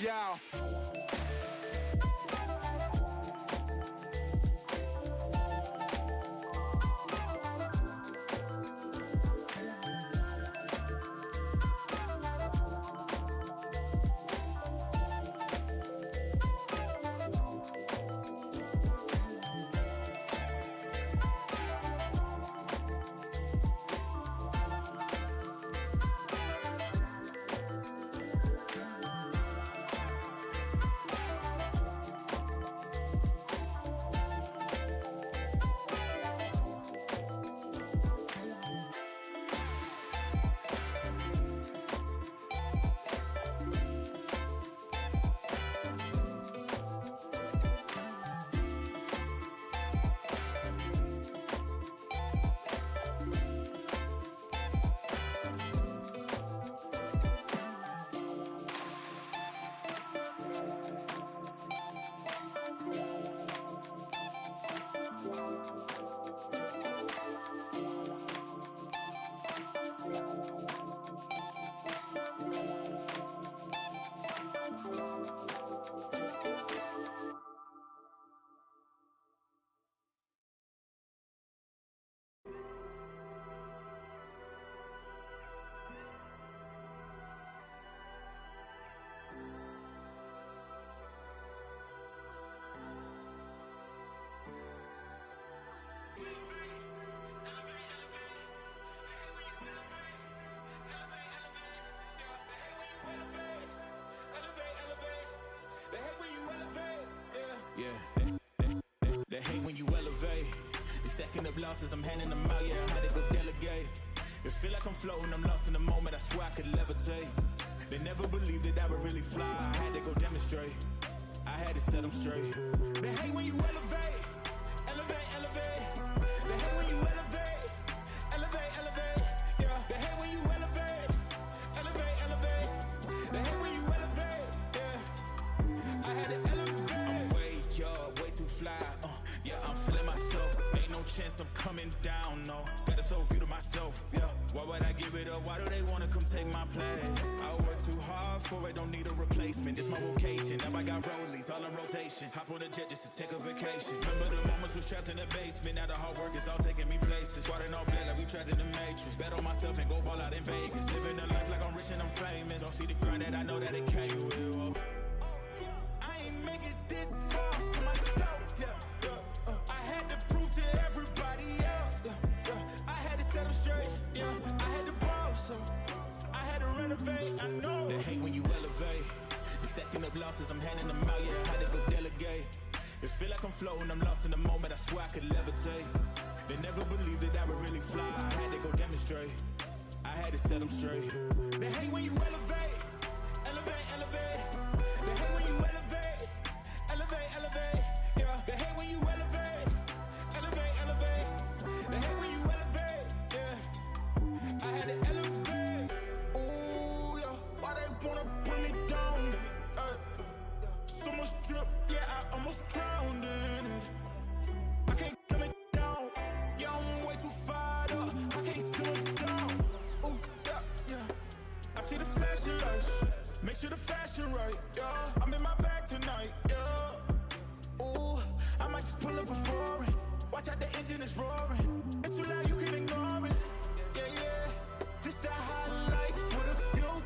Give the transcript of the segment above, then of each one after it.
Yeah. They hate when you elevate. They stacking up losses, I'm handing them out, yeah, I had to go delegate. It feel like I'm floating, I'm lost in the moment, I swear I could levitate. They never believed that I would really fly, I had to go demonstrate. I had to set them straight. They hate when you elevate, elevate, elevate. They hate when you elevate, elevate, elevate. Yeah, they hate when you elevate, elevate, elevate. They hate when you elevate, yeah. I had to elevate. I'm way up, way too fly, yeah, I'm feeling myself. Ain't no chance I'm coming down, no. Got a soul view to myself, yeah. Why would I give it up? Why do they wanna come take my place? I work too hard for it, don't need a replacement. This my vocation, now I got rollies all in rotation. Hop on a jet just to take a vacation. Remember the moments was trapped in the basement. Now the hard work is all taking me places. Water all black like we trapped in the matrix. Bet on myself and go ball out in Vegas. Living a life like I'm rich and I'm famous. Don't see the grind that I know that it came with. Oh. I ain't make it this far for myself, yeah. I had to prove to everybody else, I had to set them straight, yeah. I had to ball, so I had to renovate, I know. They hate when you elevate. They stacking up losses, I'm handing them out, yeah, I had to go delegate. It feel like I'm floating, I'm lost in the moment, I swear I could levitate. They never believed that I would really fly, I had to go demonstrate. I had to set them straight. They hate when you elevate, elevate, elevate. They hate when you elevate, elevate, elevate. Yeah, they hate when you elevate, elevate, elevate. They hate when you elevate, yeah. I had to elevate. Ooh, yeah. Why they wanna bring me down? So much drip, yeah, I almost drowned in it. I can't come it down. Yeah, I'm way too fired up. I can't slow it down. Ooh, yeah, yeah. I see the flashing lights. Make sure the fashion right, yeah. I'm in my bag tonight, yeah. Ooh, I might just pull up a foreign. Watch out, the engine is roaring. It's too loud, you can ignore it. Yeah, yeah. This the highlight for the view.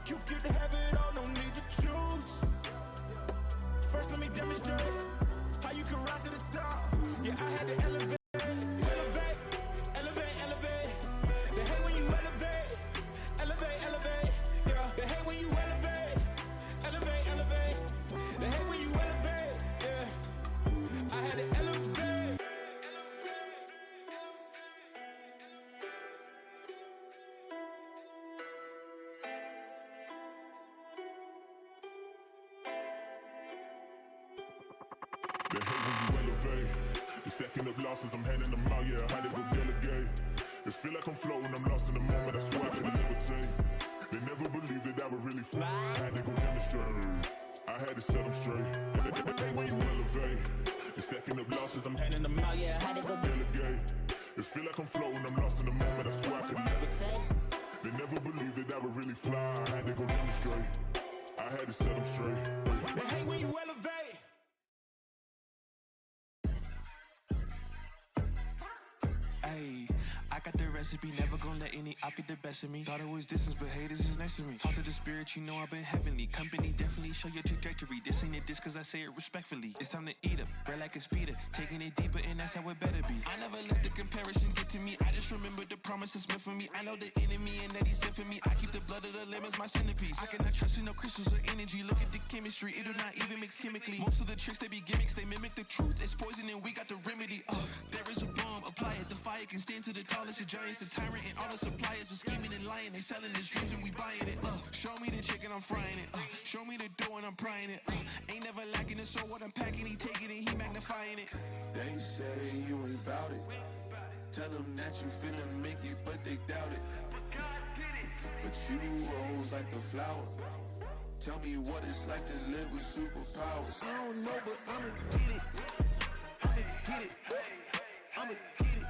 You can have it all, no need to choose. First, let me demonstrate how you can rise to the top. Yeah, I had to elevate, elevate, elevate, elevate. They hate when you elevate, elevate, elevate. Yeah, they hate when you elevate, elevate, elevate. They hate when you elevate, yeah. I had to elevate. They hate when you elevate. They stacking up losses, I'm handing them out, yeah, I had to go delegate. It feel like I'm floating, I'm lost in the moment, I swear I could levitate. They never believed that I would really fly, I had to go demonstrate. I had to set them straight. They hate when you elevate. They stacking up losses, I'm handing them out, yeah, I had to go delegate. It feel like I'm floating, I'm lost in the moment, I swear I could levitate. They never believed that I would really fly, I had to go demonstrate. I I had to set them straight. They hate when you elevate. Ayy, I got the recipe, never gonna let any op get the best of me. Thought it was distance, but haters is next to me. Talk to the spirit, you know I've been heavenly. Company definitely show your trajectory. This ain't a diss cause I say it respectfully. It's time to eat up, bread like a speeder. Taking it deeper and that's how it better be. I never let the comparison get to me. I just remember the promises meant for me. I know the enemy and that he's sent for me. I keep the blood of the lemons, my centerpiece. I cannot trust in no crystals or energy. Look at the chemistry, it do not even mix chemically. Most of the tricks they be gimmicks, they mimic the truth. It's poison and we got the remedy. There is a bomb, apply it. The fire can stand to the tallest of giants. The tyrant and all the suppliers are scheming and lying. They selling his dreams and we buying it. Show me the chicken, I'm frying it. Show me the dough and I'm prying it. Ain't never lacking it, so what I'm packing, he taking it, he magnifying it. They say you ain't bout it. Tell them that you finna make it, but they doubt it. But you rose like the flower. Tell me what it's like to live with superpowers. I don't know, but I'ma get it. I'ma get it. I'ma get it.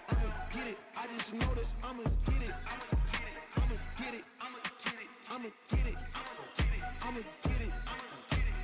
I'ma get it. I just know that I'ma get it. I'ma get it. I'ma get it. I'ma get it.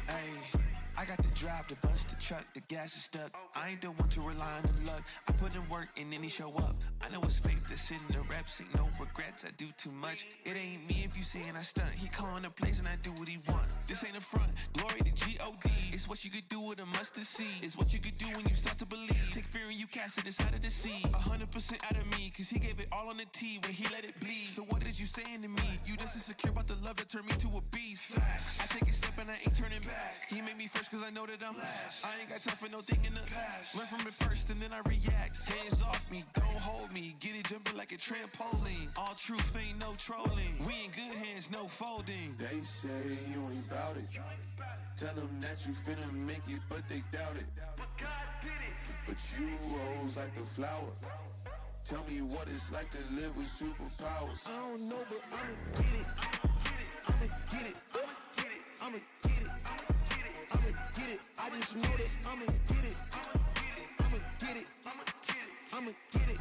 Ayy, I got to drive to bust the truck, the gas is stuck. I ain't the one to rely on the luck. I put in work and then he show up. I know it's fake that's in the reps, ain't no regrets, I do too much. It ain't me if you saying I stunt. He calling the place and I do what he want. This ain't a front, glory to G-O-D. It's what you could do with a mustard seed. It's what you could do when you start to believe. Take fear and you cast it inside of the sea. 100% out of me, cause he gave it all on the T when he let it bleed. So what is you saying to me? You just insecure about the love that turned me to a beast. I take a step and I ain't turning back. He made me first cause I know that I'm last. I ain't got time for no thing in the past. Learn from it first and then I react. Hands off me, don't hold me. Get it jumping like a trampoline. All truth ain't no trolling. We in good hands, no folding. They say you ain't bout it. Tell them that you finna make it, but they doubt it. But you rose like the flower. Tell me what it's like to live with superpowers. I don't know, but I'ma get it. I'ma get it. I'ma get it. I'ma get it. I just know that I'ma get it. I'ma get it. I'ma get it. I'ma get it.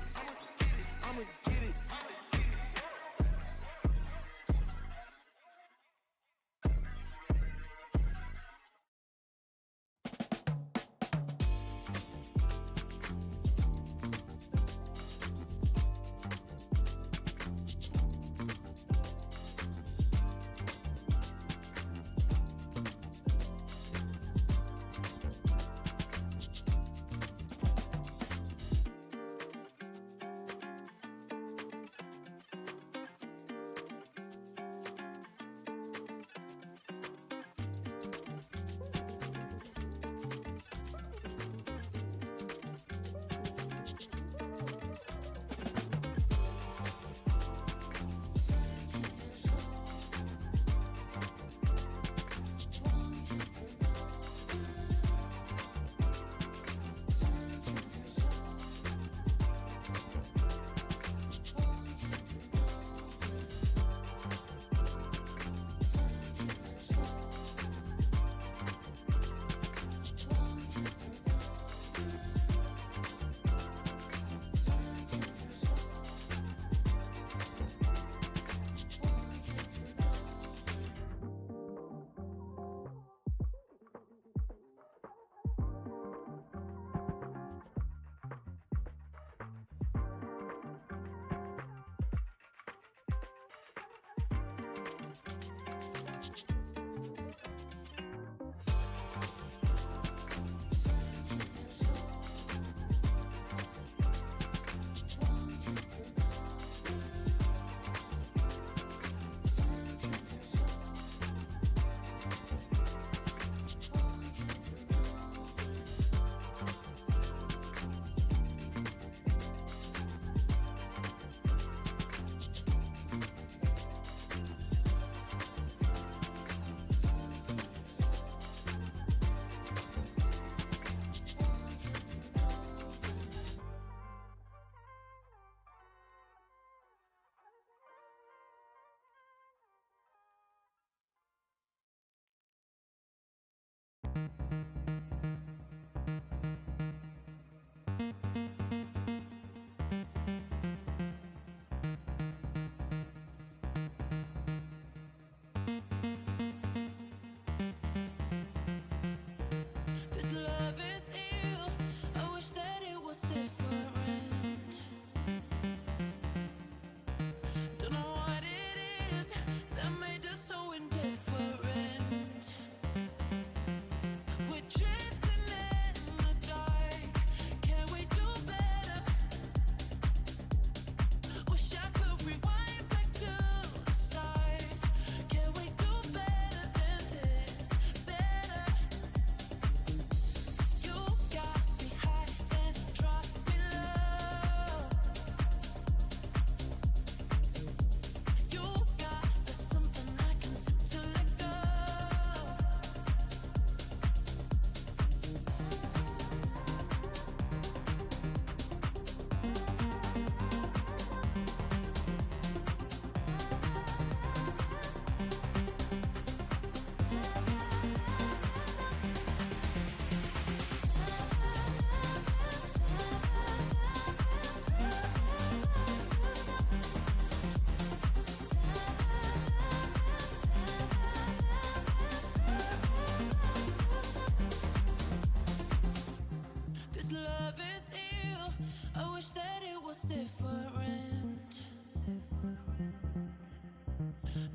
different.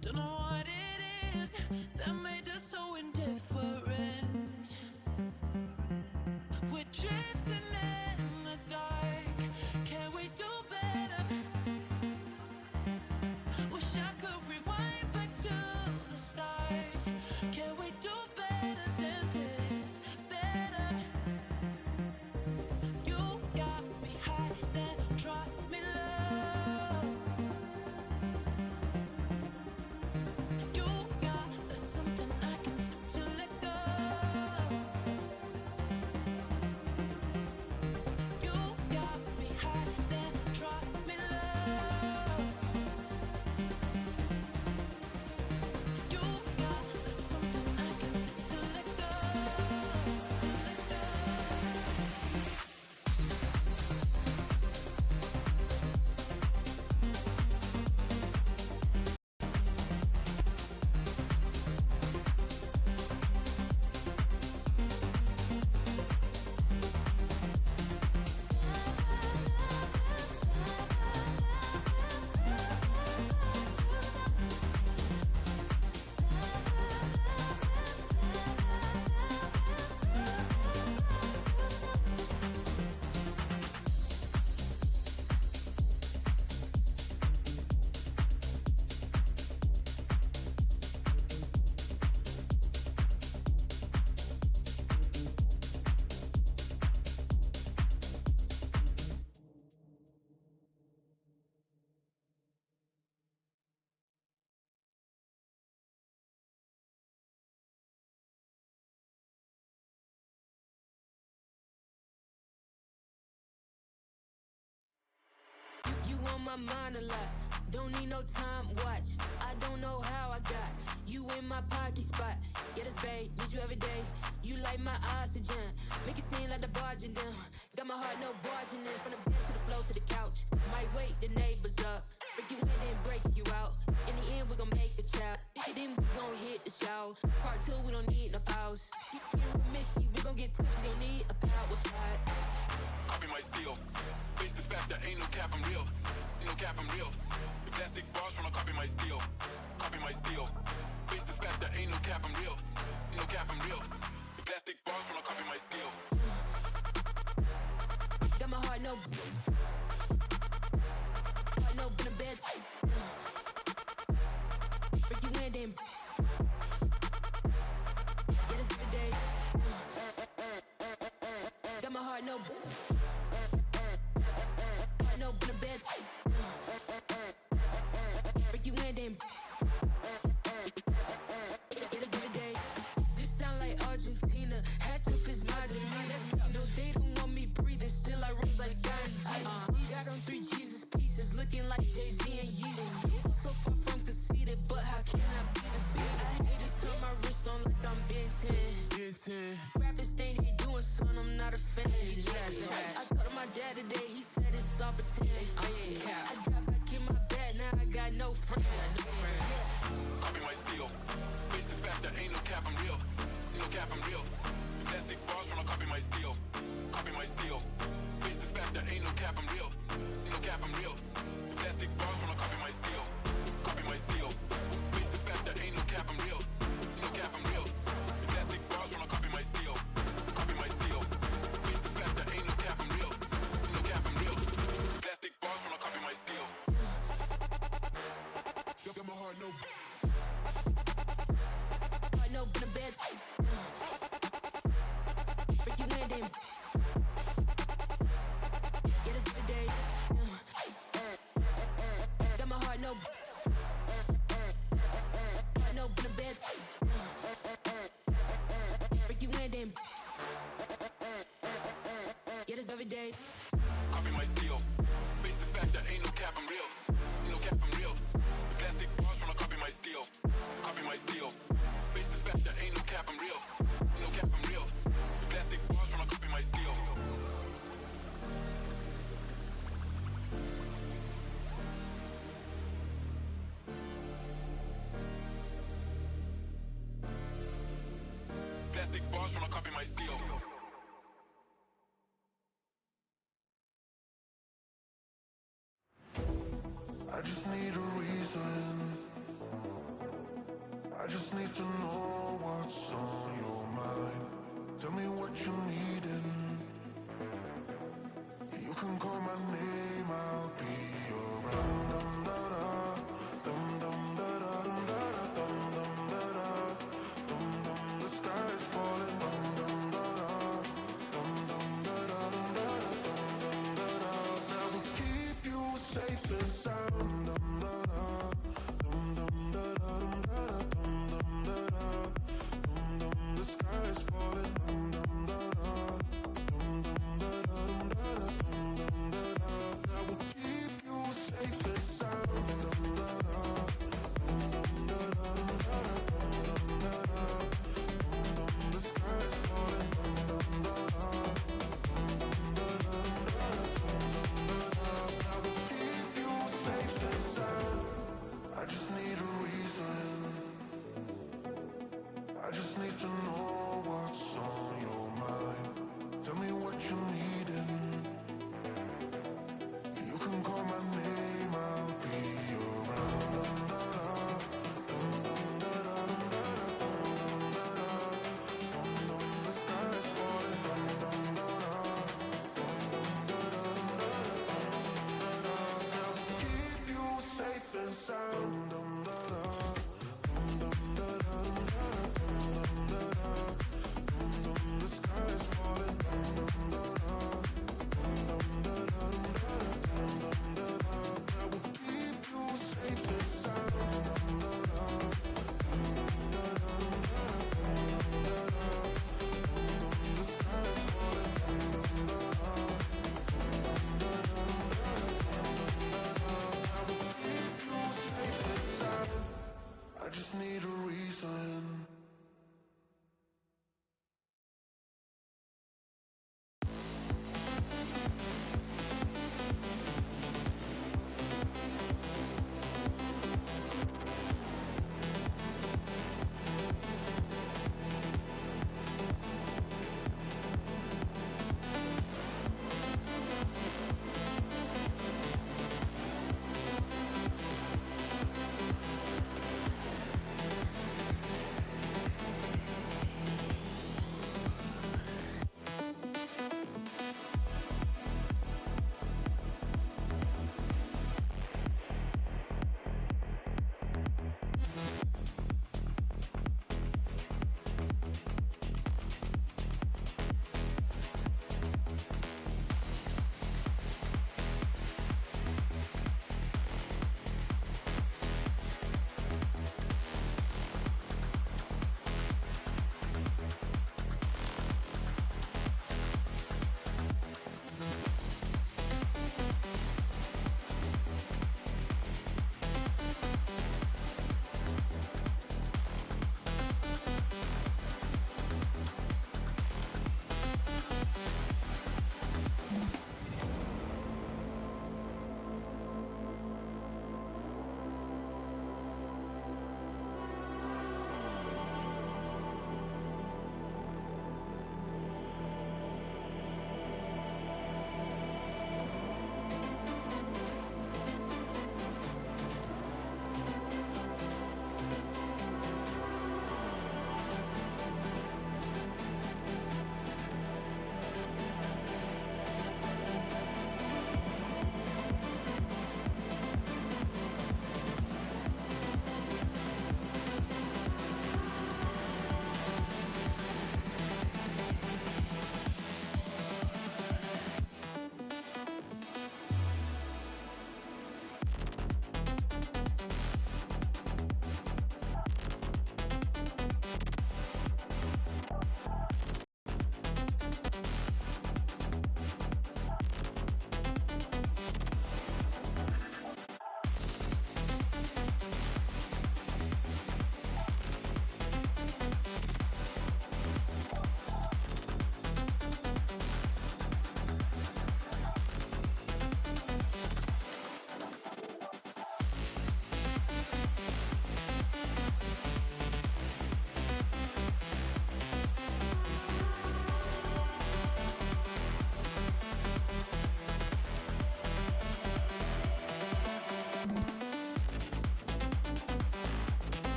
Don't know what it is that made us so indifferent. We're drifting in the dark. Can we do better? Wish I could rewind back to the start. Can we do better than this? Better. You got me high, then drop me low. You got there's something I can seem to let go. You got me high, then drop me low. You got there's something I can seem to let go. To let go. You on my mind a lot. Don't need no time watch. I don't know how I got you in my pocket spot. Yeah, that's babe, need you every day. You like my oxygen. Make it seem like the barging down. Got my heart no barging in. From the bed to the floor to the couch. Might wake the neighbors up. Break you in then break you out. In the end we gon' make a child. Then we gon' hit the show. Part 2 we don't need no pause. You with Misty, we gon' get tipsy. Don't need a power shot. Copy my steel. Face the fact that ain't no cap, I'm real. Ain't no cap, I'm real. The plastic bars from copy my steel. Copy my steel. Face the fact that ain't no cap, I'm real. Ain't no cap, I'm real. The plastic bars from copy my steel. Got my heart no in the bed. Break you in then. Yeah, this every day. Got my heart no in the bed. Break you in then. Yeah, this every day. This sound like Argentina. Had to fist my demeanor. No, they don't want me breathing. Still I rise like Vikendi. Got on 3 Jesus pieces, looking like Jay-Z and Yeezy. So far from conceited, but how can I be defeated? I hate to turn my wrist on like I'm Ben 10. Rappers think they doing something, I'm not a fan. I told my dad today, he said it's all pretend. I got back in my bed, now I got no friends. Copy my steel. Face the fact that ain't no cap, I'm real. Ain't no cap, I'm real. The plastic bars from copy my steel. Copy my steel. Face the fact that ain't no cap, I'm real. Ain't no cap, I'm real. The plastic bars from copy my steel. Copy my steel. Face the fact that ain't no cap, I'm real. Ain't no cap, I'm real. The plastic bars from copy my steel. Copy my steel. Face the fact that ain't no cap, I'm real. Ain't no cap, I'm real. The plastic bars from copy my steel. Got my heart no. Heart no in the bed. Break you in then. Yeah, this every day. Got my heart no in the bed. Break you in then. Yeah, this every day. Copy my steel. Face the fact that ain't no cap, I'm real. Ain't no cap, I'm real. The plastic bars from copy my steel. Copy my steel. Face the fact that ain't no cap, I'm real. Ain't no cap, I'm real. The plastic bars from copy my steel. Plastic bars from copy my steel. I just need a reason. I just need to know what's on your mind. Tell me what you're needing. You can call my name, I'll be around. Dum da da, dum dum da da, dum da da, dum dum da da, dum dum. The sky's falling, dum dum da da, dum dum da da, dum da da, dum dum da da. That will keep you safe and sound. Dum da da, dum dum da da, dum da da, dum dum da da, dum dum. The sky's falling, dum dum da da, dum dum da da, dum da da, dum dum da da. That will keep you safe and sound. Dum da da, dum dum da da, dum da da, dum dum da da, dum dum. The sky's falling, dum dum da da, dum dum da da, dum da da, dum dum da da. That will keep you safe and sound.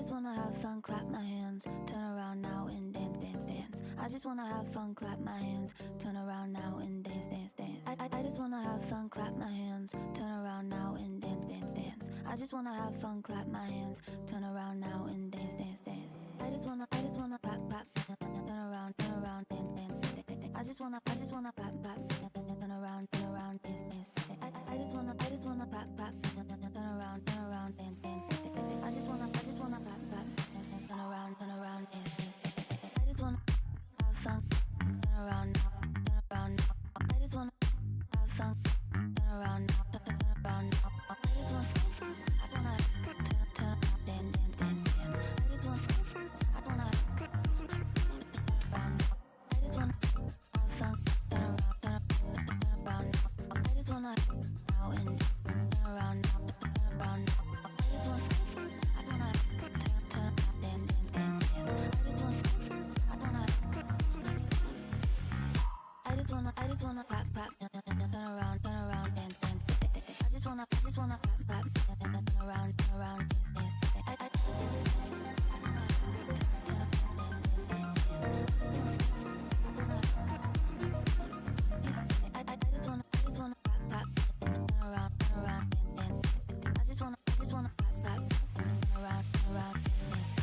just wanna have fun, clap my hands, turn around now and dance, dance, dance. I just wanna have fun, clap my hands, turn around now and dance, dance, dance. I just wanna have fun, clap my hands, turn around now and dance, dance, dance. I just wanna have fun, clap my hands, turn around now and dance, dance, dance. I just wanna clap, clap, turn around, dance, dance, dance. I just wanna clap, clap, turn around, dance, dance. I just wanna clap, clap, turn around, dance, dance. I just wanna clap, clap, turn around, dance, dance. I just wanna have fun, turn around now, turn around now. I just wanna have fun, turn around now, turn around now. I just wanna turn around, dance, dance, dance. I just wanna turn around now. I just wanna have fun, turn around now. I just wanna now and turn around now, turn around now. I just wanna turn around, dance, dance, dance. I just wanna clap, clap, turn around, dance, dance. I just wanna clap, clap, turn around, dance, dance. I just wanna clap, clap, turn around, dance, dance. I just wanna clap, clap, turn around, dance, dance.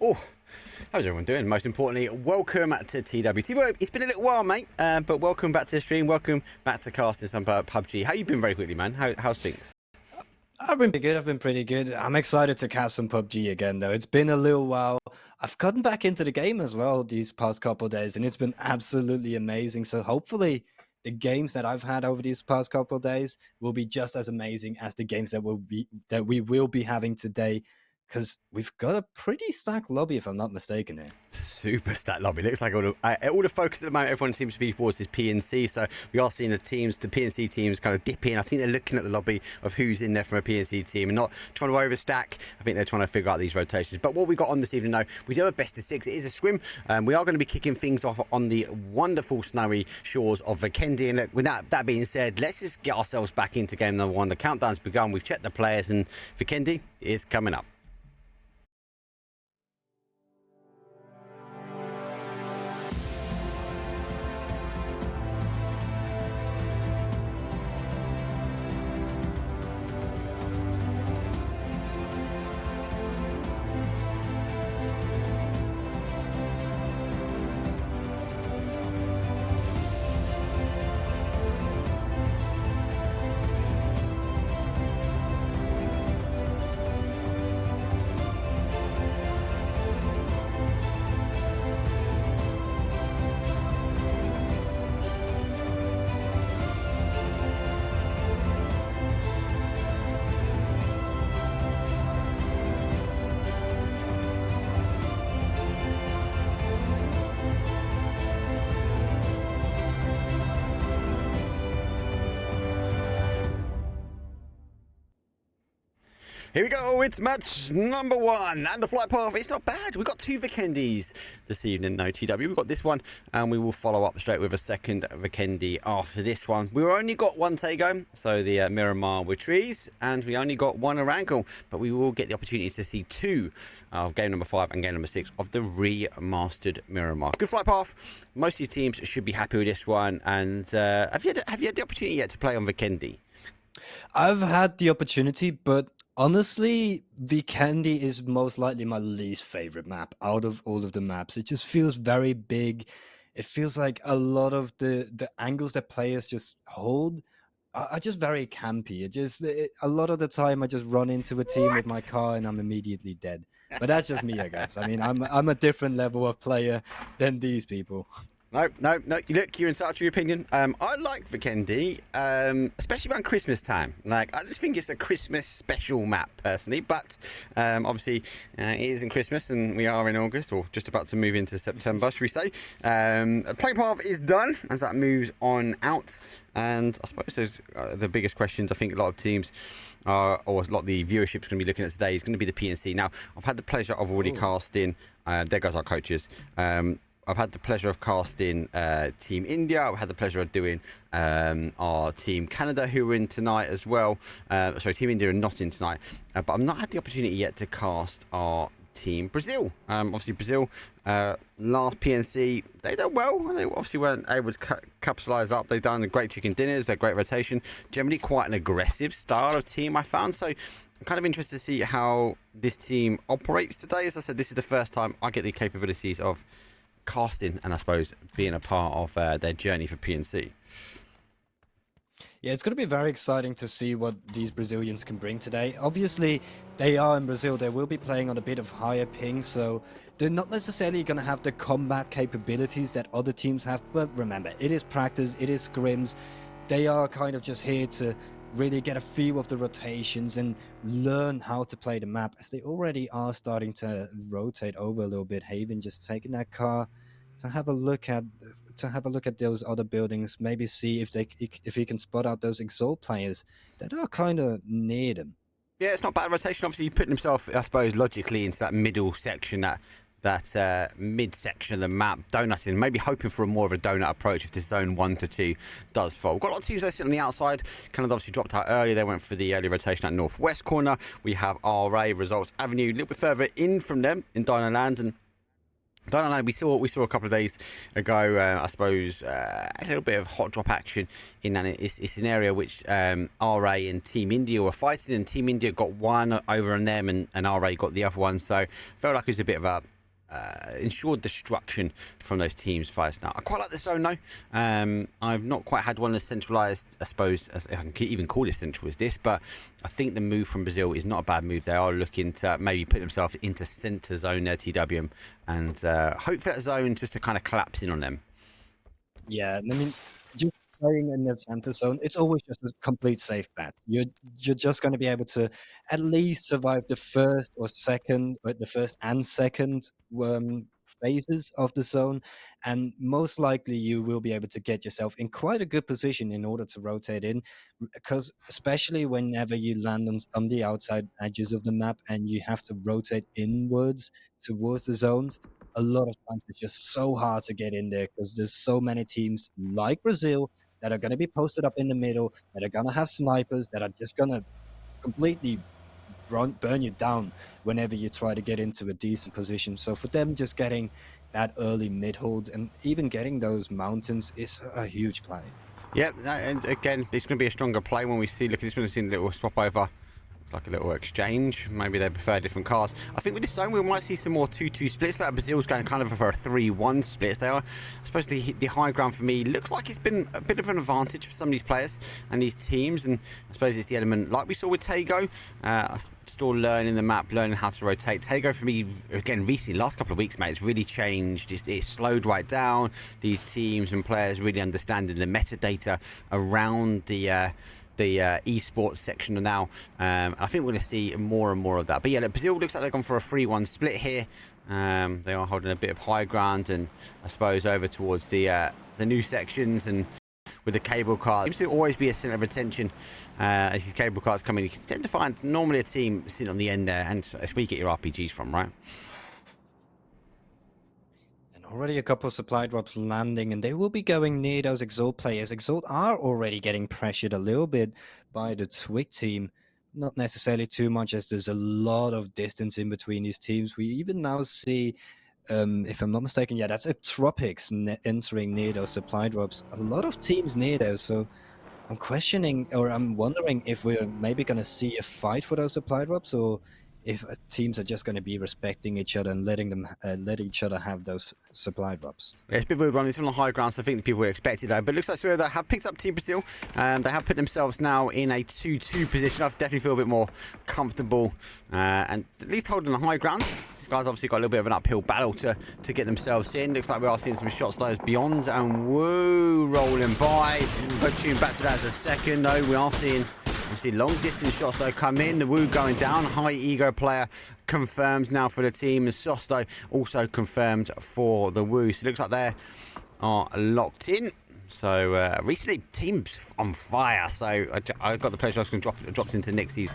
Oh, how's everyone doing? Most importantly, welcome to TWT. Well, it's been a little while, mate, but welcome back to the stream. Welcome back to casting some PUBG. How you been very quickly, man? How's things? I've been pretty good. I've been pretty good. I'm excited to cast some PUBG again, though. It's been a little while. I've gotten back into the game as well these past couple of days, and it's been absolutely amazing. So hopefully the games that I've had over these past couple of days will be just as amazing as the games that we will be having today. Because we've got a pretty stacked lobby, if I'm not mistaken here. Super stacked lobby. Looks like all the focus at the moment, everyone seems to be towards this PNC. So we are seeing the PNC teams kind of dip in. I think they're looking at the lobby of who's in there from a PNC team and not trying to overstack. I think they're trying to figure out these rotations. But what we got on this evening, though, we do have a best of 6. It is a scrim. We are going to be kicking things off on the wonderful snowy shores of Vikendi. And look, with that being said, let's just get ourselves back into game number 1. The countdown's begun. We've checked the players, and Vikendi is coming up. Here we go, it's match number 1, and the flight path, it's not bad. We've got 2 Vikendis this evening, no TW. We've got this one, and we will follow up straight with a second Vikendi after this one. We only got 1 Tego, so the Miramar with trees, and we only got 1 Orankle, but we will get the opportunity to see 2 of game number 5 and game number 6 of the remastered Miramar. Good flight path. Most of your teams should be happy with this one, and have you had the opportunity yet to play on Vikendi? I've had the opportunity, but honestly, Vikendi is most likely my least favorite map out of all of the maps. It just feels very big. It feels like a lot of the angles that players just hold are just very campy. A lot of the time I just run into a team with my car and I'm immediately dead. But that's just me, I guess. I mean, I'm a different level of player than these people. No. Look, you're entitled to your opinion. I like Vikendi, especially around Christmas time. Like, I just think it's a Christmas special map, personally. But obviously, it isn't Christmas, and we are in August, or just about to move into September, should we say? Playing path is done as that moves on out. And I suppose there's the biggest questions I think a lot of teams or a lot of the viewership is going to be looking at today is going to be the PNC. Now, I've had the pleasure of already casting. There goes our coaches. I've had the pleasure of casting Team India. I've had the pleasure of doing our Team Canada, who are in tonight as well. Sorry, Team India are not in tonight. But I've not had the opportunity yet to cast our Team Brazil. Obviously, Brazil, last PNC, they done well. They obviously weren't able to capitalise up. They've done great chicken dinners, they're great rotation. Generally quite an aggressive style of team, I found. So I'm kind of interested to see how this team operates today. As I said, this is the first time I get the capabilities of casting and I suppose being a part of their journey for PNC. Yeah, it's going to be very exciting to see what these Brazilians can bring today. Obviously, they are in Brazil. They will be playing on a bit of higher ping, so they're not necessarily going to have the combat capabilities that other teams have. But remember, it is practice, it is scrims. They are kind of just here to really get a feel of the rotations and learn how to play the map, as they already are starting to rotate over a little bit. Haven just taking that car to have a look at those other buildings, maybe see if he can spot out those Exalt players that are kind of near them. Yeah, it's not bad rotation. Obviously, putting himself, I suppose, logically into that middle section, that mid-section of the map, donutting, maybe hoping for a more of a donut approach if this zone 1 to 2 does fall. We've got a lot of teams that sit on the outside. Canada obviously dropped out early. They went for the early rotation at northwest corner. We have RA, Results Avenue, a little bit further in from them in Dinoland, and Dinoland, we saw a couple of days ago, I suppose, a little bit of hot drop action in that. It's an area which RA and Team India were fighting, and Team India got one over on them, and RA got the other one. So felt like it was a bit of ensured destruction from those teams first. Now, I quite like the zone though. I've not quite had one as centralised, I suppose, as I can even call it central as this, but I think the move from Brazil is not a bad move. They are looking to maybe put themselves into centre zone there, TWM, and hope for that zone just to kind of collapse in on them. Yeah, I mean, just playing in the center zone, it's always just a complete safe bet. You're just going to be able to at least survive the first and second phases of the zone, and most likely you will be able to get yourself in quite a good position in order to rotate in, because especially whenever you land on the outside edges of the map and you have to rotate inwards towards the zones. A lot of times it's just so hard to get in there because there's so many teams like Brazil that are going to be posted up in the middle, that are going to have snipers, that are just going to completely burn you down whenever you try to get into a decent position. So for them, just getting that early mid hold and even getting those mountains is a huge play. Yeah, and again, it's going to be a stronger play when we see, look at this one, we've seen a little swap over. It's like a little exchange. Maybe they prefer different cars. I think with this zone, we might see some more 2-2 splits. Like Brazil's going kind of for a 3-1 splits. They are, I suppose, the high ground for me looks like it's been a bit of an advantage for some of these players and these teams. And I suppose it's the element, like we saw with Tego, still learning the map, learning how to rotate. Tego, for me, again, recently, last couple of weeks, mate, it's really changed. It's slowed right down. These teams and players really understanding the metadata around the esports section now. I think we're going to see more and more of that. But yeah, Brazil looks like they've gone for a 3-1 split here. They are holding a bit of high ground, and I suppose over towards the new sections and with the cable car. Seems to always be a centre of attention as these cable cars come in. You can tend to find normally a team sitting on the end there, and that's where you get your RPGs from, right? Already a couple of supply drops landing, and they will be going near those Exalt players. Exalt are already getting pressured a little bit by the Twig team. Not necessarily too much, as there's a lot of distance in between these teams. We even now see, if I'm not mistaken, yeah, that's a Tropics entering near those supply drops. A lot of teams near those, so I'm questioning, or I'm wondering if we're maybe going to see a fight for those supply drops, or if teams are just going to be respecting each other and let each other have those supply drops. Yeah, it's a bit weird one. It's on the high ground, so I think the people were expected though. But it looks like Sueda have picked up Team Brazil. They have put themselves now in a 2-2 position. I definitely feel a bit more comfortable and at least holding the high ground. These guys obviously got a little bit of an uphill battle to get themselves in. Looks like we are seeing some shots those beyond, and woo, rolling by. But tune back to that as a second though. We are seeing long distance shots though come in. The Woo going down. High ego player confirms now for the team. And Sosto also confirmed for the Woo. So it looks like they are locked in. So recently, teams on fire. So I got the pleasure. I was going to dropped into Nixie's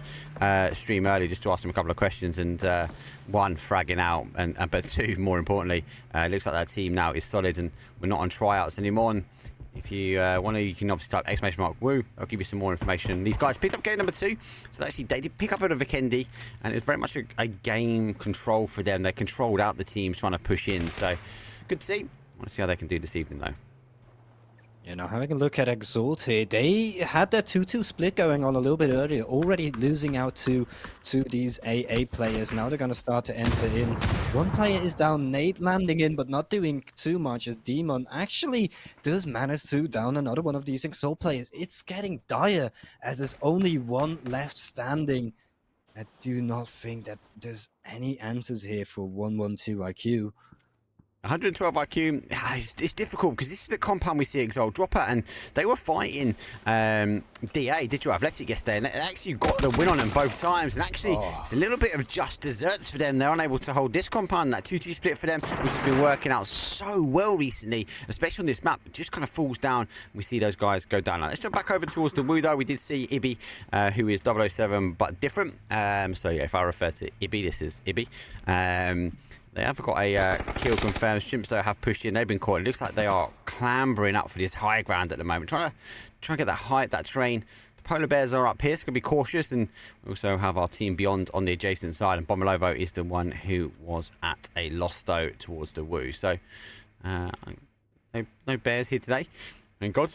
stream early just to ask him a couple of questions, and one, fragging out, but two, more importantly, it looks like that team now is solid, and we're not on tryouts anymore. And if you want to, you can obviously type !woo. I'll give you some more information. These guys picked up game number 2. So actually, they did pick up at a Vikendi, and it's very much a game control for them. They controlled out the teams trying to push in. So good to see. I want to see how they can do this evening, though. You know, having a look at Exalt here, they had their 2-2 split going on a little bit earlier, already losing out to these AA players. Now they're going to start to enter in. One player is down, Nate landing in, but not doing too much, as Demon actually does manage to down another one of these Exalt players. It's getting dire, as there's only one left standing. I do not think that there's any answers here for 112 IQ. 112 IQ, it's difficult because this is the compound we see Exalt drop at, and they were fighting DA, Digital Athletic, yesterday, and actually got the win on them both times. And actually, it's a little bit of just desserts for them. They're unable to hold this compound, that 2-2 split for them, which has been working out so well recently, especially on this map. It just kind of falls down. We see those guys go down. Now, let's jump back over towards the Woo, though. We did see Ibi, who is 007, but different. So, yeah, if I refer to Ibi, this is Ibi. They have got a kill confirmed. Shimps, though, have pushed in. They've been caught. It looks like they are clambering up for this high ground at the moment. Trying to get that height, that terrain. The Polar Bears are up here, so going to be cautious. And we also have our team beyond on the adjacent side. And Bomilovo is the one who was at a loss, though, towards the Woo. So, no bears here today. Thank God.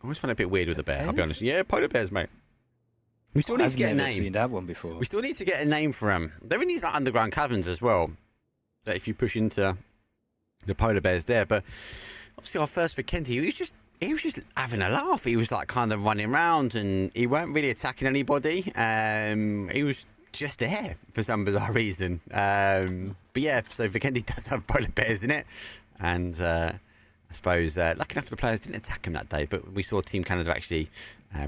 I always find it a bit weird with the bear, I'll be honest. Yeah, Polar Bears, mate. We still need to get a name. I've never seen that one before. We still need to get a name for them. They're in these like underground caverns as well. that if you push into the polar bears there. But obviously our first Vikendi, he was just having a laugh. He was like kind of running around and he weren't really attacking anybody. He was just there for some bizarre reason. But yeah, so Vikendi does have polar bears in it, and I suppose lucky enough the players didn't attack him that day, but we saw Team Canada actually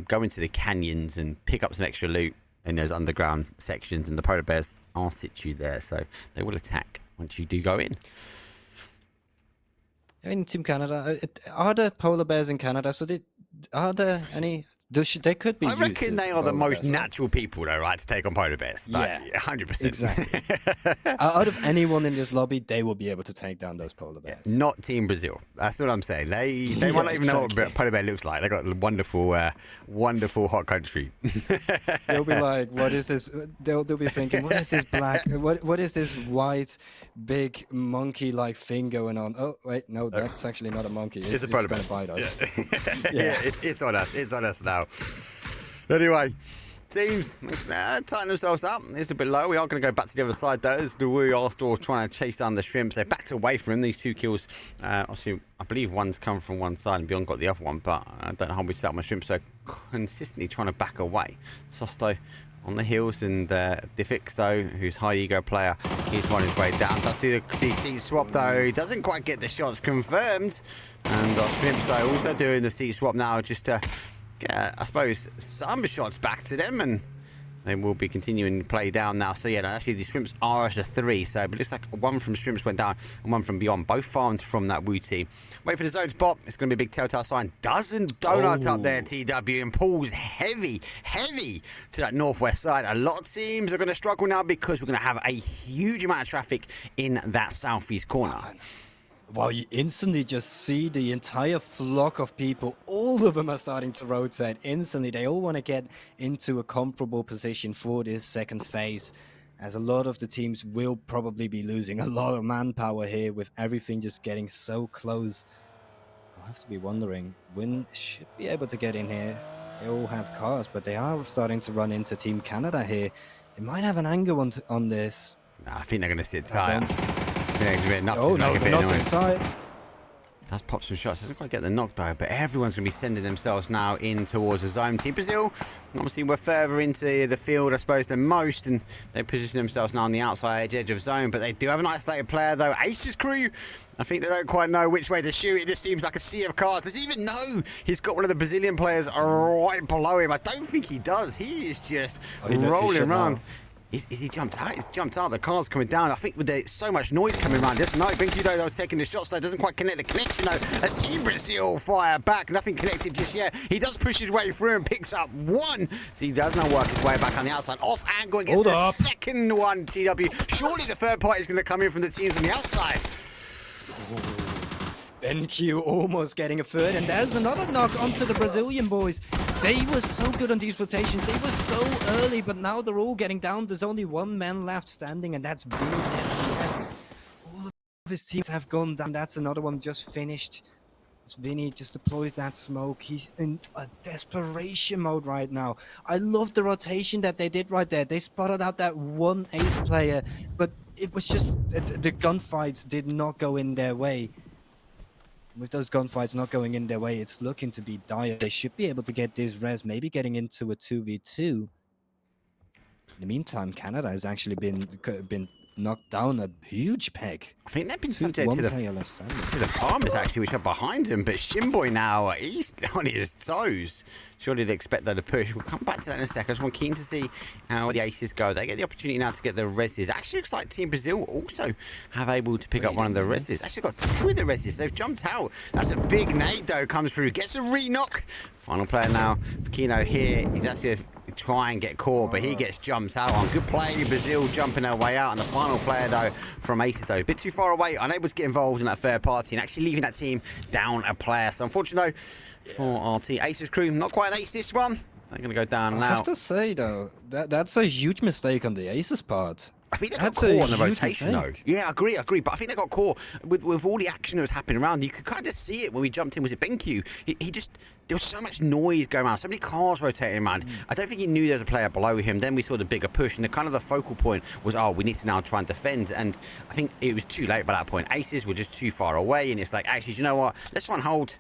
go into the canyons and pick up some extra loot in those underground sections, and the polar bears are situ there, so they will attack once you do go in. In Team Canada, are there polar bears in Canada? So are there any? They could be. I reckon they are the most bears, natural people, though, right, to take on polar bears. Like, yeah, 100%. Exactly. Out of anyone in this lobby, they will be able to take down those polar bears. Yeah, not Team Brazil. That's what I'm saying. They might not even know what a polar bear looks like. They got a wonderful, wonderful hot country. They'll be like, "What is this?" They'll be thinking, "What is this black? What is this white, big monkey-like thing going on?" Oh, wait, no, that's actually not a monkey. It's a polar bear. It's going to bite us. Yeah, it's on us. It's on us now. Anyway, teams tighten themselves up. It's a bit low. We are going to go back to the other side, though, as we are still trying to chase down the shrimps. They backed away from him. These 2 kills, obviously, I believe one's come from one side and Beyond got the other one, but I don't know how we set up my shrimps, so consistently trying to back away. Sosto on the hills, and Diffix, though, who's high ego player, he's running his way down. Does do the seat swap, though. He doesn't quite get the shots confirmed. And our shrimps, though, also doing the seat swap now just to get, I suppose, some shots back to them, and they will be continuing to play down now. So yeah, no, actually the shrimps are at a 3, so but it looks like one from shrimps went down and one from Beyond, both farmed from that Wu team. Wait for the zone spot. It's going to be a big telltale sign. Doesn't donut up there, TW, and pulls heavy to that northwest side. A lot of teams are going to struggle now because we're going to have a huge amount of traffic in that southeast corner. Well, you instantly just see the entire flock of people. All of them are starting to rotate instantly. They all want to get into a comfortable position for this second phase, as a lot of the teams will probably be losing a lot of manpower here with everything just getting so close. I have to be wondering, Win should be able to get in here. They all have cars, but they are starting to run into Team Canada here. They might have an angle on this. Nah, I think they're going to sit tight. No, they're not so tight. Does pop some shots. Doesn't quite get the knock, though, but everyone's going to be sending themselves now in towards the zone. Team Brazil, obviously, we're further into the field, I suppose, than most, and they position themselves now on the outside edge of zone, but they do have an isolated player, though. Ace's crew, I think they don't quite know which way to shoot. It just seems like a sea of cars. Does he even know he's got one of the Brazilian players right below him? I don't think he does. He is just rolling around. Is he jumped out? He's jumped out. The car's coming down. I think with so much noise coming around this. No, Binkudo, though, taking the shots, though, doesn't quite connect the connection, though. As Team Brazil fire back. Nothing connected just yet. He does push his way through and picks up one. So he does now work his way back on the outside. Off angle and gets the second one, TW. Surely the third party is going to come in from the teams on the outside. NQ almost getting a third, and there's another knock onto the Brazilian boys. They were so good on these rotations. They were so early, but now they're all getting down. There's only one man left standing, and that's Vinny. Yes, all of his teams have gone down. That's another one just finished. As Vinny just deploys that smoke. He's in a desperation mode right now. I love the rotation that they did right there. They spotted out that one ace player, but it was just the gunfights did not go in their way. With those gunfights not going in their way, it's looking to be dire. They should be able to get this res, maybe getting into a 2v2. In the meantime, Canada has actually been knocked down a huge peg. I think they've been subject to the farmers, actually, which are behind him. But Shimboy now, he's on his toes. Surely they expect that to push. We'll come back to that in a second. I just want keen to see how the aces go. They get the opportunity now to get the reses. Actually, looks like Team Brazil also have able to pick up one of the reses. Actually got 2 of the reses. They've jumped out. That's a big nade, though, comes through. Gets a re-knock. Final player now, Kino here. He's actually try and get caught, but he gets jumped out on. Good play, Brazil jumping their way out, and the final player, though, from Aces, though, a bit too far away, unable to get involved in that third party, and actually leaving that team down a player. So unfortunately, for our team, Aces crew, not quite an ace this one. They're going to go down now. I have to say, though, that's a huge mistake on the Aces part. I think they got That's caught a on the huge rotation, though. mistake. Yeah, I agree. But I think they got caught with all the action that was happening around. You could kind of see it when we jumped in. Was it BenQ? He just... There was so much noise going around, so many cars rotating around. I don't think he knew there was a player below him. Then we saw the bigger push, and the focal point was, oh, we need to now try and defend. And I think it was too late by that point. Aces were just too far away, and it's like, actually, do you know what? Let's try and hold.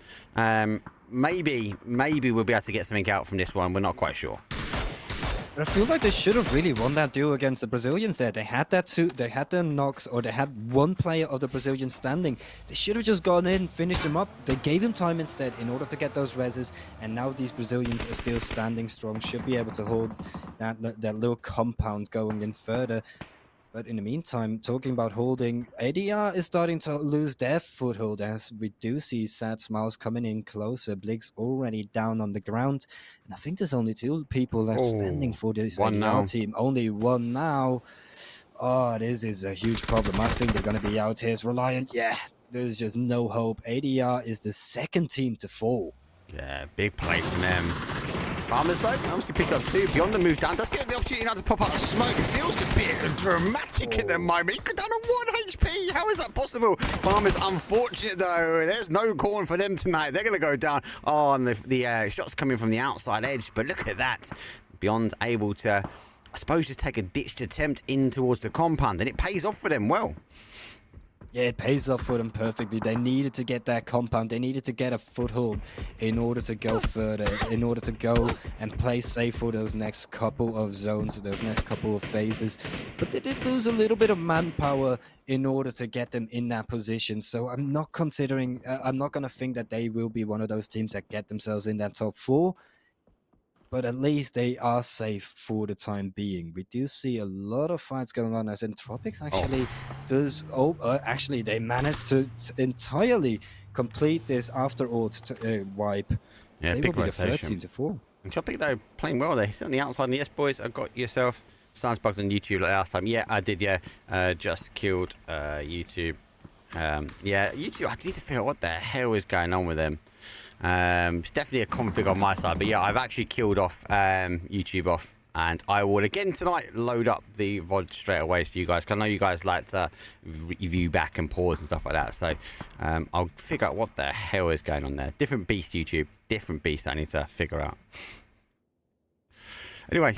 Maybe we'll be able to get something out from this one. We're not quite sure. But I feel like they should have really won that duel against the Brazilians there. They had they had the knocks, or they had one player of the Brazilians standing. They should have just gone in, finished him up. They gave him time instead in order to get those reses, and now these Brazilians are still standing strong, should be able to hold that little compound going in further. But in the meantime, talking about holding, ADR is starting to lose their foothold as we do see Sad Smiles coming in closer. Blig's already down on the ground. And I think there's only 2 people left standing for this ADR team. Only 1 now. Oh, this is a huge problem. I think they're going to be out here. It's Reliant. Yeah, there's just no hope. ADR is the second team to fall. Yeah, big play from them. Farmers, though, obviously pick up 2. Beyond the move down, does get the opportunity now to pop out smoke. It feels a bit dramatic at the moment. He got down to 1 HP. How is that possible? Farmers, unfortunate, though. There's no corn for them tonight. They're going to go down. Oh, and the shots coming from the outside edge. But look at that. Beyond able to, I suppose, just take a ditched attempt in towards the compound. And it pays off for them well. Yeah, it pays off for them perfectly. They needed to get that compound. They needed to get a foothold in order to go further, in order to go and play safe for those next couple of zones, those next couple of phases. But they did lose a little bit of manpower in order to get them in that position. So I'm not considering, I'm not going to think that they will be one of those teams that get themselves in that top 4. But at least they are safe for the time being. We do see a lot of fights going on as Entropics actually does... actually, they managed to entirely complete this after wipe. Yeah, they big will be rotation. the 3rd team to fall. Entropic, though, playing well there. He's on the outside. And yes, boys, I got yourself. Sounds bugged on YouTube like last time. Yeah, I did, yeah. Just killed YouTube. Yeah, YouTube, I need to figure out what the hell is going on with them. It's definitely a config on my side, but yeah, I've actually killed off YouTube off, and I will again tonight load up the VOD straight away so you guys, because I know you guys like to review back and pause and stuff like that, so I'll figure out what the hell is going on there. Different beast, YouTube, different beast I need to figure out. Anyway,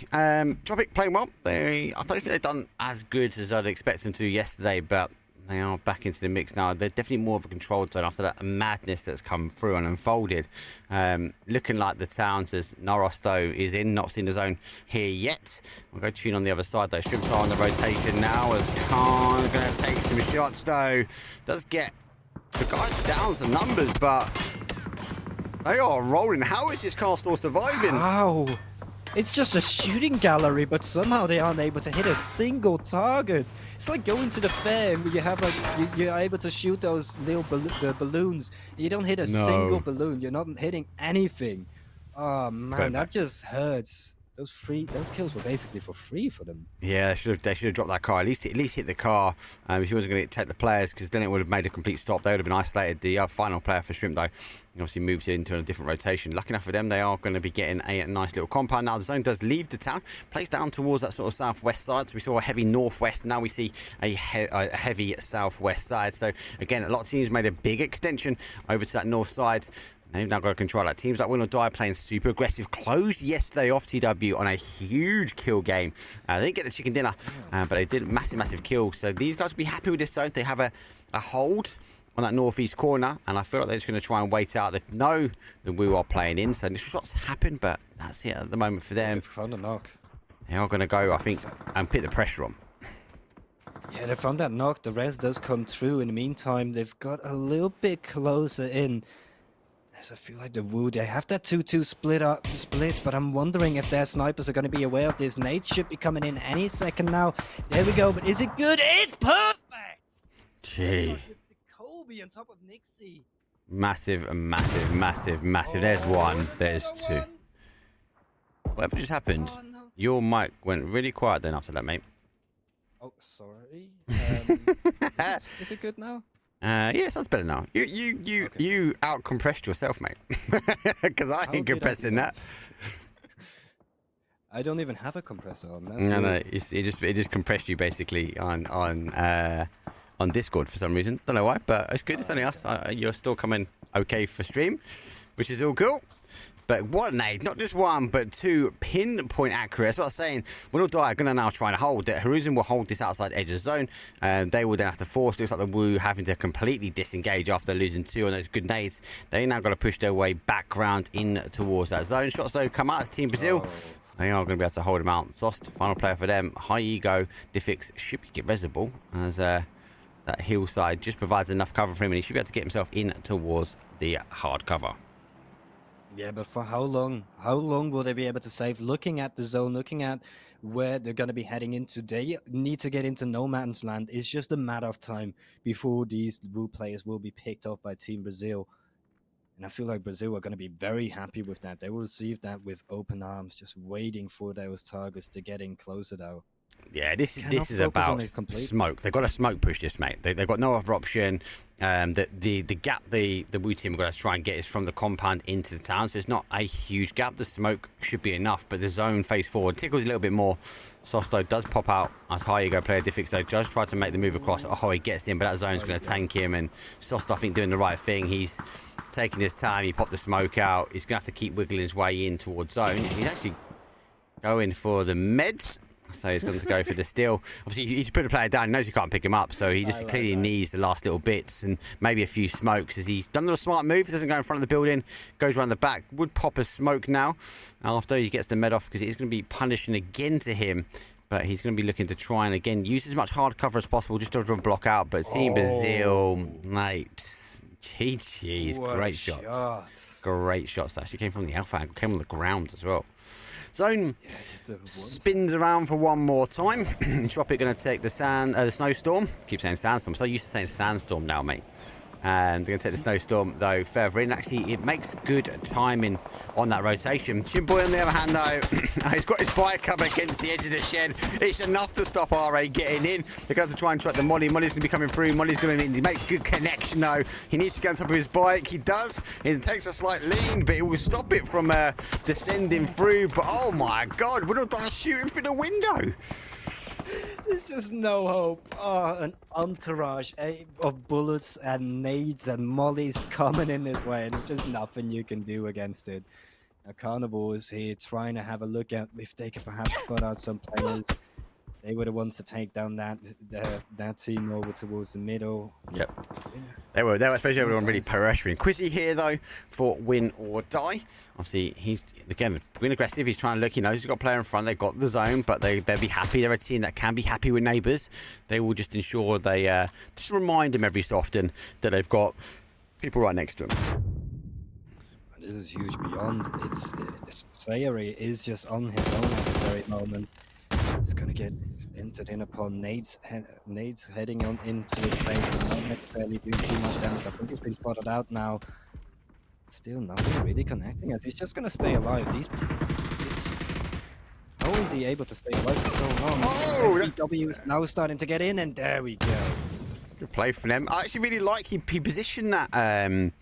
Tropic playing well. I don't think they've done as good as I'd expect them to yesterday, but they are back into the mix now. They're definitely more of a controlled zone after that madness that's come through and unfolded. Looking like the Towns as Noros, though, is not in the zone here yet. We'll go tune on the other side, though. Shrimps are on the rotation now as Khan going to take some shots, though. Does get the guys down some numbers, but they are rolling. How is this car still surviving? Wow. It's just a shooting gallery, but somehow they aren't able to hit a single target. It's like going to the fair where you have you're able to shoot those little balloons. You don't hit a single balloon. You're not hitting anything. Oh man, that just hurts. Those kills were basically for free for them. Yeah, they should have dropped that car. At least hit the car. If he wasn't going to take the players, because then it would have made a complete stop. They would have been isolated. The final player for Shrimp, though, obviously moved into a different rotation. Lucky enough for them, they are going to be getting a nice little compound. Now the zone does leave the town, plays down towards that sort of southwest side. So we saw a heavy northwest. Now we see a heavy southwest side. So again, a lot of teams made a big extension over to that north side. They've now got to control that. Teams like Win or Die playing super aggressive. Closed yesterday off TW on a huge kill game. They didn't get the chicken dinner, but they did massive kill. So these guys will be happy with this zone. They have a hold on that northeast corner, and I feel like they're just going to try and wait out. They know that we are playing in, so initial shots happen, but that's it at the moment for them. They've found a knock. They are going to go, I think, and put the pressure on. Yeah, they found that knock. The res does come through. In the meantime, they've got a little bit closer in. As I feel like the Wu, they have that 2-2 split, but I'm wondering if their snipers are going to be aware of this. Nate should be coming in any second now. There we go, but is it good? It's perfect! Gee. Kobe on top of Nixie. Massive. There's one, there's two. Whatever just happened, your mic went really quiet then after that, mate. Oh, sorry. Is it good now? Yeah, sounds better now. You out compressed yourself, mate. Because I ain't compressing that. I don't even have a compressor on. That's No, weird. it just compressed you basically on Discord for some reason. Don't know why, but it's good. It's only us. You're still coming okay for stream, which is all cool. But what an aid, not just one, but two pinpoint accurate. That's what I was saying. When all die are going to now try and hold it. Hiruzen will hold this outside edge of the zone. They will then have to force. Looks like the Wu having to completely disengage after losing 2 on those good nades. They now got to push their way back round in towards that zone. Shots though come out as Team Brazil. They are going to be able to hold him out. Zost, final player for them. High Ego. Diffix should be reservable as that hillside just provides enough cover for him, and he should be able to get himself in towards the hard cover. Yeah, but for how long? How long will they be able to save? Looking at the zone, looking at where they're going to be heading into, they need to get into no man's land. It's just a matter of time before these Wu players will be picked off by Team Brazil. And I feel like Brazil are going to be very happy with that. They will receive that with open arms, just waiting for those targets to get in closer, though. Yeah, this is about smoke. They've got to smoke push this, mate. They've got no other option. The gap the Wu team have got to try and get is from the compound into the town, so it's not a huge gap. The smoke should be enough, but the zone face forward tickles a little bit more. Sosto does pop out as High Ego player Diffix, though, does try to make the move across. Oh, he gets in, but that zone's going to tank him, and Sosto, I think, doing the right thing. He's taking his time. He popped the smoke out. He's going to have to keep wiggling his way in towards zone. He's actually going for the meds. So he's going to go for the steal. Obviously, he's put a player down. He knows he can't pick him up, so he just clearly needs the last little bits and maybe a few smokes. As he's done a smart move, doesn't go in front of the building, goes around the back. Would pop a smoke now after he gets the med off, because it is going to be punishing again to him. But he's going to be looking to try and again use as much hard cover as possible just to block out. But Team Brazil, mate, GG's, great shots. Great shots. That actually came from the alpha angle, came on the ground as well. Zone spins around for one more time. Tropic going to take the snowstorm. Keep saying sandstorm. So used to saying sandstorm now, mate. And they're going to take the snowstorm though further in. Actually, it makes good timing on that rotation. Chimboy on the other hand though, he's got his bike up against the edge of the shed. It's enough to stop RA getting in. They're going to try and track the Molly. Molly's going to be coming through. Molly's going to make good connection though. He needs to get on top of his bike. He does. It takes a slight lean, but it will stop it from descending through. But oh my God, we're not shooting through the window. There's just no hope. Oh, an entourage of bullets and nades and mollies coming in this way, and there's just nothing you can do against it. Now, Carnival is here trying to have a look at if they can perhaps spot out some players. They were the ones to take down that team over towards the middle. Yep. They were, especially everyone really pressuring. Quizzy here, though, for win or die. Obviously, he's, again, being aggressive. He's trying to look, he knows he's got a player in front. They've got the zone, but they'll be happy. They're a team that can be happy with neighbours. They will just ensure they just remind them every so often that they've got people right next to them. This is huge beyond. Slayer is just on his own at the very moment. He's going to get entered in upon nades heading on into the plane, not necessarily doing too much damage. I think he's been spotted out now. Still nothing really connecting us. He's just going to stay alive. How is he able to stay alive for so long? SPW is now starting to get in, and there we go. Good play for them. I actually really like he positioned that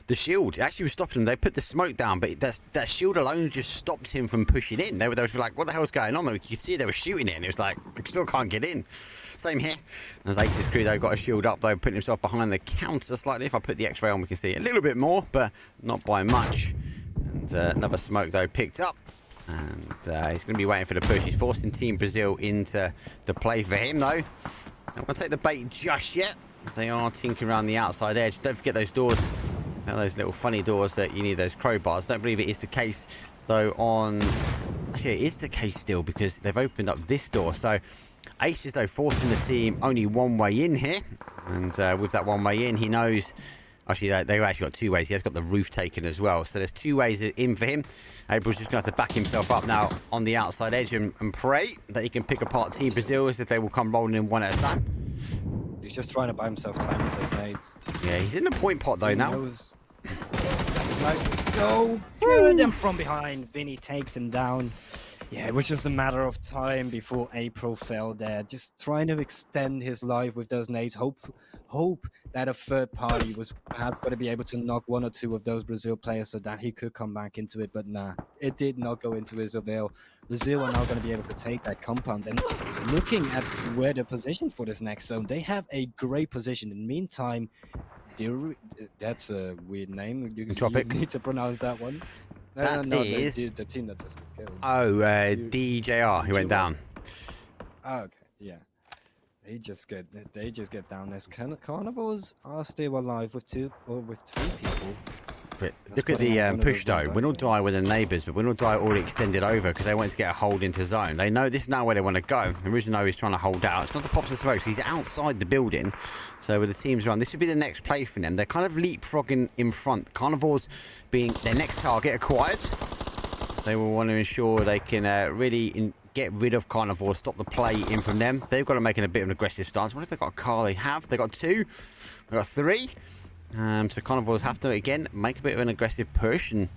the shield. Actually was stopping them. They put the smoke down, but that shield alone just stopped him from pushing in. They were like, what the hell's going on? You could see they were shooting it, and it was like, I still can't get in. Same here. As Ace's crew, though, got a shield up, though, putting himself behind the counter slightly. If I put the X-ray on, we can see a little bit more, but not by much. And another smoke, though, picked up. And he's going to be waiting for the push. He's forcing Team Brazil into the play for him, though. Not going to take the bait just yet. They are tinkering around the outside edge. Don't forget those doors. Those little funny doors that you need those crowbars. Don't believe it is the case, though, on... Actually, it is the case still, because they've opened up this door. So, Ace is, though, forcing the team only one way in here. And with that one way in, he knows... Actually, they've actually got two ways. He has got the roof taken as well. So, there's two ways in for him. April's just going to have to back himself up now on the outside edge and pray that he can pick apart Team Brazil, as if they will come rolling in one at a time. He's just trying to buy himself time with those nades. Yeah, he's in the point pot, though, now. Go good, and from behind, Vinny takes him down. Yeah, it was just a matter of time before April fell there. Just trying to extend his life with those nades. Hope that a third party was perhaps going to be able to knock one or two of those Brazil players so that he could come back into it. But nah, it did not go into his avail. Brazil are now going to be able to take that compound. And looking at where they're positioned for this next zone, they have a great position. In the meantime, that's a weird name. You need to pronounce that one. That is the team that just got killed. Oh, DJR, who went down. Oh, okay, yeah. They just get down. This Carnivals are still alive with 2 or with 3 people. But look at the push though. Win or die with the neighbours, but Win or die already extended over because they wanted to get a hold into zone. They know this is now where they want to go. Original is trying to hold out. It's got the pops and smokes. He's outside the building. So with the teams around, this would be the next play for them. They're kind of leapfrogging in front. Carnivores being their next target acquired. They will want to ensure they can really get rid of Carnivore, stop the play in from them. They've got to make a bit of an aggressive stance. What if they've got a car? They have. They've got 2. They've got 3. So Carnivores have to, again, make a bit of an aggressive push. And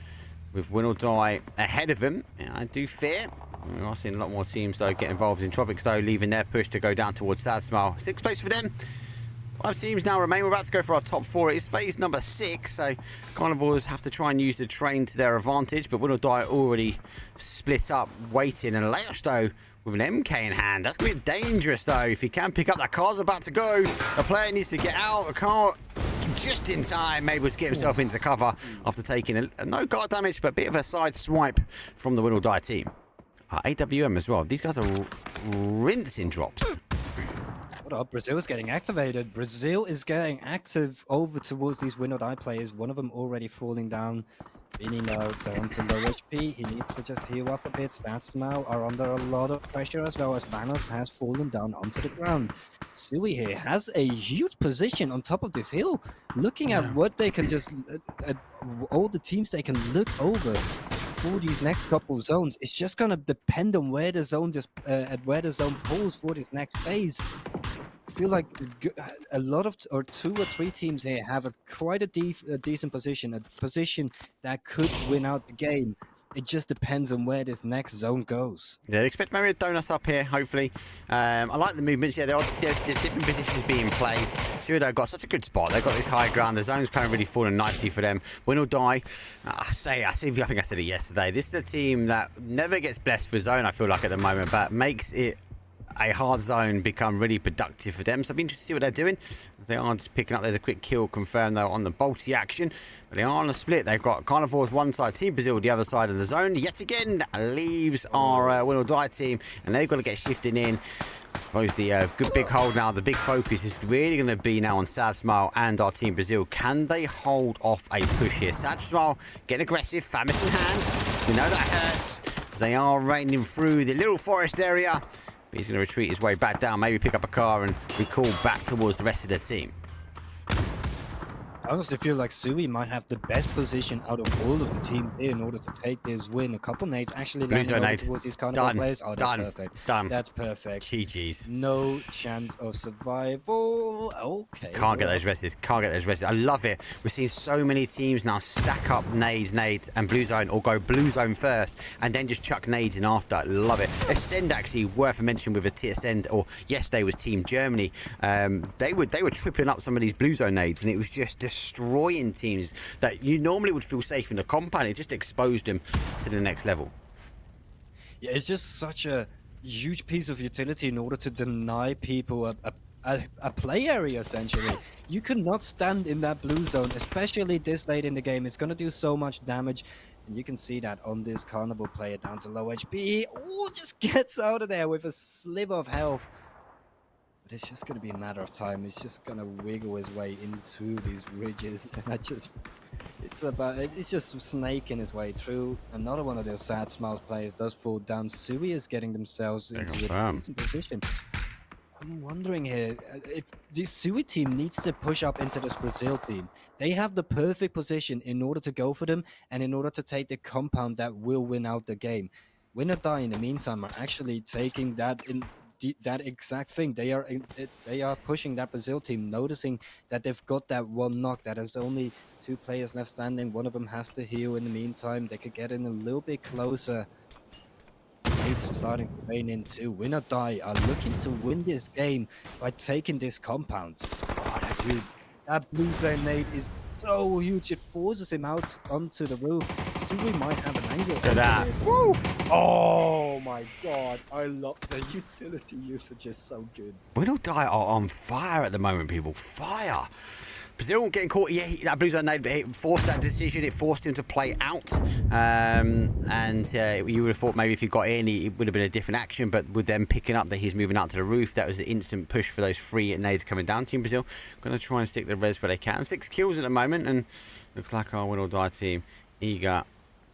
with Win or Die ahead of them, I do fear. We are seeing a lot more teams, though, get involved in Tropics, though, leaving their push to go down towards Sad Smile. 6th place for them. 5 teams now remain. We're about to go for our top 4. It's phase number 6, so Carnivores have to try and use the train to their advantage, but Win or Die already split up, waiting. And Leosh, though, with an MK in hand. That's going to be dangerous, though. If he can pick up, that car's about to go. The player needs to get out. The car just in time, able to get himself into cover after taking no guard damage, but a bit of a side swipe from the Win or Die team. AWM as well. These guys are rinsing drops. What up? Brazil is getting activated. Brazil is getting active over towards these Win or Die players. One of them already falling down. Beanie now down to low HP. He needs to just heal up a bit. Stats now are under a lot of pressure as well as Vanos has fallen down onto the ground. Sui here has a huge position on top of this hill. Looking at what they can just... all the teams they can look over for these next couple zones. It's just going to depend on where the zone where the zone pulls for this next phase. I feel like a lot of, or 2 or 3 teams here have quite a decent position, a position that could win out the game. It just depends on where this next zone goes. Yeah, expect maybe a donut up here, hopefully. I like the movements. Yeah, there's different positions being played. Suido got such a good spot. They've got this high ground. The zone's kind of really falling nicely for them. Win or Die. I think I said it yesterday. This is a team that never gets blessed with zone, I feel like, at the moment, but makes it a hard zone become really productive for them. So I'll be interested to see what they're doing. They are just picking up. There's a quick kill confirmed, though, on the Balti action. But they are on a split. They've got Carnivores one side, Team Brazil the other side of the zone. Yet again, leaves our Win or Die team, and they've got to get shifting in. I suppose the good big hold now, the big focus is really going to be now on Sad Smile and our Team Brazil. Can they hold off a push here? Sad Smile getting aggressive, Famis in hand. We know that hurts. They are raining through the little forest area. He's going to retreat his way back down, maybe pick up a car and recall back towards the rest of the team. I honestly feel like Sui might have the best position out of all of the teams here in order to take this win. A couple nades actually landing over towards these Carnival players. Oh, that's perfect. Done. That's perfect. GG's. No chance of survival. Okay. Can't get those rests. Can't get those rests. I love it. We're seeing so many teams now stack up nades, and blue zone, or go blue zone first, and then just chuck nades in after. Love it. Ascend actually worth a mention with a T Ascend, or yesterday was Team Germany. They were tripling up some of these blue zone nades, and it was just destroying teams that you normally would feel safe in the compound. It just exposed them to the next level. Yeah, it's just such a huge piece of utility in order to deny people a play area, essentially. You cannot stand in that blue zone, especially this late in the game. It's going to do so much damage. And you can see that on this Carnival player down to low HP. Oh, just gets out of there with a sliver of health. But it's just going to be a matter of time. He's just going to wiggle his way into these ridges. And it's just snaking his way through. Another one of those Sad Smiles players does fall down. Sui is getting themselves into a decent position. I'm wondering here, if this Sui team needs to push up into this Brazil team. They have the perfect position in order to go for them and in order to take the compound that will win out the game. Win or Die, in the meantime, are actually taking that exact thing. They are pushing that Brazil team, noticing that they've got that one knock, that there's only 2 players left standing. One of them has to heal in the meantime. They could get in a little bit closer. It's starting to rain in too. Win or Die are looking to win this game by taking this compound. Oh, that's huge. That blue zone nade is so huge. It forces him out onto the roof. Stewie might have an angle. Look at that. Woof! Oh my god. I love the utility usage is so good. Win or Die are on fire at the moment, people. Fire! Brazil getting caught. Yeah, that Blues nade, but it forced that decision. It forced him to play out. And you would have thought maybe if he got in, it would have been a different action. But with them picking up that he's moving out to the roof, that was the instant push for those 3 nades coming down. Team Brazil going to try and stick the res where they can. 6 kills at the moment, and looks like our Win or Die team eager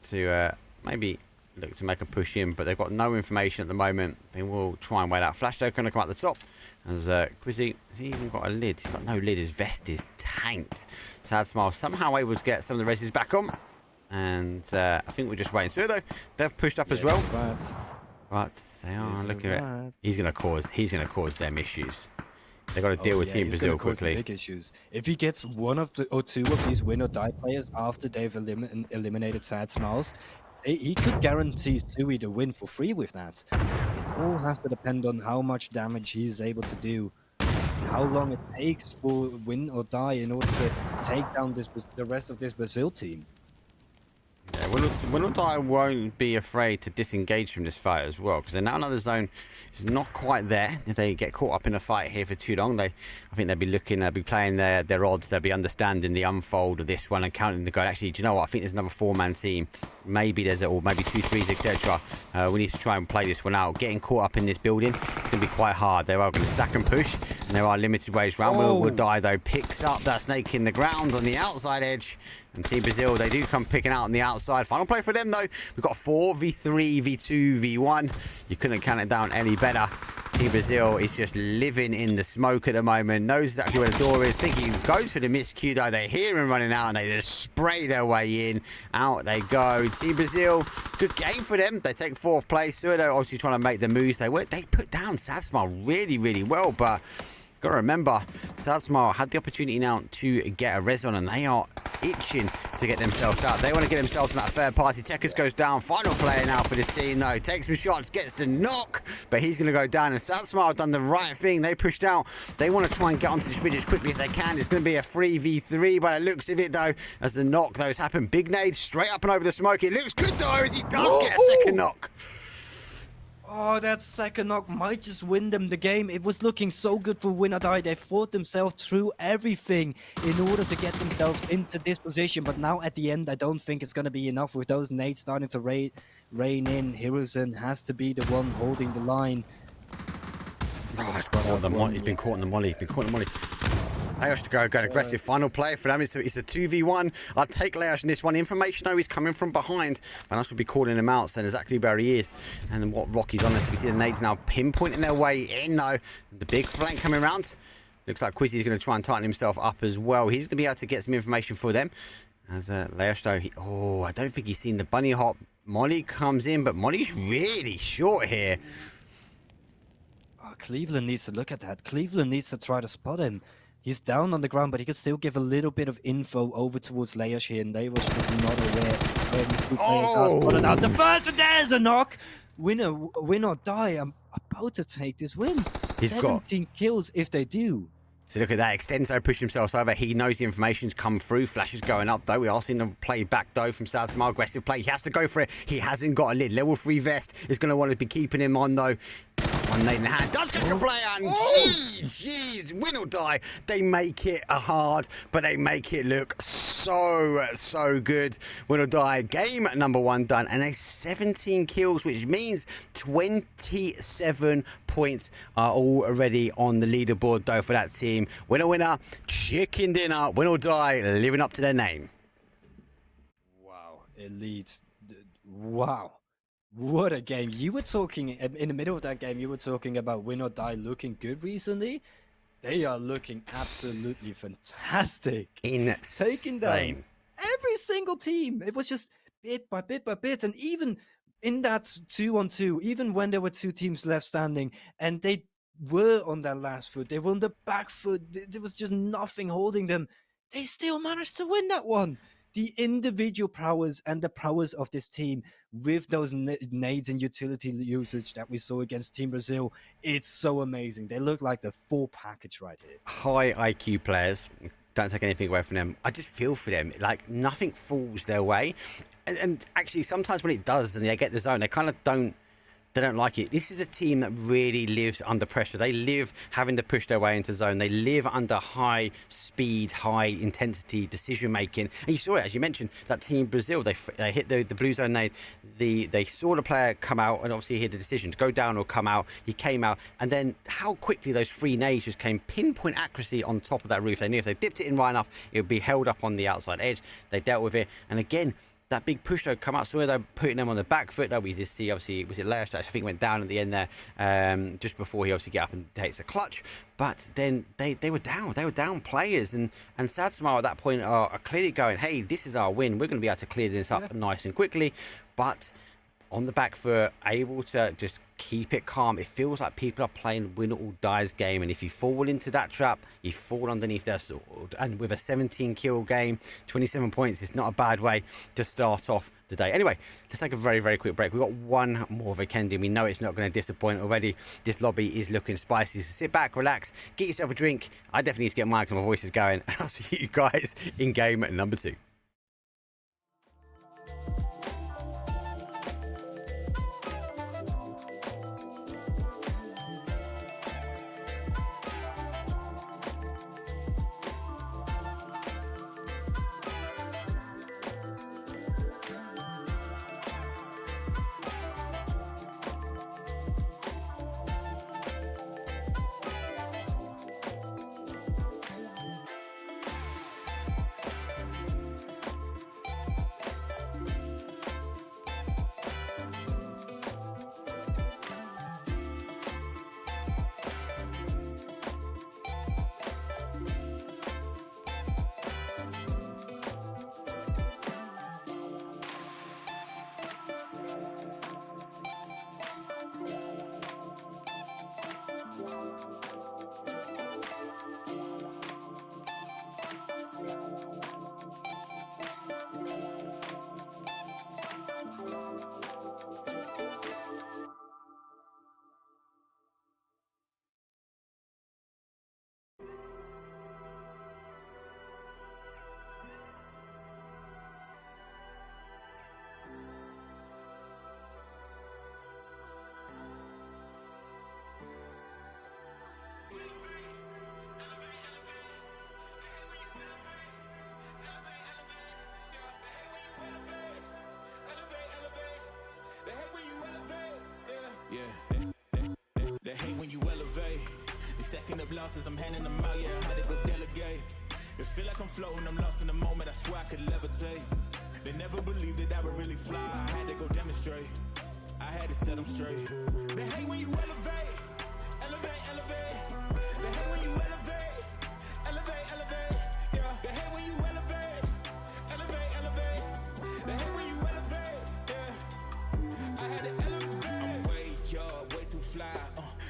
to maybe look to make a push in, but they've got no information at the moment. They will try and wait out. Flash though going to come out the top. As Quizzy, has he even got a lid? He's got no lid. His vest is tanked. Sad Smile somehow able to get some of the reses back on. And I think we're just waiting. So though, they've pushed up as well. But they are looking at it. He's going to cause them issues. They've got to deal with Team Brazil quickly. Big issues. If he gets one of the or two of these Win or Die players after they've eliminated Sad Smiles, he could guarantee Stewie the win for free with that. It all has to depend on how much damage he's able to do, and how long it takes for Win or Die in order to take down the rest of this Brazil team. Yeah, Win or Die won't be afraid to disengage from this fight as well, because they're now another zone is not quite there. If they get caught up in a fight here for too long, I think they'll be looking, they'll be playing their odds, they'll be understanding the unfold of this one and counting the goal. Actually, do you know what? I think there's another 4-man team. Maybe there's or maybe 2 3s, etc. We need to try and play this one out. Getting caught up in this building, it's going to be quite hard. They are going to stack and push, and there are limited ways round. Will Die though picks up that snake in the ground on the outside edge. And Team Brazil, they do come picking out on the outside. Final play for them though. We've got 4v3, v2, v1. You couldn't count it down any better. Team Brazil is just living in the smoke at the moment. Knows exactly where the door is. Think he goes for the miscue though. They hear him running out and they just spray their way in. Out they go. Team Brazil, good game for them. They take 4th place. So they're obviously trying to make the moves. They put down Sad Smile really, really well, but got to remember, Sad Smile had the opportunity now to get a res on, and they are itching to get themselves out. They want to get themselves in that third party. Tekkas goes down. Final player now for this team, though. Takes some shots, gets the knock, but he's going to go down. And Sad Smile have done the right thing. They pushed out. They want to try and get onto this ridge as quickly as they can. It's going to be a 3v3 by the looks of it, though, as the knock, those happen. Big nades straight up and over the smoke. It looks good, though, as he does get a second knock. Oh, that second knock might just win them the game. It was looking so good for Win or Die. They fought themselves through everything in order to get themselves into this position. But now at the end, I don't think it's going to be enough with those nades starting to rain in. Hiruzen has to be the one holding the line. He's been caught in the molly. Leash to go aggressive. Final play for them. It's a 2v1. I'll take Leash in this one. Information though, he's coming from behind. And I should be calling him out, saying exactly where he is and what rock he's on. As you can see, the nades now pinpointing their way in though. The big flank coming around. Looks like Quizzy's going to try and tighten himself up as well. He's going to be able to get some information for them. As Leash though, I don't think he's seen the bunny hop. Molly comes in, but Molly's really short here. Oh, Cleveland needs to look at that. Cleveland needs to try to spot him. He's down on the ground, but he can still give a little bit of info over towards Leash here, and Leash was not aware where these two players are spotted out. The first, and there's a knock! Win or Die. I'm about to take this win. He's 17 kills if they do. So look at that. Extenso pushed himself over. He knows the information's come through. Flash is going up, though. We are seeing the play back, though, from Sad Smile. Aggressive play. He has to go for it. He hasn't got a lid. Level 3 vest is going to want to be keeping him on, though. One nade in the hand. Does catch a player. And jeez. Win or Die. They make it hard, but they make it look so good. Win or Die. Game number 1 done. And a 17 kills, which means 27 points are already on the leaderboard, though, for that team. Winner, chicken dinner. Win or Die, living up to their name. Wow, elite. Wow. What a game. You were talking, in the middle of that game, you were talking about Win or Die looking good recently. They are looking absolutely fantastic. Insane. Taking down every single team. It was just bit by bit by bit. And even in that 2-on-2, even when there were 2 teams left standing, and they were on their last foot, they were on the back foot, there was just nothing holding them, they still managed to win that one. The individual prowess and the prowess of this team with those nades and utility usage that we saw against Team Brazil, it's so amazing. They look like the full package right here. High IQ players. don't take anything away from them. I just feel for them. Like, nothing falls their way. And actually, sometimes when it does and they get the zone, they kind of don't like it. This is a team that really lives under pressure. They live having to push their way into zone. They live under high speed, high intensity decision making. And you saw it, as you mentioned, that team Brazil, they hit the blue zone. They saw the player come out, and obviously he had the decision to go down or come out. He came out, and then how quickly those 3 nades just came, pinpoint accuracy on top of that roof. They knew if they dipped it in right enough, it would be held up on the outside edge. They dealt with it, and again, that big push though come out, so they're putting them on the back foot though. We just see, obviously, was it Laish that I think went down at the end there, just before he obviously get up and takes a clutch. But then they were down players, and Sad Smile at that point are clearly going, hey, this is our win, we're going to be able to clear this up nice and quickly. But on the back foot, able to just keep it calm. It feels like people are playing win or dies game, and if you fall into that trap, you fall underneath their sword. And with a 17 kill game, 27 points, it's not a bad way to start off the day. Anyway, let's take a very, very quick break. We've got one more Vikendi. We know it's not going to disappoint already. This lobby is looking spicy, so sit back, relax, get yourself a drink. I definitely need to get mine because my voice is going, and I'll see you guys in game number 2. They hate when you elevate. They stacking up losses, I'm handing them out, yeah, I had to go delegate. It feel like I'm floating, I'm lost in the moment, I swear I could levitate. They never believed that I would really fly, I had to go demonstrate. I had to set them straight. They hate when you elevate. Elevate. They hate when you elevate. Elevate. Yeah. They hate when you elevate. Elevate. They hate when you elevate. Yeah. I had to elevate. I'm way too fly.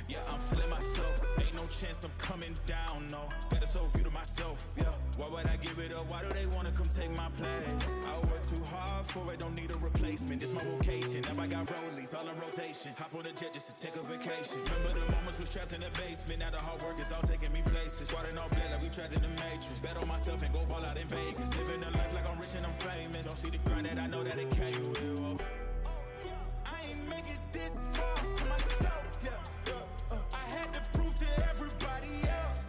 Yeah, I'm feeling myself. Ain't no chance I'm coming down, no. Got a soul view to myself, yeah. Why would I give it up? Why do they wanna come take my place? I work too hard for it, don't need a replacement. This my vocation, now I got rollies, all in rotation. Hop on a jet just to take a vacation. Remember the moments was trapped in the basement. Now the hard work is all taking me places. Water no blood like we trapped in the matrix. Bet on myself and go ball out in Vegas. Living a life like I'm rich and I'm famous. Don't see the grind that I know that it came with. Oh. I ain't make it this far for myself, yeah. I had to prove to everybody else,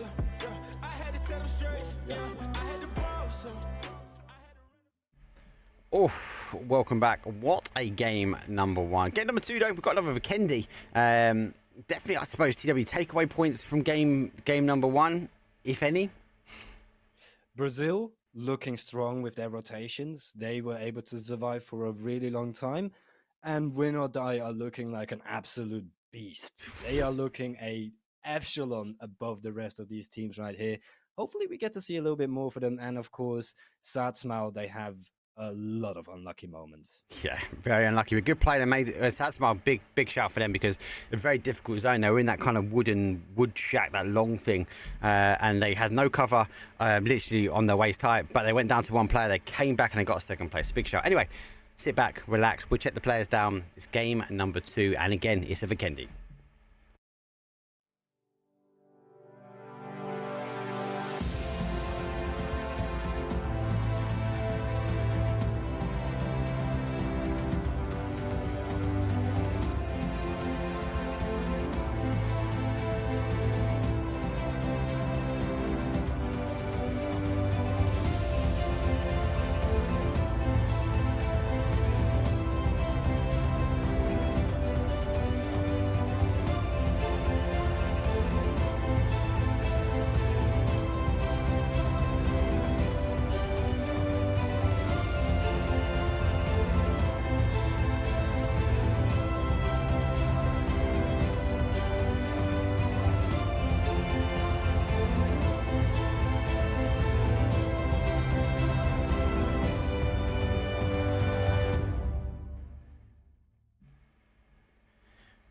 I had to set them straight, I had to ball, so Oof, welcome back. What a game number 1. Game number 2 though, we've got another Vikendi. Definitely, I suppose, TW takeaway points from game number 1, if any. Brazil looking strong with their rotations. They were able to survive for a really long time. And Win or Die are looking like an absolute beast. They are looking a echelon above the rest of these teams right here. Hopefully we get to see a little bit more for them. And of course, Sad Smile, they have a lot of unlucky moments. Yeah, very unlucky. A good play. They made Sad Smile, big shout for them, because a very difficult zone. They were in that kind of wood shack, that long thing, and they had no cover, literally on their waist height. But they went down to one player. They came back and they got a second place. Big shout. Anyway, sit back, relax. We'll check the players down. It's game number 2, and again, it's a Vikendi.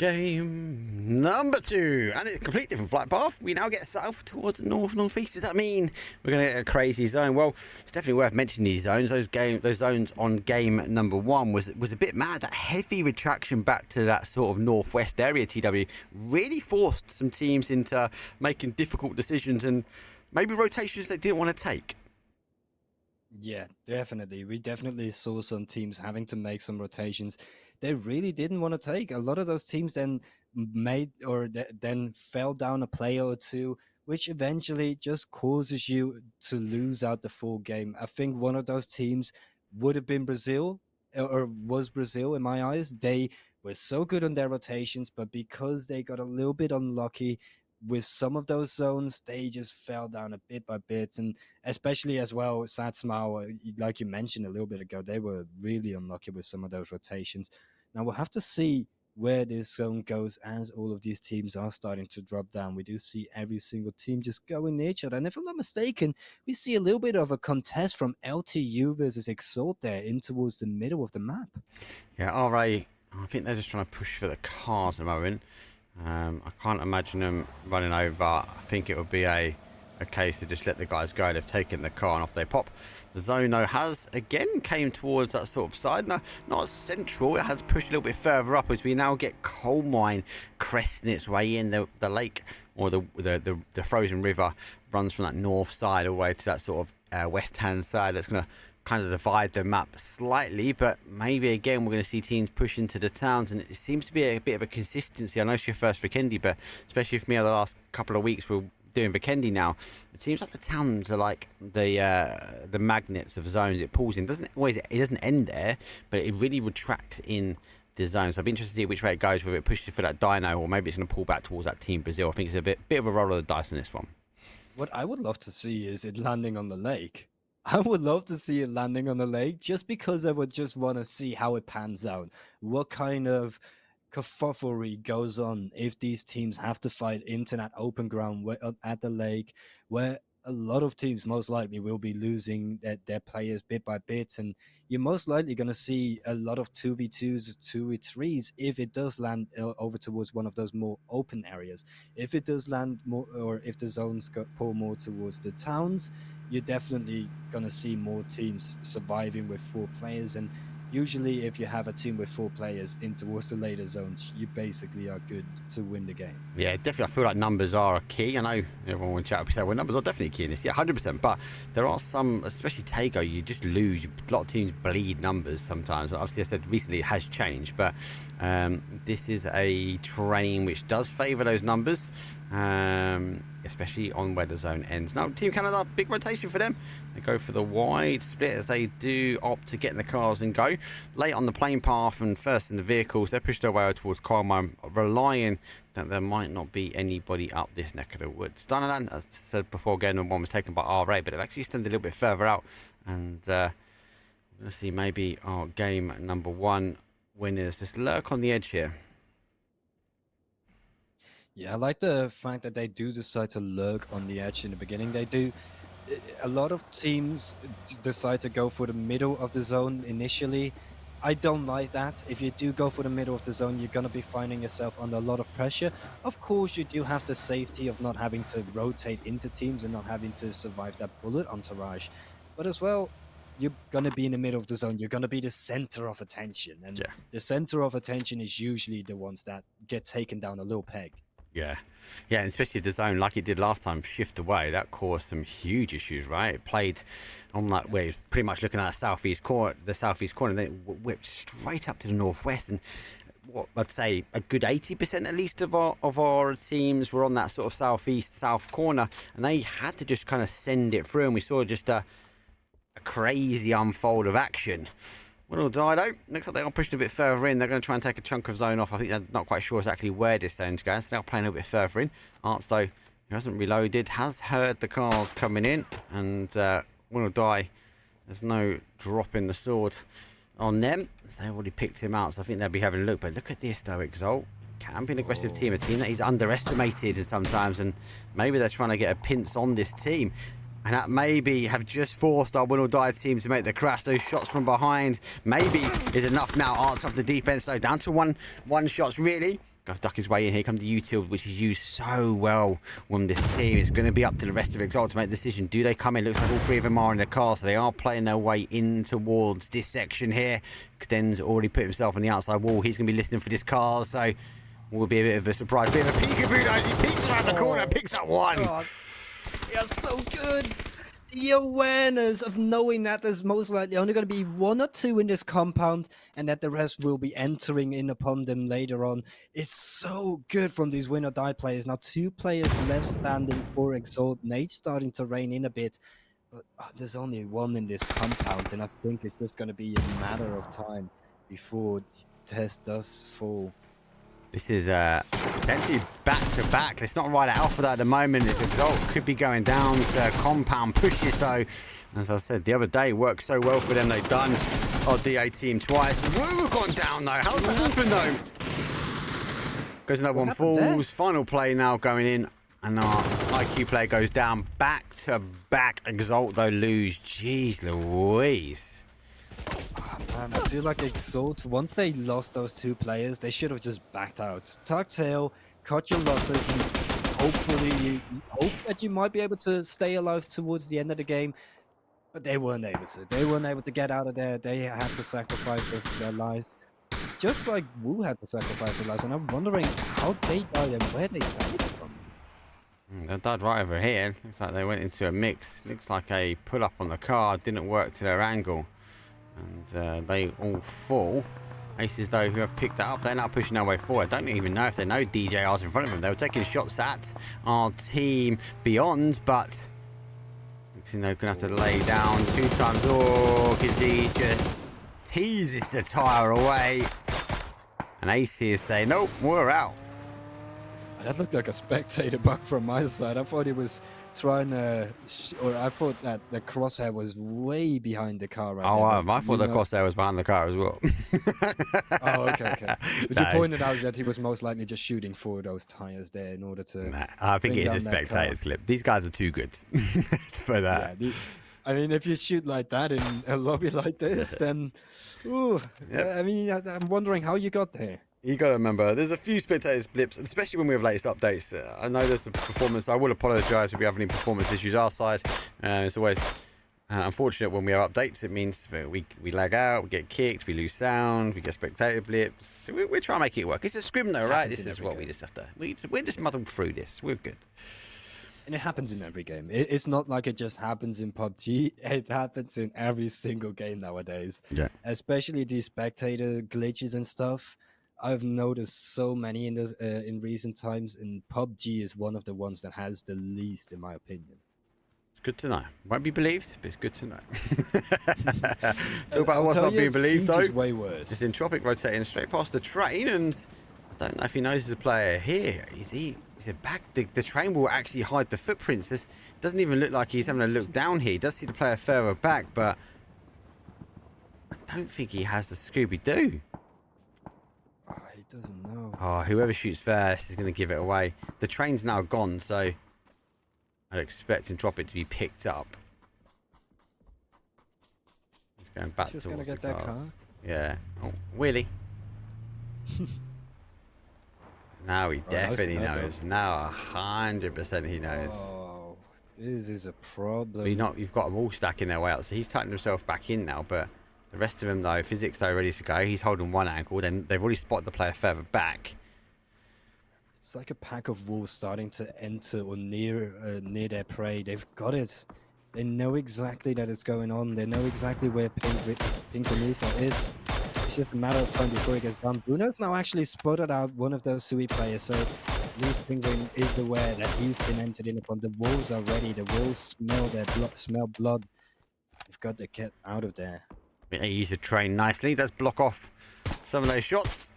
Game number 2, and it's a completely different flight path. We now get south towards northeast. Does that mean we're going to get a crazy zone? Well, it's definitely worth mentioning these zones. Those zones on game number 1 was a bit mad. That heavy retraction back to that sort of northwest area, TW, really forced some teams into making difficult decisions and maybe rotations they didn't want to take. Yeah, definitely. We definitely saw some teams having to make some rotations they really didn't want to take. A lot of those teams then then fell down a player or two, which eventually just causes you to lose out the full game. I think one of those teams would have been Brazil, or was Brazil in my eyes. They were so good on their rotations, but because they got a little bit unlucky with some of those zones, they just fell down a bit by bit. And especially as well, Satsmao, like you mentioned a little bit ago, they were really unlucky with some of those rotations. Now we'll have to see where this zone goes as all of these teams are starting to drop down. We do see every single team just going near each other. And if I'm not mistaken, we see a little bit of a contest from LTU versus Exalt there in towards the middle of the map. Yeah, RA, I think they're just trying to push for the cars at the moment. I can't imagine them running over. I think it would be a case to just let the guys go. They've taken the car and off they pop. The zone, though, has again came towards that sort of side. No, not central. It has pushed a little bit further up as we now get Coal Mine cresting its way in. The lake or the frozen river runs from that north side all the way to that sort of west hand side. That's going to kind of divide the map slightly, but maybe again we're going to see teams push into the towns, and it seems to be a bit of a consistency. I know it's your first Vikendi, but especially for me over the last couple of weeks we're doing Vikendi now, it seems like the towns are like the magnets of zones. It pulls in, it doesn't end there, but it really retracts in the zone. So I'd be interested to see which way it goes, whether it pushes for that dino or maybe it's going to pull back towards that Team Brazil. I think it's a bit of a roll of the dice in this one. What I would love to see is it landing on the lake. I would love to see it landing on the lake just because I would just want to see how it pans out. What kind of kerfufflery goes on if these teams have to fight into that open ground at the lake, where a lot of teams most likely will be losing their players bit by bit, and you're most likely going to see a lot of 2v2s, 2v3s if it does land over towards one of those more open areas. If it does land more, or if the zones pull more towards the towns, you're definitely going to see more teams surviving with 4 players. And usually if you have a team with 4 players in towards the later zones, you basically are good to win the game. Yeah, definitely. I feel like numbers are a key. I know everyone will chat up and say, well, numbers are definitely key in this. Yeah, 100%. But there are some, especially Tego, you just lose. A lot of teams bleed numbers sometimes. Obviously, I said recently it has changed, but this is a terrain which does favour those numbers, especially on where the zone ends. Now, Team Canada, big rotation for them. They go for the wide split as they do opt to get in the cars and go. Late on the plane path and first in the vehicles, they push their way towards Coal Mine, relying that there might not be anybody up this neck of the woods. Danaland, as I said before, again, one was taken by RA, but they've actually extended a little bit further out. And we're going to see maybe our game number 1 winners just lurk on the edge here. Yeah, I like the fact that they do decide to lurk on the edge in the beginning. They do. A lot of teams decide to go for the middle of the zone initially. I don't like that. If you do go for the middle of the zone, you're going to be finding yourself under a lot of pressure. Of course, you do have the safety of not having to rotate into teams and not having to survive that bullet entourage. But as well, you're going to be in the middle of the zone. You're going to be the center of attention. And the center of attention is usually the ones that get taken down a little peg. Yeah, and especially if the zone, like it did last time, shift away, that caused some huge issues, right? It played on that way, pretty much looking at the southeast corner, and then whipped straight up to the northwest. And what I'd say a good 80% at least of our teams were on that sort of south corner, and they had to just kind of send it through, and we saw just a crazy unfold of action. Well, Dido, looks like they're pushing a bit further in. They're going to try and take a chunk of zone off. I think they're not quite sure exactly where this zone's going, so they're playing a little bit further in. Arts, though, who hasn't reloaded, has heard the cars coming in, and Will Die, there's no drop in the sword on them. So they've already picked him out, so I think they'll be having a look. But look at this, though, Exalt. Can be an aggressive team, a team that he's underestimated sometimes, and maybe they're trying to get a pinch on this team. And that maybe have just forced our Win or Die team to make the crash. Those shots from behind maybe is enough now. Arts off the defense, so down to one shots really. Got to duck his way in. Here comes the util, which is used so well with this team. It's going to be up to the rest of Exalt to make the decision. Do they come in? Looks like all three of them are in the car, so they are playing their way in towards this section here. Extend's already put himself on the outside wall. He's going to be listening for this car, so will be a bit of a surprise. Bit of a peekaboo, guys. He peeks around the corner, picks up one. God. Yeah, so good. The awareness of knowing that there's most likely only going to be 1 or 2 in this compound and that the rest will be entering in upon them later on is so good from these win or die players. Now 2 players left standing for Exalt. Nate's starting to rein in a bit, but there's only 1 in this compound, and I think it's just going to be a matter of time before the test does fall. This is potentially back-to-back. Let's not ride it out for that at the moment. This Exalt could be going down to compound pushes, though. As I said, the other day worked so well for them. They've done our DA team twice. Woo, gone down, though. How's that happen, though? Goes another one, falls. There? Final play now going in. And our IQ player goes down. Back-to-back. Exalt, though, lose. Jeez Louise. I feel like Exalt, once they lost those 2 players, they should have just backed out. Tuck tail, cut your losses, and hopefully you hope that you might be able to stay alive towards the end of the game. But they weren't able to. They weren't able to get out of there. They had to sacrifice their lives. Just like Wu had to sacrifice their lives. And I'm wondering how they died and where they died from. They died right over here. Looks like they went into a mix. Looks like a pull-up on the car. Didn't work to their angle. And they all fall. Aces, though, who have picked that up, they're now pushing their way forward. I don't even know if they know DJR's in front of them. They were taking shots at our team beyond, but they're going to have to lay down 2 times. Oh, Vikendi just teases the tire away. And Ace is saying, nope, we're out. That looked like a spectator bug from my side. I thought he was trying to, or I thought that the crosshair was way behind the car. Right I thought the crosshair was behind the car as well. Oh, okay. But you pointed out that he was most likely just shooting for those tires there in order to. Nah, I think it is a spectator slip. These guys are too good for that. Yeah, I mean, if you shoot like that in a lobby like this, then, yep. I mean, I'm wondering how you got there. You got to remember, there's a few spectator blips, especially when we have latest updates. I know there's a performance. I will apologise if we have any performance issues our side. It's always unfortunate when we have updates. It means we lag out, we get kicked, we lose sound, we get spectator blips. We're trying to make it work. It's a scrim though, right? This is what we just have to. We're just muddled through this. We're good. And it happens in every game. It's not like it just happens in PUBG. It happens in every single game nowadays. Yeah. Especially these spectator glitches and stuff. I've noticed so many in recent times, and PUBG is one of the ones that has the least, in my opinion. It's good to know. Won't be believed, but it's good to know. Talk about what's not being believed, though. Way worse. This Entropic rotating straight past the train, and I don't know if he knows there's a player here. Is it back? The train will actually hide the footprints. This doesn't even look like he's having a look down here. He does see the player further back, but I don't think he has the Scooby-Doo. Doesn't know. Oh, whoever shoots first is going to give it away. The train's now gone, so I'd expect Entropic to be picked up. He's going back towards the get that car. Yeah. Oh, Willie. Now he definitely knows. Now 100% he knows. Oh, this is a problem. But you've got them all stacking their way up, so he's tucking himself back in now, but the rest of them, though, physics, though, ready to go. He's holding one ankle. Then they've already spotted the player further back. It's like a pack of wolves starting to enter or near their prey. They've got it. They know exactly that it's going on. They know exactly where Pink Venusa is. It's just a matter of time before it gets done. Bruno's now actually spotted out one of those Sui players, so at least Penguin is aware that he's been entered in upon. The wolves are ready. The wolves smell blood. They've got to get out of there. They use the train nicely. Let's block off some of those shots.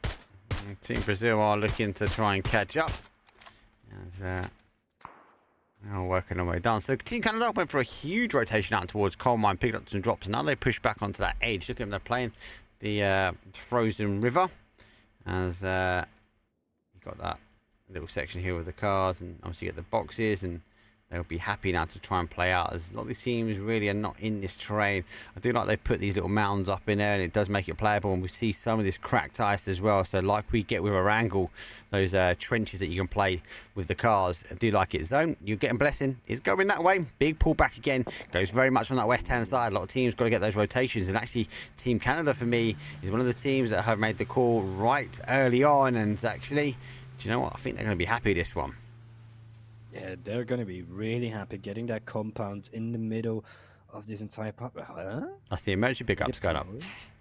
Team Brazil are looking to try and catch up. As they're working their way down. So Team Canada went for a huge rotation out towards coal mine, picked up some drops. Now they push back onto that edge. Look at them, they're playing the frozen river. As you got that little section here with the cars, and obviously you get the boxes, and they'll be happy now to try and play out, as a lot of these teams really are not in this terrain. I do like they've put these little mounds up in there, and it does make it playable, and we see some of this cracked ice as well. So like we get with Erangel, those trenches that you can play with the cars, I do like it. Zone, you're getting Blessing, it's going that way. Big pullback again, goes very much on that west hand side. A lot of teams got to get those rotations, and actually Team Canada for me is one of the teams that have made the call right early on, and actually, do you know what, I think they're going to be happy this one. Yeah, they're going to be really happy getting that compound in the middle of this entire part. Huh? That's the emergency pickups going up.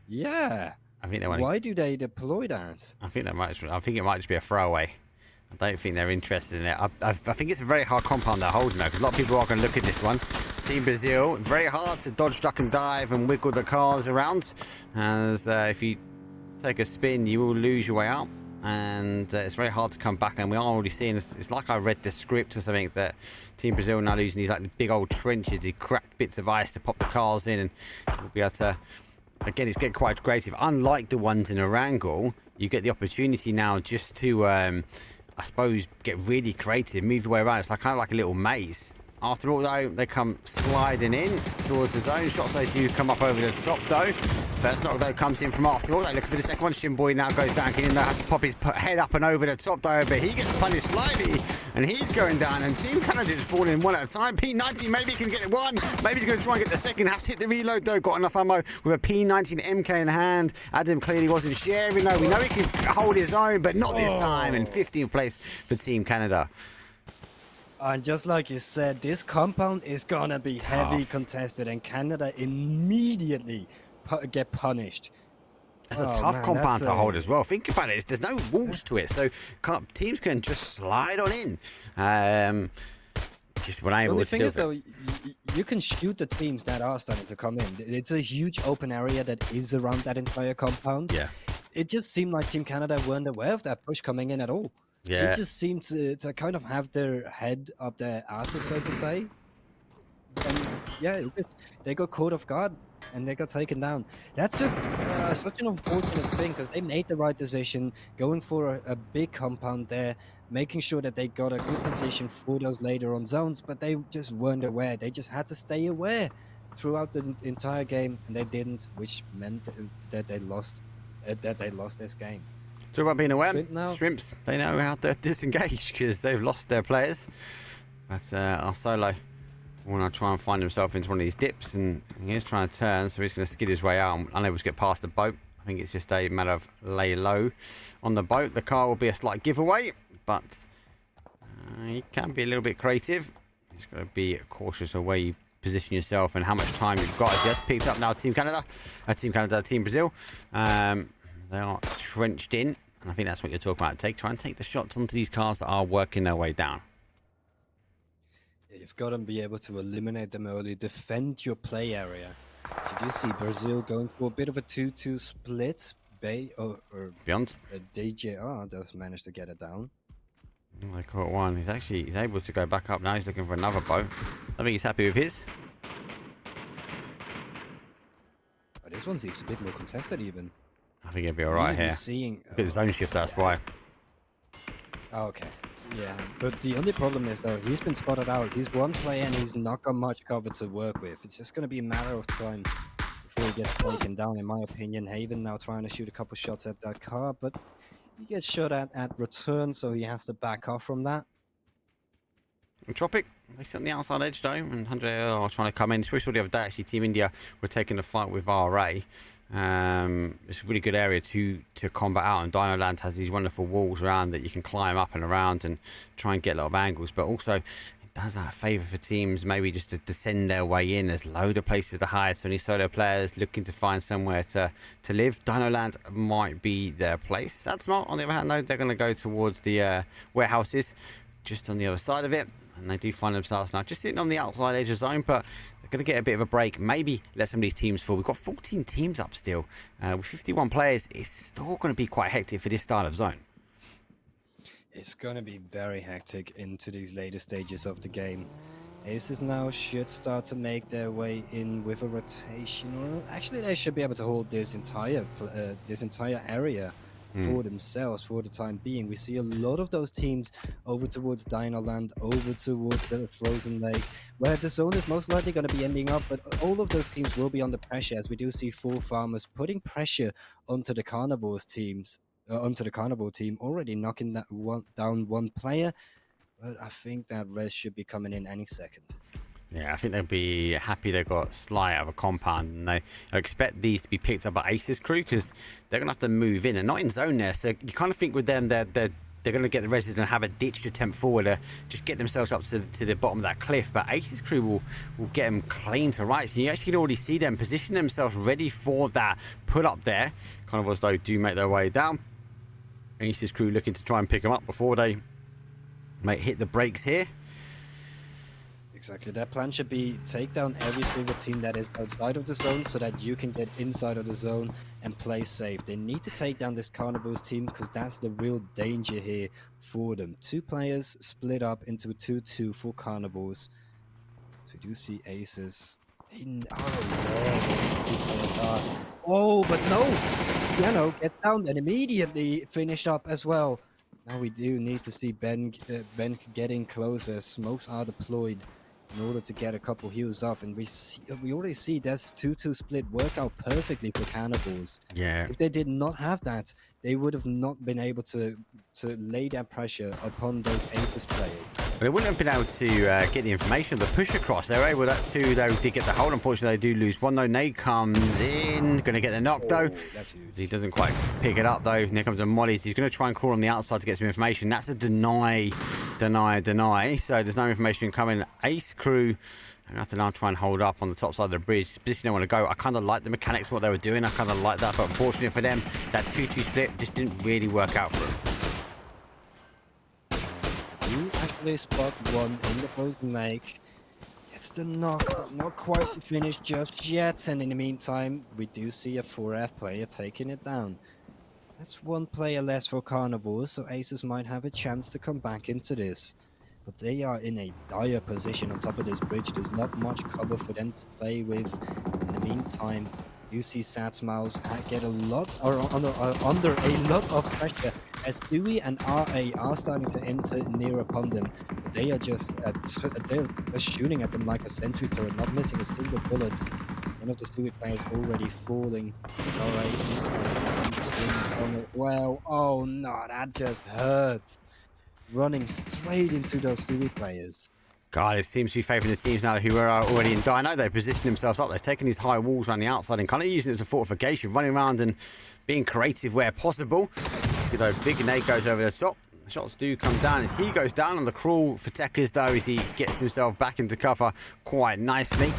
Yeah. I think they want. Why do they deploy that? I think it might just be a throwaway. I don't think they're interested in it. I think it's a very hard compound they're holding though, because a lot of people are going to look at this one. Team Brazil, very hard to dodge, duck and dive and wiggle the cars around, as if you take a spin you will lose your way out. And it's very hard to come back, and we are already seeing this. It's like I read the script or something, that Team Brazil now using these like big old trenches, these cracked bits of ice to pop the cars in, and we'll be able to, again, it's getting quite creative. Unlike the ones in Erangel, you get the opportunity now just to I suppose get really creative, move your way around. It's like kind of like a little maze. After all, though, they come sliding in towards the zone. Shots they do come up over the top, though. First knock, though, comes in from after all. They're looking for the second one. Shimboy now goes down. Kenyon, though, has to pop his head up and over the top, though. But he gets punished slightly, and he's going down. And Team Canada is falling one at a time. P90 maybe can get one. Maybe he's going to try and get the second. Has to hit the reload, though. Got enough ammo with a P19 MK in hand. Adam clearly wasn't sharing, though. We know he can hold his own, but not this time. And 15th place for Team Canada. And just like you said, this compound is gonna be heavy contested, and Canada immediately get punished. It's a tough compound to hold as well. Think about it. There's no walls to it, so teams can just slide on in. Just when I the thing is, though, you can shoot the teams that are starting to come in. It's a huge open area that is around that entire compound. Yeah. It just seemed like Team Canada weren't aware of that push coming in at all. Yeah. They just seem to kind of have their head up their asses, so to say. And yeah, they got caught off guard and they got taken down. That's just such an unfortunate thing, because they made the right decision going for a big compound there, making sure that they got a good position for those later on zones, but they just weren't aware. They just had to stay aware throughout the entire game, and they didn't, which meant that they lost this game. Talk about being aware. Shrimps, they know how to disengage because they've lost their players. But our solo will try and find himself into one of these dips, and he's trying to turn, so he's going to skid his way out, unable to get past the boat. I think it's just a matter of lay low on the boat. The car will be a slight giveaway, but he can be a little bit creative. He's got to be cautious of where you position yourself and how much time you've got. As he has picked up now Team Brazil. They are trenched in, and I think that's what you're talking about. Try and take the shots onto these cars that are working their way down. You've got to be able to eliminate them early, defend your play area. You do see Brazil going for a bit of a 2-2 split. Or Beyond. DJR does manage to get it down. They caught one. He's able to go back up now. He's looking for another boat. I think he's happy with his. But this one seems a bit more contested even. I think he'll be alright here. Look at the zone shift, that's why. Okay. Yeah, but the only problem is, though, he's been spotted out. He's one player and he's not got much cover to work with. It's just going to be a matter of time before he gets taken down, in my opinion. Haven now trying to shoot a couple shots at that car, but he gets shot at return, so he has to back off from that. And Tropic, they sit on the outside edge, though, and 100 are trying to come in. We saw the other day, actually, Team India were taking the fight with RA. It's a really good area to combat out, and Dino Land has these wonderful walls around that you can climb up and around and try and get a lot of angles, but also it does that a favour for teams maybe just to descend their way in. There's loads of places to hide, so any solo players looking to find somewhere to live, Dino Land might be their place. That's not, on the other hand, though, they're going to go towards the warehouses just on the other side of it, and they do find themselves now just sitting on the outside edge of zone, but they're going to get a bit of a break, maybe let some of these teams fall. We've got 14 teams up still. With 51 players, it's still going to be quite hectic for this start of zone. It's going to be very hectic into these later stages of the game. Aces now should start to make their way in with a rotation. Or actually, they should be able to hold this entire area for themselves for the time being. We see a lot of those teams over towards Dinoland, over towards the Frozen Lake, where the zone is most likely going to be ending up, but all of those teams will be under pressure, as we do see 4 farmers putting pressure onto the Carnivores teams, onto the Carnivore team, already knocking down one player, but I think that res should be coming in any second. Yeah, I think they'll be happy they got Sly out of a compound, and they expect these to be picked up by Ace's crew, because they're going to have to move in. They're not in zone there, so you kind of think with them they're going to get the residents and have a ditched attempt forward to just get themselves up to the bottom of that cliff, but Ace's crew will get them clean to rights, and you actually can already see them position themselves ready for that put up there. Kind of as though do make their way down. Ace's crew looking to try and pick them up before they might hit the brakes here. Exactly. Their plan should be take down every single team that is outside of the zone so that you can get inside of the zone and play safe. They need to take down this Carnivores team, because that's the real danger here for them. 2 players split up into a 2-2 for Carnivores. So we do see Aces. Oh, but no! Piano gets down and immediately finished up as well. Now we do need to see Ben getting closer. Smokes are deployed in order to get a couple heals off, and we already see this 2-2 split work out perfectly for Carnivores. Yeah. If they did not have that, they would have not been able to lay that pressure upon those Aces players. But they wouldn't have been able to get the information, the push across. They were able to, though, did get the hold. Unfortunately, they do lose one, though. Nade comes in, going to get the knock, though. That's huge. He doesn't quite pick it up, though. And here comes the mollies. He's going to try and crawl on the outside to get some information. That's a deny. So there's no information coming. Ace crew have to now try and hold up on the top side of the bridge. Position they want to go. I kind of like the mechanics of what they were doing. I kind of like that, but unfortunately for them, that 2-2 split just didn't really work out for them. You actually spot one in the Frozen Lake. Gets the knock, but not quite finished just yet. And in the meantime, we do see a 4F player taking it down. That's 1 player less for Carnivores, so Aces might have a chance to come back into this. But they are in a dire position on top of this bridge. There's not much cover for them to play with. In the meantime, you see Sad Smiles get a lot, or under a lot of pressure, as Sui and RA are starting to enter near upon them. But they are just they're shooting at them like a sentry turret, not missing a single bullet. One of the Sui players already falling. As RA is on as well. Oh no, that just hurts. Running straight into those Sui players. God, it seems to be favouring the teams now who are already in Dino. They position themselves up. They're taking these high walls around the outside and kind of using it as a fortification, running around and being creative where possible. You know, big nade goes over the top. Shots do come down as he goes down on the crawl for Tekkas, though, as he gets himself back into cover quite nicely.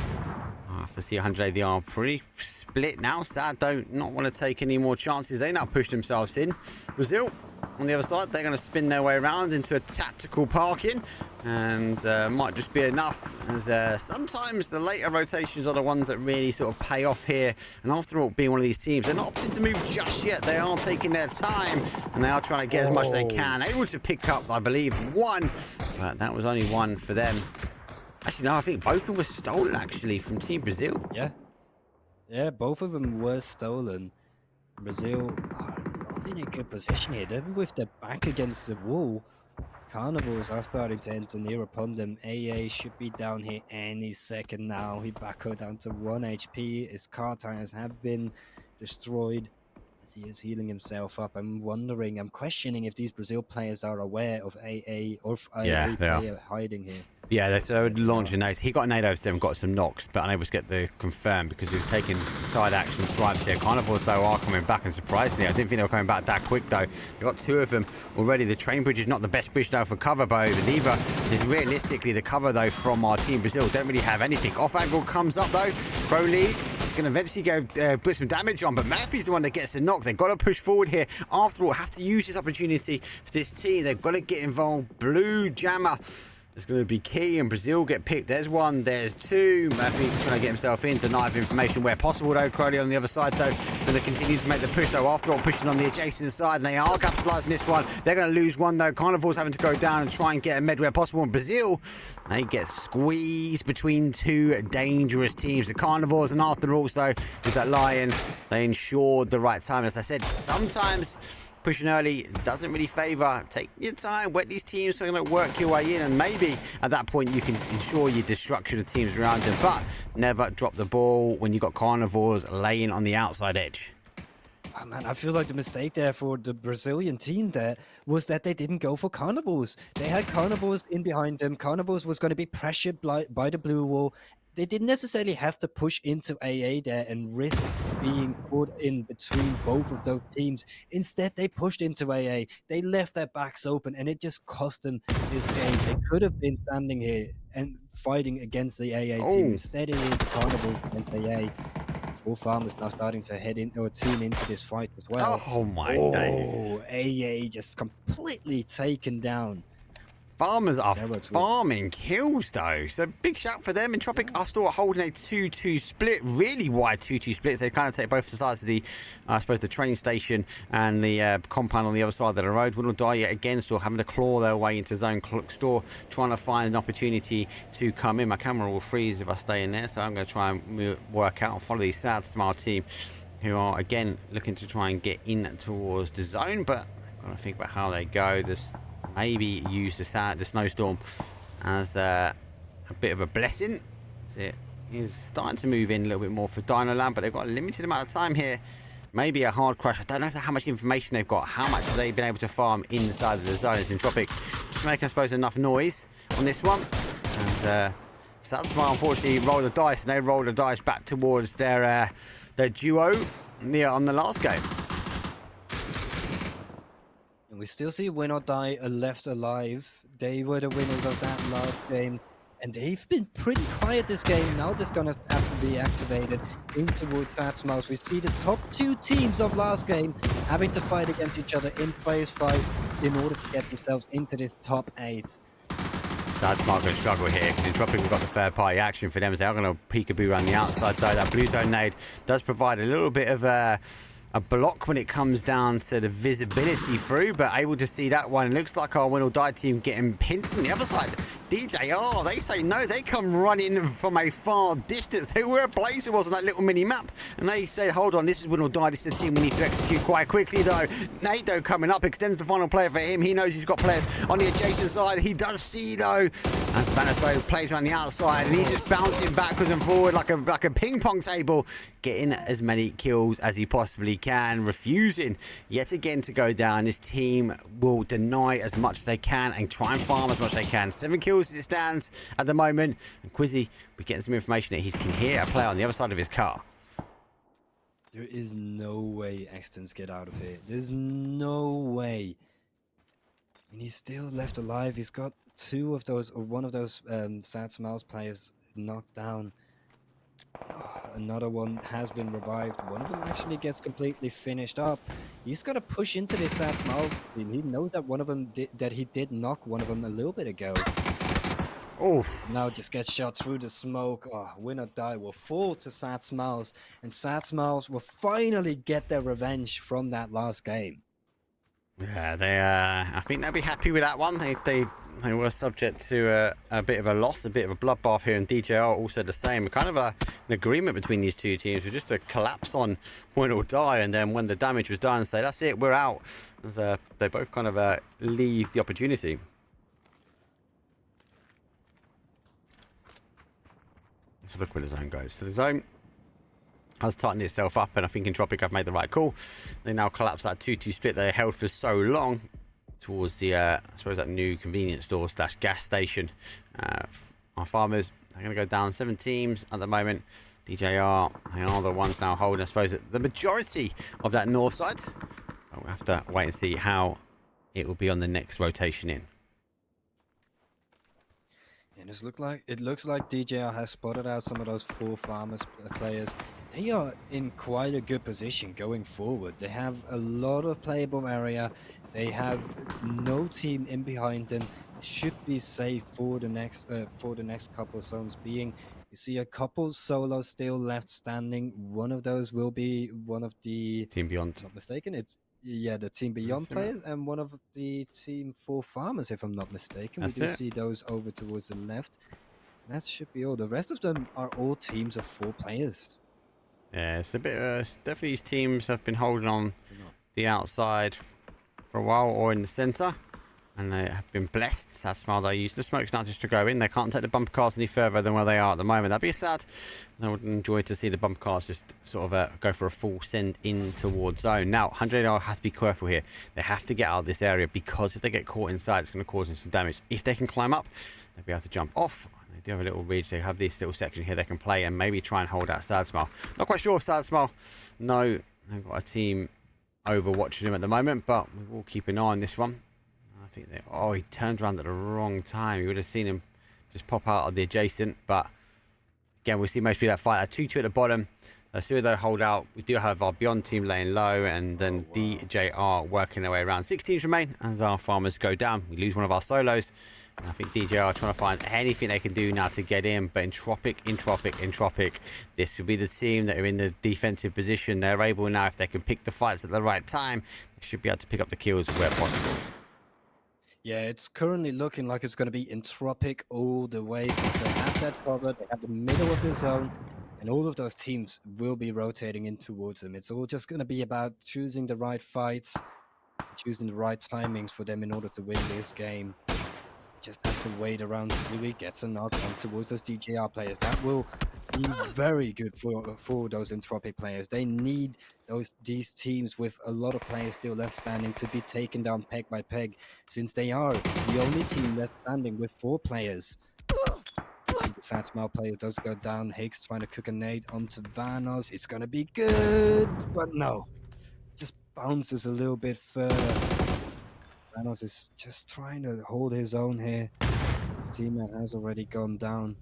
After see 100 ADR pretty split now. Sad don't not want to take any more chances. They now push themselves in. Brazil on the other side, they're going to spin their way around into a tactical parking, and might just be enough, as sometimes the later rotations are the ones that really sort of pay off here. And after all, being one of these teams, they're not opting to move just yet. They are taking their time, and they are trying to get as much as they can. Able to pick up, I believe, 1, but that was only 1 for them. Actually, no, I think both of them were stolen, actually, from Team Brazil. Yeah, both of them were stolen. Brazil are not in a good position here. They're with their back against the wall. Carnivores are starting to enter near upon them. AA should be down here any second now. He back down to 1 HP. His car tires have been destroyed as he is healing himself up. I'm questioning if these Brazil players are aware of AA or if AA player hiding here. Yeah, they're launching nades. He got a nade over to them, got some knocks, but unable to get the confirm because he was taking side action swipes here. Carnivores, though, are coming back, and surprisingly, I didn't think they were coming back that quick, though. They've got 2 of them already. The train bridge is not the best bridge, though, for cover, but neither is realistically the cover, though, from our Team Brazil. Don't really have anything. Off angle comes up, though. Broly is going to eventually go put some damage on, but Murphy's the one that gets the knock. They've got to push forward here. After all, have to use this opportunity for this team. They've got to get involved. Blue Jammer it's going to be key, and Brazil get picked. There's 1, there's 2. Murphy trying to get himself in, deny of information where possible, though. Crowley on the other side, though, going to continue to make the push, though. After all, pushing on the adjacent side, and they are capitalising this one. They're going to lose 1, though. Carnivores having to go down and try and get a med where possible. And Brazil, they get squeezed between 2 dangerous teams. The Carnivores, and after all, though, with that lion, they ensured the right time. As I said, sometimes pushing early doesn't really favour. Take your time, wet these teams, so you're going to work your way in, and maybe at that point you can ensure your destruction of teams around them, but never drop the ball when you've got carnivores laying on the outside edge. Oh, man, I feel like the mistake there for the Brazilian team there was that they didn't go for carnivores. They had carnivores in behind them. Carnivores was going to be pressured by the blue wall. They didn't necessarily have to push into AA there and risk being put in between both of those teams. Instead, they pushed into AA. They left their backs open, and it just cost them this game. They could have been standing here and fighting against the AA team. Instead, it is carnivores against AA. Four farmers now starting to head in or tune into this fight as well. Oh my days. AA just completely taken down. Farmers are farming kills though, so big shout for them. Entropic are still holding a 2-2 split, really wide 2-2 splits. They kind of take both sides of the, I suppose, the train station and the compound on the other side of the road. Will die yet again, still having to claw their way into zone store, trying to find an opportunity to come in. My camera will freeze if I stay in there, so I'm going to try and work out and follow the Sad Smile team, who are again looking to try and get in towards the zone, but I've got to think about how they go. This maybe use the snowstorm as a bit of a blessing. It is starting to move in a little bit more for Dino Land, but they've got a limited amount of time here. Maybe a hard crash. I don't know how much information they've got, how much they've been able to farm inside of the zone. It's Entropic just making, I suppose, enough noise on this one. And Sad Smile unfortunately rolled the dice, and they rolled the dice back towards their duo on the last game. We still see Win or Die left alive. They were the winners of that last game, and they've been pretty quiet this game. Now they're gonna have to be activated in towards Sad Smiles. We see the top two teams of last game having to fight against each other in phase 5 in order to get themselves into this top 8. Sad Smile going to struggle here because Entropic have got the third party action for them. They are going to peekaboo around the outside though. That blue zone nade does provide a little bit of a block when it comes down to the visibility through, but able to see that one. It looks like our Win or Die team getting pinned on the other side. DJR, they say no, they come running from a far distance. They were a Blazer was on that little mini map, and they said, hold on, this is Win or Die, this is the team we need to execute quite quickly though. Nate though coming up, extends the final player for him. He knows he's got players on the adjacent side. He does see though, as Vanisco plays around the outside, and he's just bouncing backwards and forward like a ping pong table, getting as many kills as he possibly can, refusing yet again to go down. This team will deny as much as they can and try and farm as much as they can. 7 kills as it stands at the moment. And Quizzy, we're getting some information that he can hear a player on the other side of his car. There is no way Extons get out of here. There's no way. And he's still left alive. He's got one of those Sad Smiles players knocked down. Another one has been revived. One of them actually gets completely finished up. He's got to push into this Sad Smiles team. He knows that one of them he did knock one of them a little bit ago. Oof. Now just gets shot through the smoke. Win or Die will fall to Sad Smiles, and Sad Smiles will finally get their revenge from that last game. Yeah, I think they'll be happy with that one. They were subject to a bit of a loss, a bit of a bloodbath here, and DJR also the same. Kind of an agreement between these two teams was just a collapse on Win or Die, and then when the damage was done, say that's it, we're out. They both kind of leave the opportunity. Let's look where the zone goes. So the zone has tightened itself up, and I think Entropic have made the right call. They now collapse that 2-2 split they held for so long towards the, I suppose, that new convenience store / gas station. Our farmers are going to go down 7 teams at the moment. DJR, they are the ones now holding, I suppose, the majority of that north side. But we'll have to wait and see how it will be on the next rotation in. And it looks like DJR has spotted out some of those 4 farmers players. They are in quite a good position going forward. They have a lot of playable area. They have no team in behind them. Should be safe for the next couple of zones. You see a couple solos still left standing. One of those will be one of the Team Beyond. Not mistaken, it's the Team Beyond players, and one of the Team 4 farmers, if I'm not mistaken. We do see those over towards the left. That should be all. The rest of them are all teams of 4 players. Yeah, it's a bit. Definitely, these teams have been holding on the outside for a while, or in the centre. And they have been blessed. Sad smile, they use the smoke now just to go in. They can't take the bumper cars any further than where they are at the moment. That'd be sad. I would enjoy to see the bumper cars just sort of go for a full send in towards zone. Now, 100 has to be careful here. They have to get out of this area, because if they get caught inside, it's going to cause them some damage. If they can climb up, they'll be able to jump off. They do have a little ridge. They have this little section here they can play and maybe try and hold out Sad Smile. Not quite sure if Sad Smile. No, they've got a team over watching him at the moment, but we will keep an eye on this one. I think oh, he turned around at the wrong time. You would have seen him just pop out of the adjacent, but again, we see most people that fight at 2-2 at the bottom. So they hold out. We do have our Beyond team laying low, and then DJR working their way around. 6 teams remain as our farmers go down. We lose one of our solos. And I think DJR are trying to find anything they can do now to get in, but Entropic, this will be the team that are in the defensive position. They're able now, if they can pick the fights at the right time, they should be able to pick up the kills where possible. Yeah, it's currently looking like it's going to be Entropic all the way, since they have that covered. They have the middle of the zone, and all of those teams will be rotating in towards them. It's all just going to be about choosing the right fights, choosing the right timings for them in order to win this game. Just have to wait around until he gets a knock on towards those DJR players. That will be very good for those Entropic players. They need these teams with a lot of players still left standing to be taken down peg by peg, since they are the only team left standing with 4 players. The Sad Smile player does go down. Higgs trying to cook a nade onto Vanos. It's going to be good, but no. Just bounces a little bit further. Vanos is just trying to hold his own here. His teammate has already gone down.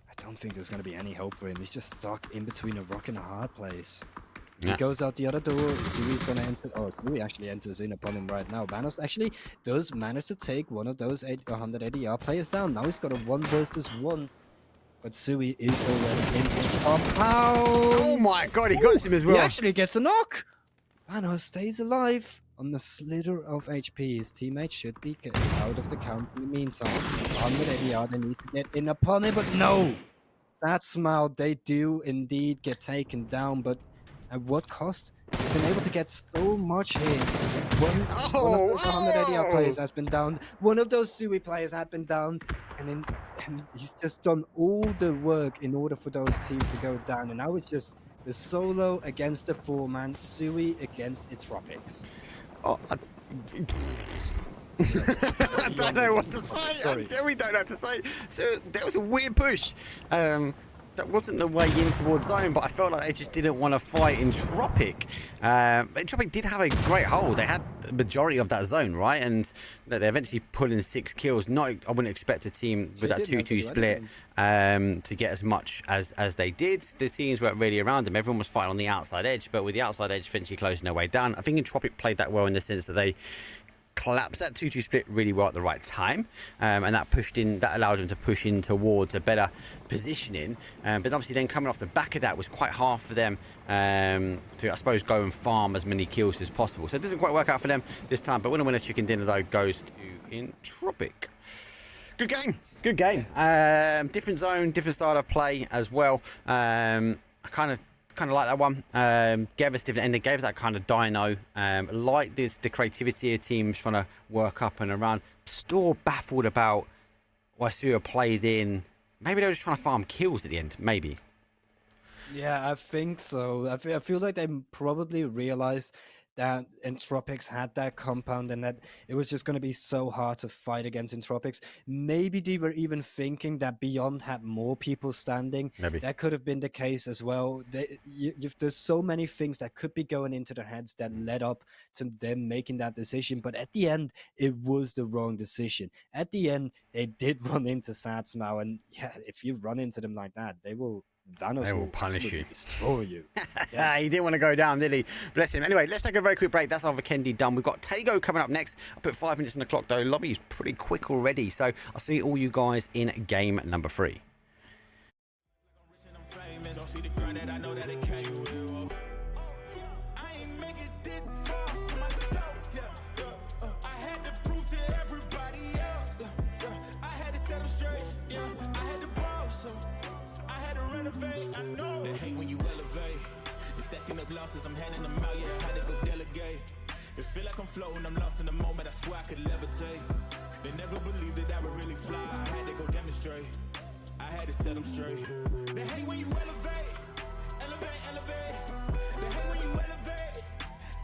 I don't think there's going to be any hope for him. He's just stuck in between a rock and a hard place. He goes out the other door. Sui's going to enter. Oh, Sui actually enters in upon him right now. Vanos actually does manage to take one of those 180R players down. Now he's got a 1 versus 1. But Sui is already in his compound. Oh my god, he got him as well. He actually gets a knock. Vanos stays alive on the slither of HP. His teammates should be getting out of the count in the meantime. 180R, they need to get in upon him, but no! Sad Smile, they do indeed get taken down, but at what cost? They've been able to get so much here. One of those 180R players has been down. One of those Sui players had been down, and he's just done all the work in order for those teams to go down. And now it's just the solo against the 4-man, Sui against Entropics. Oh, I don't know what to say. We don't know what to say. So that was a weird push. That wasn't the way in towards zone, but I felt like they just didn't want to fight Entropic. Entropic did have a great hold. They had the majority of that zone, right? And they eventually pulled in 6 kills. I wouldn't expect a team with that 2-2 split to get as much as they did. The teams weren't really around them. Everyone was fighting on the outside edge, but with the outside edge eventually closing their way down. I think Entropic played that well in the sense that they collapsed that 2-2 split really well at the right time, and that allowed them to push in towards a better positioning, but obviously then coming off the back of that was quite hard for them to, I suppose, go and farm as many kills as possible. So it doesn't quite work out for them this time, but winner chicken dinner though goes to Entropic. Good game. Different zone, different style of play as well. I kind of like that one. Gave us different ending, gave us that kind of dino. Like this, the creativity of teams trying to work up and around. Still baffled about why Suya played in. Maybe they were just trying to farm kills at the end. Maybe. Yeah, I think so. I feel like they probably realized that Entropics had that compound and that it was just going to be so hard to fight against Entropics. Maybe they were even thinking that Beyond had more people standing. Maybe. That could have been the case as well. There's so many things that could be going into their heads that led up to them making that decision. But at the end, it was the wrong decision. At the end, they did run into Sad Smile. And yeah, if you run into them like that, Vanos will punish you, destroy you. Yeah, he didn't want to go down, did he? Bless him. Anyway, let's take a very quick break. That's our Vikendi done. We've got Tego coming up next. I put 5 minutes on the clock though. Lobby's pretty quick already, so I'll see all you guys in game number 3. They hate when you elevate. The second up losses, I'm handing them out, yeah, I had to go delegate. It feel like floating, I'm lost in the moment, I swear I could levitate. They never believed that I would really fly, I had to go demonstrate. I had to set them straight. They hate when you elevate, elevate, elevate. They hate when you elevate,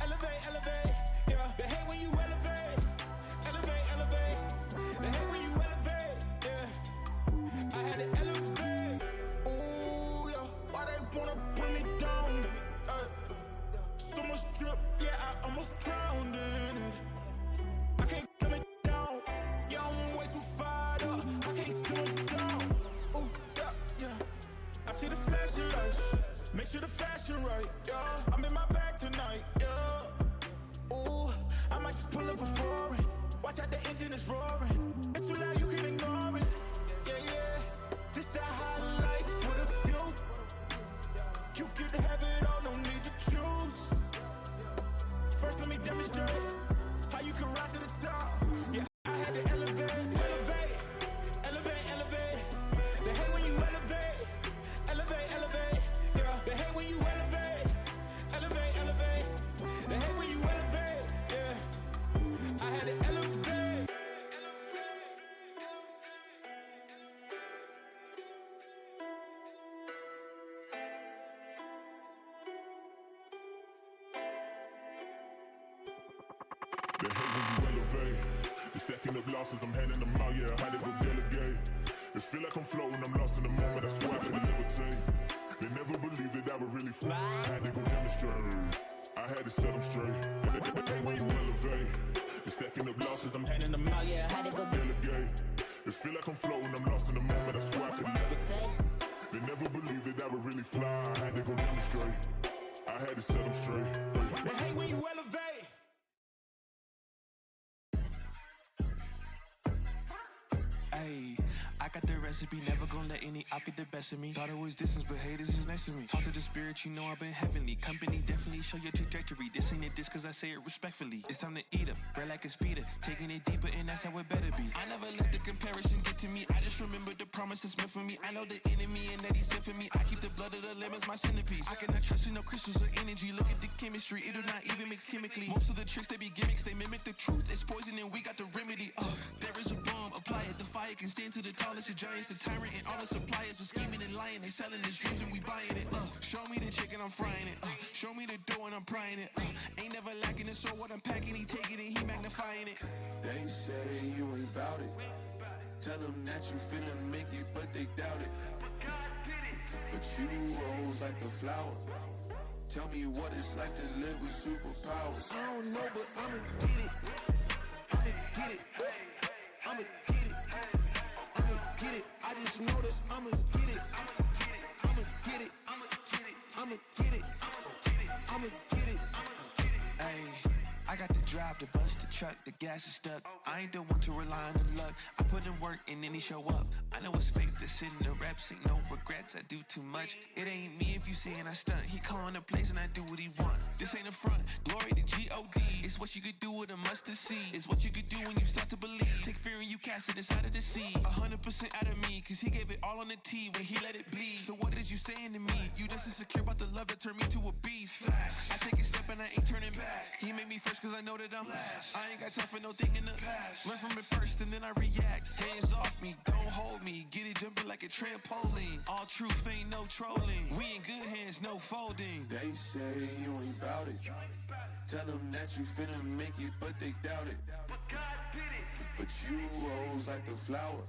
elevate, elevate. Yeah, they hate when you elevate, elevate, elevate. They hate when you elevate, yeah. I had to elevate. Ooh, yeah. Why they wanna bring me down? So much drip, yeah, I almost drowned in it. I can't come it down, yeah, I'm way too fired up. I can't slow it down. Ooh, yeah, yeah. I see the flashing lights, make sure the fashion right, yeah. I'm in my bag tonight, yeah. Ooh, I might just pull up before it. Watch out, the engine is roaring. It's too loud, you can ignore it. Yeah, yeah. This that high life for the few. You can have it all, no need to choose. First, let me demonstrate how you can rise to the top. Yeah, I had to elevate, elevate, elevate, elevate. They hate when you elevate, elevate, elevate. Yeah, they hate when you elevate, elevate, elevate. They hate when you elevate. Yeah, I had to elevate. They hate when you elevate. They stacking up losses, I'm handing them out, yeah, I had to go delegate. It feel like I'm floating, I'm lost in the moment, I swear I could levitate. They never believed that I would really fly, I had to go demonstrate. I had to set them straight. They hate when you elevate. They stacking up losses, I'm handing them out, yeah, I had to go delegate. It feel like I'm floating, I'm lost in the moment, I swear I could levitate. They never believed that I would really fly, I had to go demonstrate. I had to set them straight. They hate when you elevate. Ayy, I got the recipe, never gonna let any op get the best of me. Thought it was distance, but haters is next to me. Talk to the spirit, you know I've been heavenly. Company definitely show your trajectory. This ain't a diss cause I say it respectfully. It's time to eat up, bread like a speeder. Taking it deeper and that's how it better be. I never let the comparison get to me. I just remember the promises meant for me. I know the enemy and that he sent for me. I keep the blood of the lemons, my centerpiece. I cannot trust in no crystals or energy. Look at the chemistry, it do not even mix chemically. Most of the tricks they be gimmicks, they mimic the truth. It's poison and we got the remedy. There is a bomb, apply it. The fire can stand to the tallest of giants. The tyrant and all the suppliers are scheming and lying. They selling his dreams and we buying it. Show me the chicken, I'm frying it. Show me the dough and I'm prying it. Ain't never lacking it, so what I'm packing, he taking it, he magnifying it. They say you ain't bout it. Tell them that you finna make it, but they doubt it. But you rose like the flower. Tell me what it's like to live with superpowers. I don't know, but I'ma get it. I'ma get it. I'ma get it. I'ma get it. I just know that I'ma get it. I'ma get it. I'ma get it. I'ma get it. Ayy, I got the drive to bust the truck, the gas is stuck. I ain't the one to rely on the luck. I put in work and then he show up. I know it's fake to sit in the reps, ain't no regrets, I do too much. It ain't me if you saying I stunt. He calling the place and I do what he want. This ain't a front, glory to G-O-D. It's what you could do with a mustard seed. It's what you could do when you start to believe. Take fear and you cast it inside of the sea. 100% out of me, cause he gave it all on the T when he let it bleed. So what is you saying to me? You just insecure about the love that turned me to a beast. I take a step and I ain't turning back. He made me first cause I know that I'm last. I ain't got time for no thinking to learn from it first and then I react. Hands off me, don't hold me. Get it jumping like a trampoline. All truth ain't no trolling. We in good hands, no folding. They say you ain't bout it. Tell them that you finna make it, but they doubt it. But you rose like the flower.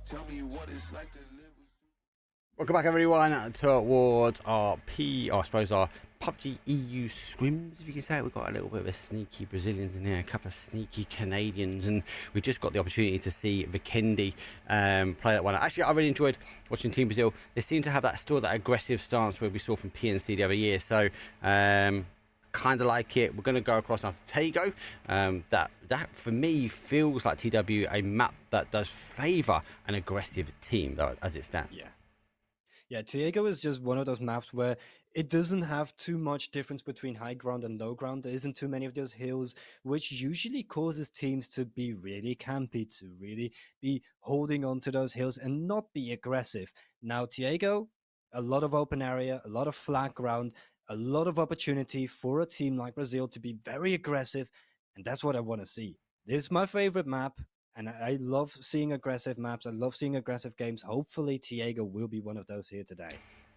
Tell me what it's like to live with. Welcome back, everyone, towards our our PUBG EU scrims, if you can say it. We've got a little bit of a sneaky Brazilians in here, a couple of sneaky Canadians, and we just got the opportunity to see Vikendi play that one. Actually, I really enjoyed watching Team Brazil. They seem to have that aggressive stance where we saw from PNC the other year, so kind of like it. We're going to go across now to Tego. That for me feels like TW, a map that does favour an aggressive team, though, as it stands. Yeah, Tiago is just one of those maps where it doesn't have too much difference between high ground and low ground. There isn't too many of those hills, which usually causes teams to be really campy, to really be holding on to those hills and not be aggressive. Now, Tiago, a lot of open area, a lot of flat ground, a lot of opportunity for a team like Brazil to be very aggressive And that's what I want to see. This is my favorite map, and I love seeing aggressive maps. I love seeing aggressive games. Hopefully, Tiago will be one of those here today.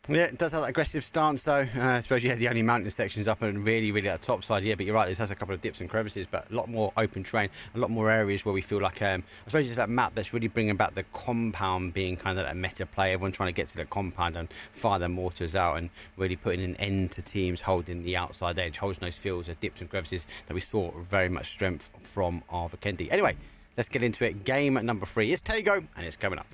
Yeah, it does have that aggressive stance though. I suppose the only mountain sections up and really at the top side. Yeah, but you're right. This has a couple of dips and crevices, but a lot more open terrain, a lot more areas where we feel like I suppose it's that map that's really bringing back the compound being kind of that meta play. Everyone trying to get to the compound and fire their mortars out and really putting an end to teams holding the outside edge, holding those fields of dips and crevices that we saw very much strength from our Vikendi. Anyway, let's get into it. Game number 3 is Tiago, and it's coming up.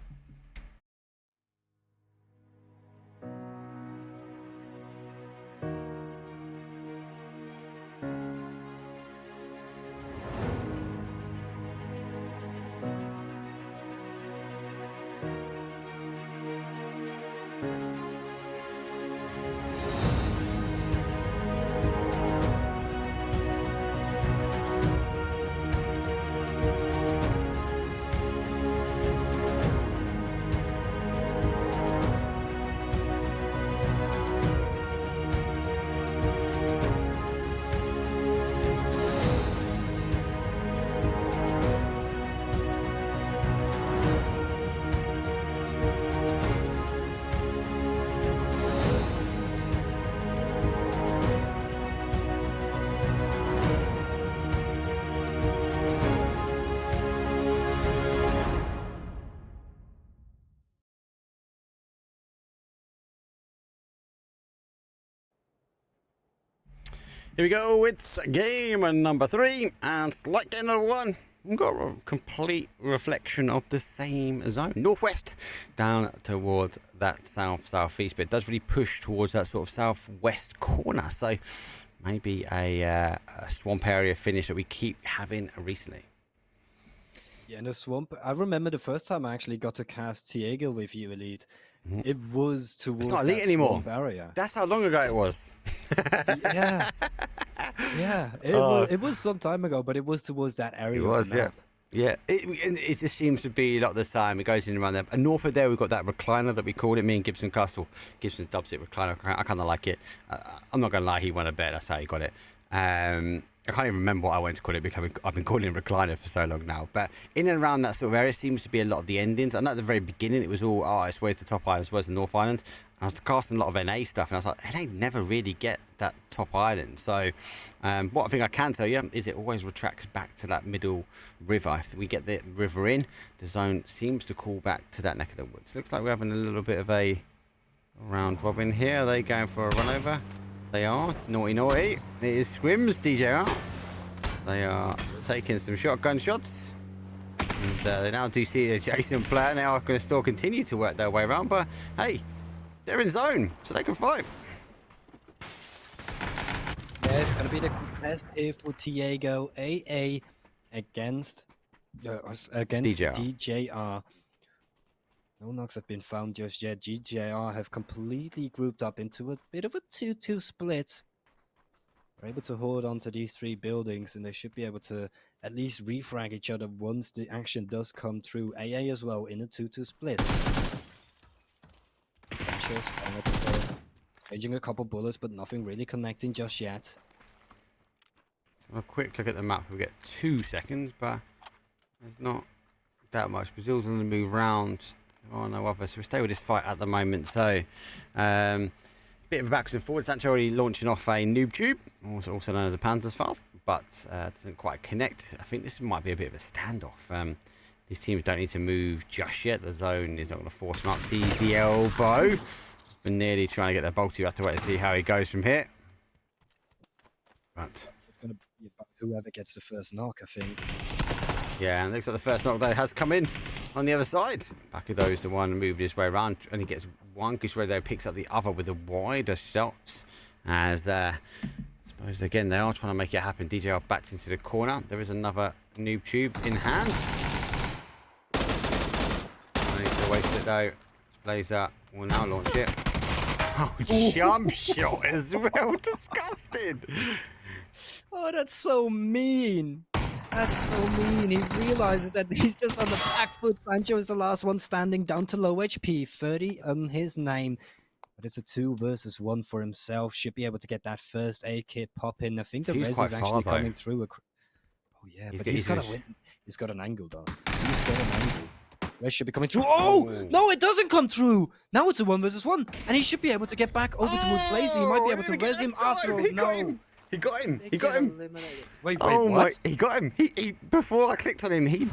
Here we go, it's game number 3, and like game number 1, we've got a complete reflection of the same zone. Northwest down towards that southeast, but it does really push towards that sort of southwest corner, so maybe a swamp area finish that we keep having recently. Yeah, in the swamp. I remember the first time I actually got to cast Tiago with you, Elite. It was towards It's not Elite that anymore. swamp area. That's how long ago it was. Yeah. Yeah, it was some time ago, but it was towards that area. It was, yeah. Yeah, it just seems to be a lot of the time it goes in around there. And north of there, we've got that recliner that we called it. Me and Gibson Castle. Gibson dubs it recliner. I kind of like it. I'm not going to lie, he won a bet. That's how he got it. I can't even remember what I went to call it because I've been calling it recliner for so long now. But in and around that sort of area seems to be a lot of the endings. I know at the very beginning it was all, it's where's the top island, where's the North Island. I was casting a lot of NA stuff, and I was like, NA never really get that top island. So what I think I can tell you is it always retracts back to that middle river. If we get the river in, the zone seems to call back to that neck of the woods. Looks like we're having a little bit of a round robin here. Are they going for a run over? They are. Naughty, naughty. It is SCRIMS, DJR. They are taking some shotgun shots. And they now do see the adjacent player. They are going to still continue to work their way around. But, hey, they're in zone, so they can fight. Yeah, it's going to be the contest here for Tiago AA against DJR. No knocks have been found just yet. DJR have completely grouped up into a bit of a 2-2 split. They're able to hold on to these 3 buildings, and they should be able to at least refrag each other once the action does come through. AA as well in a 2-2 split. Sanchez changing a couple bullets, but nothing really connecting just yet. A quick look at the map. We get 2 seconds, but there's not that much. Brazil's going to move round. Oh, no other. So we stay with this fight at the moment. So, bit of a backwards and forwards. It's actually launching off a noob tube, also known as a Panzer's Fast, but doesn't quite connect. I think this might be a bit of a standoff. These teams don't need to move just yet. The zone is not going to force them out. Sees the elbow. We're nearly trying to get their bolty. We have to wait to see how he goes from here. But It's going to be about whoever gets the first knock, I think. yeah, and looks like the first knock though has come in on the other side. Back of those, the one moved his way around, and he gets one. Guerrero picks up the other with a wider shots. As I suppose again they are trying to make it happen. DJR backs into the corner. There is another noob tube in hand. I need to waste it though. Blazer will now launch it. Oh, jump shot as well. Disgusting. Oh, that's so mean. That's so mean. He realizes that he's just on the back foot. Sancho is the last one standing, down to low HP. 30 on his name. But it's a 2 versus 1 for himself. Should be able to get that first aid kit pop in. I think the He's res quite is actually far, though. coming through. yeah, but he's got a win. He's got an angle though. He's got an angle. Res should be coming through. Oh no, it doesn't come through. Now it's a 1v1, and he should be able to get back over towards Blazy. He might be able to res him after all. No. He got him. He got him. Wait, Oh what? my! He got him. He before I clicked on him, he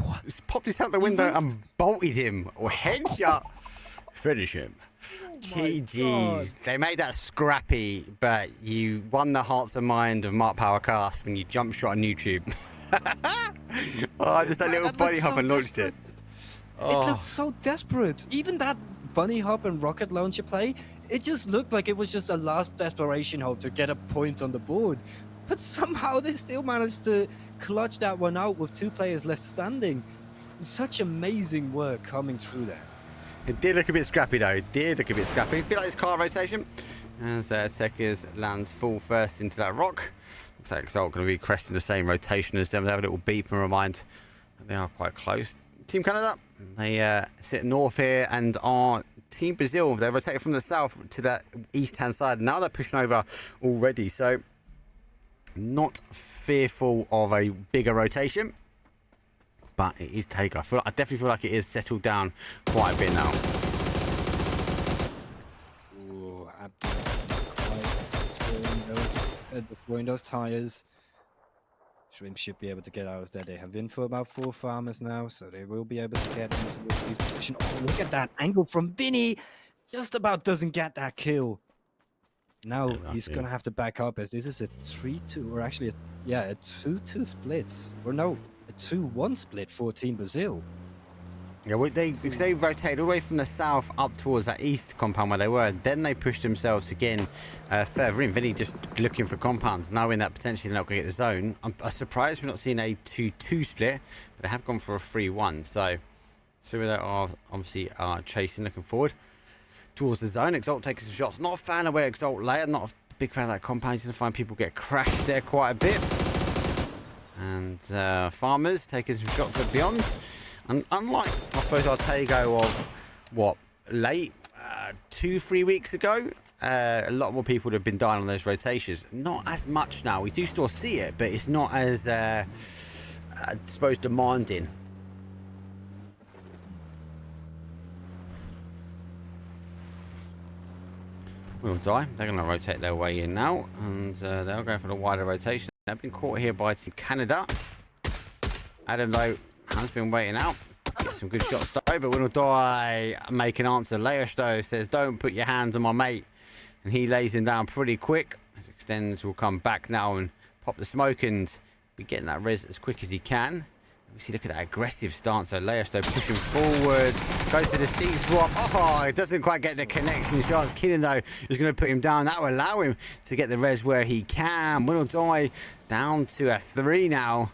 popped his out the window and bolted him or headshot. Finish him. GG's. They made that scrappy, but you won the hearts and mind of Mark Powercast when you jump shot on YouTube. Oh, just that little bunny hop and launched it. It looked so desperate. Even that bunny hop and rocket launcher play, it just looked like it was just a last desperation hope to get a point on the board. But somehow they still managed to clutch that one out with 2 players left standing. Such amazing work coming through there. It did look a bit scrappy though. It did look a bit scrappy. A bit like this car rotation. As Tekers lands full first into that rock. Looks like Exalt going to be cresting the same rotation as them. They have a little beep and remind that they are quite close. Team Canada, they sit north here, and are Team Brazil. They're rotated from the south to the east-hand side. Now they're pushing over already, so not fearful of a bigger rotation. But it is Taker. I definitely feel like it is settled down quite a bit now. Ooh, destroying those tires. SCRIMS should be able to get out of there. They have been for about 4 farmers now, so they will be able to get into this position. Oh, look at that angle from Vinny. Just about doesn't get that kill. Now he's going to have to back up, as this is a 3-2, or actually, a 2-2 splits. Or no, a 2-1 split for Team Brazil. Yeah, because they rotated all the way from the south up towards that east compound where they were. Then they pushed themselves again further in. Vinny just looking for compounds, knowing that potentially they're not going to get the zone. I'm surprised we're not seeing a 2-2 split, but they have gone for a 3-1. So they are obviously chasing, looking forward towards the zone. Exalt taking some shots. Not a fan of where Exalt lay. I'm not a big fan of that compound. You're going to find people get crashed there quite a bit. And Farmers taking some shots at Beyond. And unlike, I suppose, our Tego of, what, late 2-3 weeks ago, a lot more people would have been dying on those rotations. Not as much now. We do still see it, but it's not as, I suppose, demanding. Will die. They're going to rotate their way in now, and they're going for the wider rotation. They've been caught here by Team Canada. Adam, though, has been waiting out. Get some good shots though, but will die. Make an answer. Leosto says, "Don't put your hands on my mate," and he lays him down pretty quick. As Extends will come back now and pop the smoke and be getting that res as quick as he can. We see, look at that aggressive stance. So Leosto pushing forward, goes to the seat swap. Oh, it doesn't quite get the connection shots. Keenan though is going to put him down. That will allow him to get the res where he can. Will die down to a 3 now.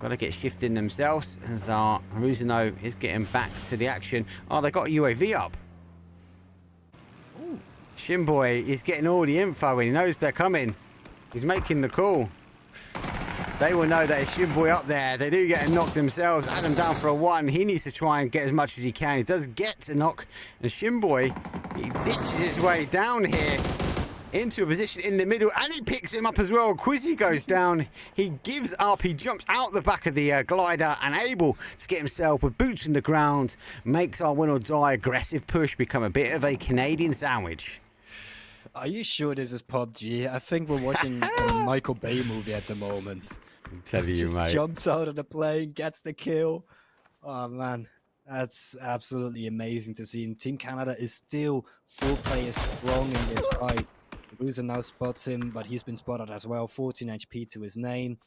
Got to get shifting themselves as Ruzino is getting back to the action. Oh, they got a UAV up. Ooh. Shimboy is getting all the info and he knows they're coming. He's making the call. They will know that it's Shimboy up there. They do get a knock themselves. Adam down for a 1. He needs to try and get as much as he can. He does get a knock. And Shimboy, he ditches his way down here into a position in the middle, and he picks him up as well. Quizzy goes down. He gives up. He jumps out the back of the glider and able to get himself with boots in the ground. Makes our win or die aggressive push become a bit of a Canadian sandwich. Are you sure this is PUBG? I think we're watching a Michael Bay movie at the moment. I'm telling you, mate. Jumps out of the plane, gets the kill. Oh, man. That's absolutely amazing to see. And Team Canada is still 4 players strong in this fight. Bruiser now spots him, but he's been spotted as well. 14 HP to his name.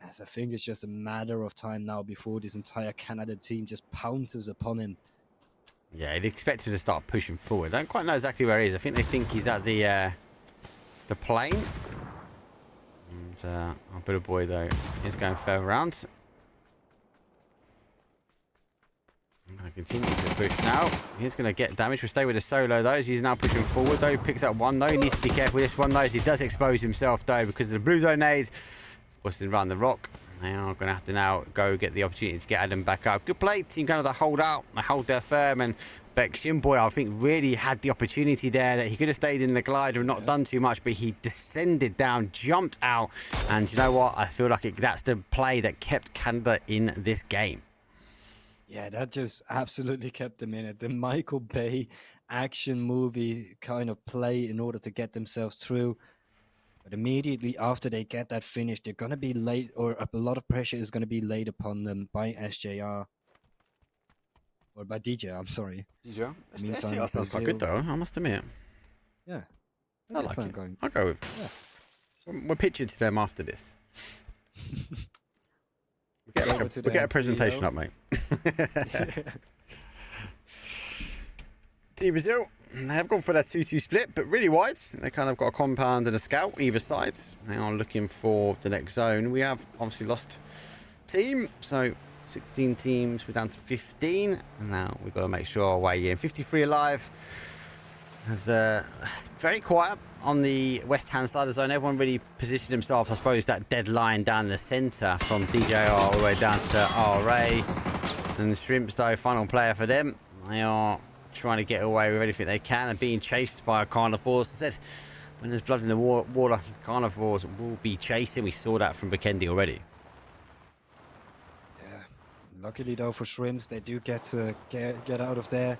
As I think it's just a matter of time now before this entire Canada team just pounces upon him. Yeah, I'd expect him to start pushing forward. I don't quite know exactly where he is. I think they think he's at the plane. And our Buddha boy, though, is going further around. I'm going to continue to push now. He's going to get damage. We'll stay with the solo, though, as he's now pushing forward, though. He picks up 1, though. He needs to be careful with this one, though, as he does expose himself, though, because of the blue zone nades. Busting around the rock. They are going to have to now go get the opportunity to get Adam back up. Good play. Team Canada hold out. They hold their firm and But Boy, I think, really had the opportunity there that he could have stayed in the glider and not done too much, but he descended down, jumped out, and you know what? I feel like that's the play that kept Canada in this game. Yeah, that just absolutely kept them in it. The Michael Bay action movie kind of play in order to get themselves through. But immediately after they get that finish, they're going to be late, or a lot of pressure is going to be laid upon them by SJR. Or by DJ, I'm sorry. DJ? Meantime, SJR sounds quite good, though, I must admit. Yeah. I like it. I'll go with it. Yeah. We're pitching to them after this. We'll get a presentation up, mate. Team Brazil, they have gone for that 2-2 split, but really wide. They kind of got a compound and a scout either side. They are looking for the next zone. We have obviously lost team, so 16 teams, we're down to 15. And now we've got to make sure our way in. 53 alive. It's very quiet on the west-hand side of the zone. Everyone really positioned himself, I suppose, that dead line down the centre from DJR all the way down to RA. And the SCRIMS, though, final player for them. They are trying to get away with everything they can and being chased by carnivores. I said, when there's blood in the water, carnivores will be chasing. We saw that from Vikendi already. Yeah. Luckily, though, for SCRIMS, they do get out of there.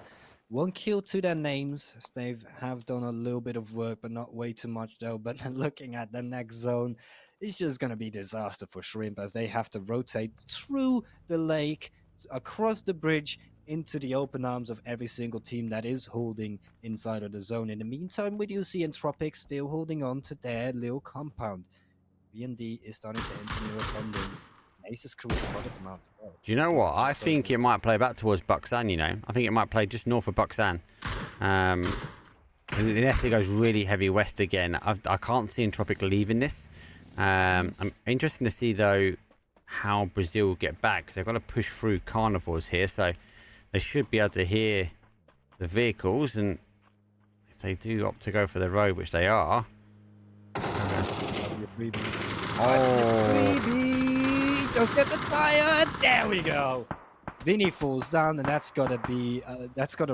1 kill to their names. They have done a little bit of work, but not way too much, though. But looking at the next zone, it's just going to be disaster for Shrimp as they have to rotate through the lake, across the bridge, into the open arms of every single team that is holding inside of the zone. In the meantime, we do see Entropic still holding on to their little compound. PNC is starting to enter near upon them. Ace's crew spotted them out. Do you know what? I think it might play back towards Buxan, you know. I think it might play just north of Buxan. Unless it goes really heavy west again. I can't see Entropic leaving this. I'm interested to see, though, how Brazil get back, because they've got to push through carnivores here, so they should be able to hear the vehicles, and if they do opt to go for the road, which they are. Just get the tire. There we go. Vinny falls down, and that's gotta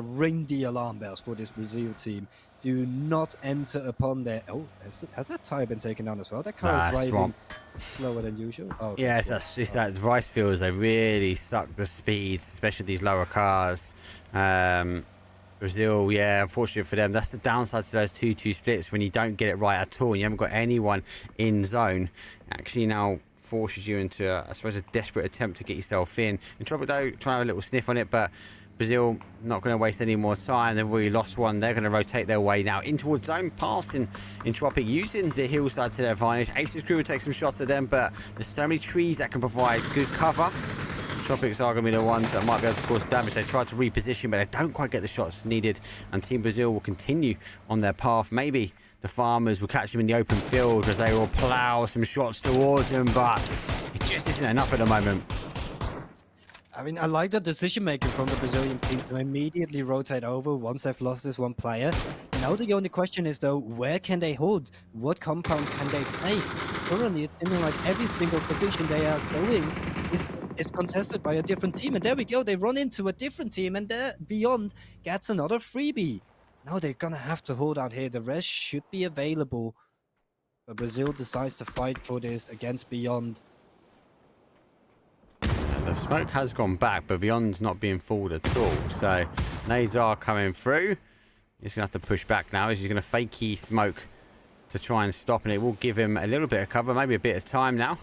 ring the alarm bells for this Brazil team. Do not enter upon their. Oh, has that tire been taken down as well? That car is driving swamp. slower than usual. Oh, yeah, it's that rice fields. They really suck the speeds, especially these lower cars. Brazil, yeah, unfortunately for them, that's the downside to those 2-2 splits when you don't get it right at all and you haven't got anyone in zone. Actually now forces you into, I suppose, a desperate attempt to get yourself in. Entropic, though, trying to have a little sniff on it, but Brazil not going to waste any more time. They've already lost one. They're going to rotate their way now in towards zone, passing Entropic, using the hillside to their advantage. Ace's crew will take some shots at them, but there's so many trees that can provide good cover. Entropics are going to be the ones that might be able to cause damage. They try to reposition, but they don't quite get the shots needed, and Team Brazil will continue on their path. Maybe the farmers will catch them in the open field as they will plough some shots towards them, but it just isn't enough at the moment. I mean, I like the decision making from the Brazilian team to immediately rotate over once they've lost this one player. Now the only question is, though, where can they hold? What compound can they take? Currently, it's seeming like every single position they are going is contested by a different team. And there we go, they run into a different team, and there Beyond gets another freebie. Now they're gonna have to hold out here. The rest should be available. But Brazil decides to fight for this against Beyond. The smoke has gone back, but Beyond's not being fooled at all. So nades are coming through. He's going to have to push back now. He's going to fakey smoke to try and stop, and it will give him a little bit of cover, maybe a bit of time now.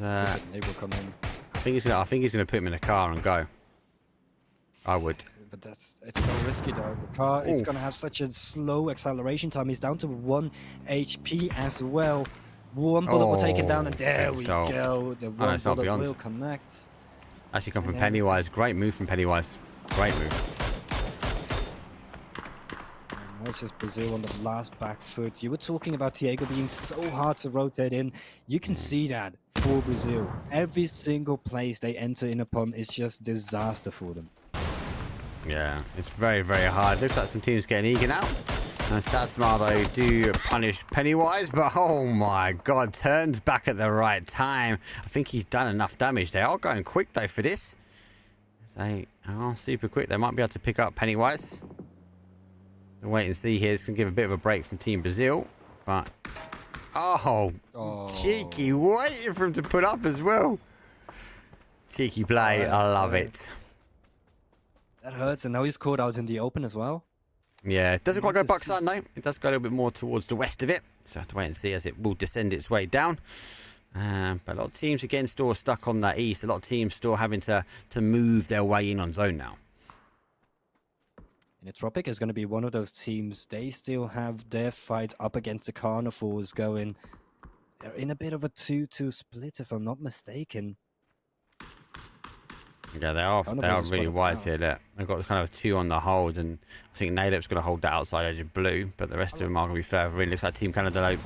They will come in. I think he's going to put him in a car and go. I would. But it's so risky, though. The car is going to have such a slow acceleration time. He's down to 1 HP as well. One bullet will take it down, and there we go. The one bullet will connect. Actually come from Pennywise. Great move from Pennywise. Great move. And now it's just Brazil on the last back foot. You were talking about Diego being so hard to rotate in. You can see that for Brazil. Every single place they enter in upon is just disaster for them. Yeah, it's very, very hard. Looks like some teams getting eager now. And Satsmar, though, do punish Pennywise, but oh my god, turns back at the right time. I think he's done enough damage. They are going quick, though, for this. They are super quick. They might be able to pick up Pennywise. We'll wait and see here. It's going to give a bit of a break from Team Brazil. But, oh, cheeky. Waiting for him to put up as well. Cheeky play. I love it. That hurts, and now he's caught out in the open as well. Yeah, it doesn't quite go Buckside, though. It does go a little bit more towards the west of it. So I have to wait and see as it will descend its way down. But a lot of teams, again, still stuck on that east. A lot of teams still having to move their way in on zone now. And Tropic is going to be one of those teams. They still have their fight up against the Carnivores going. They're in a bit of a 2-2 split, if I'm not mistaken. Yeah, they are really wide here. Look. They've got kind of 2 on the hold, and I think Nailup's going to hold that outside edge of blue, but the rest of them are going to be further in. Looks like Team Canada,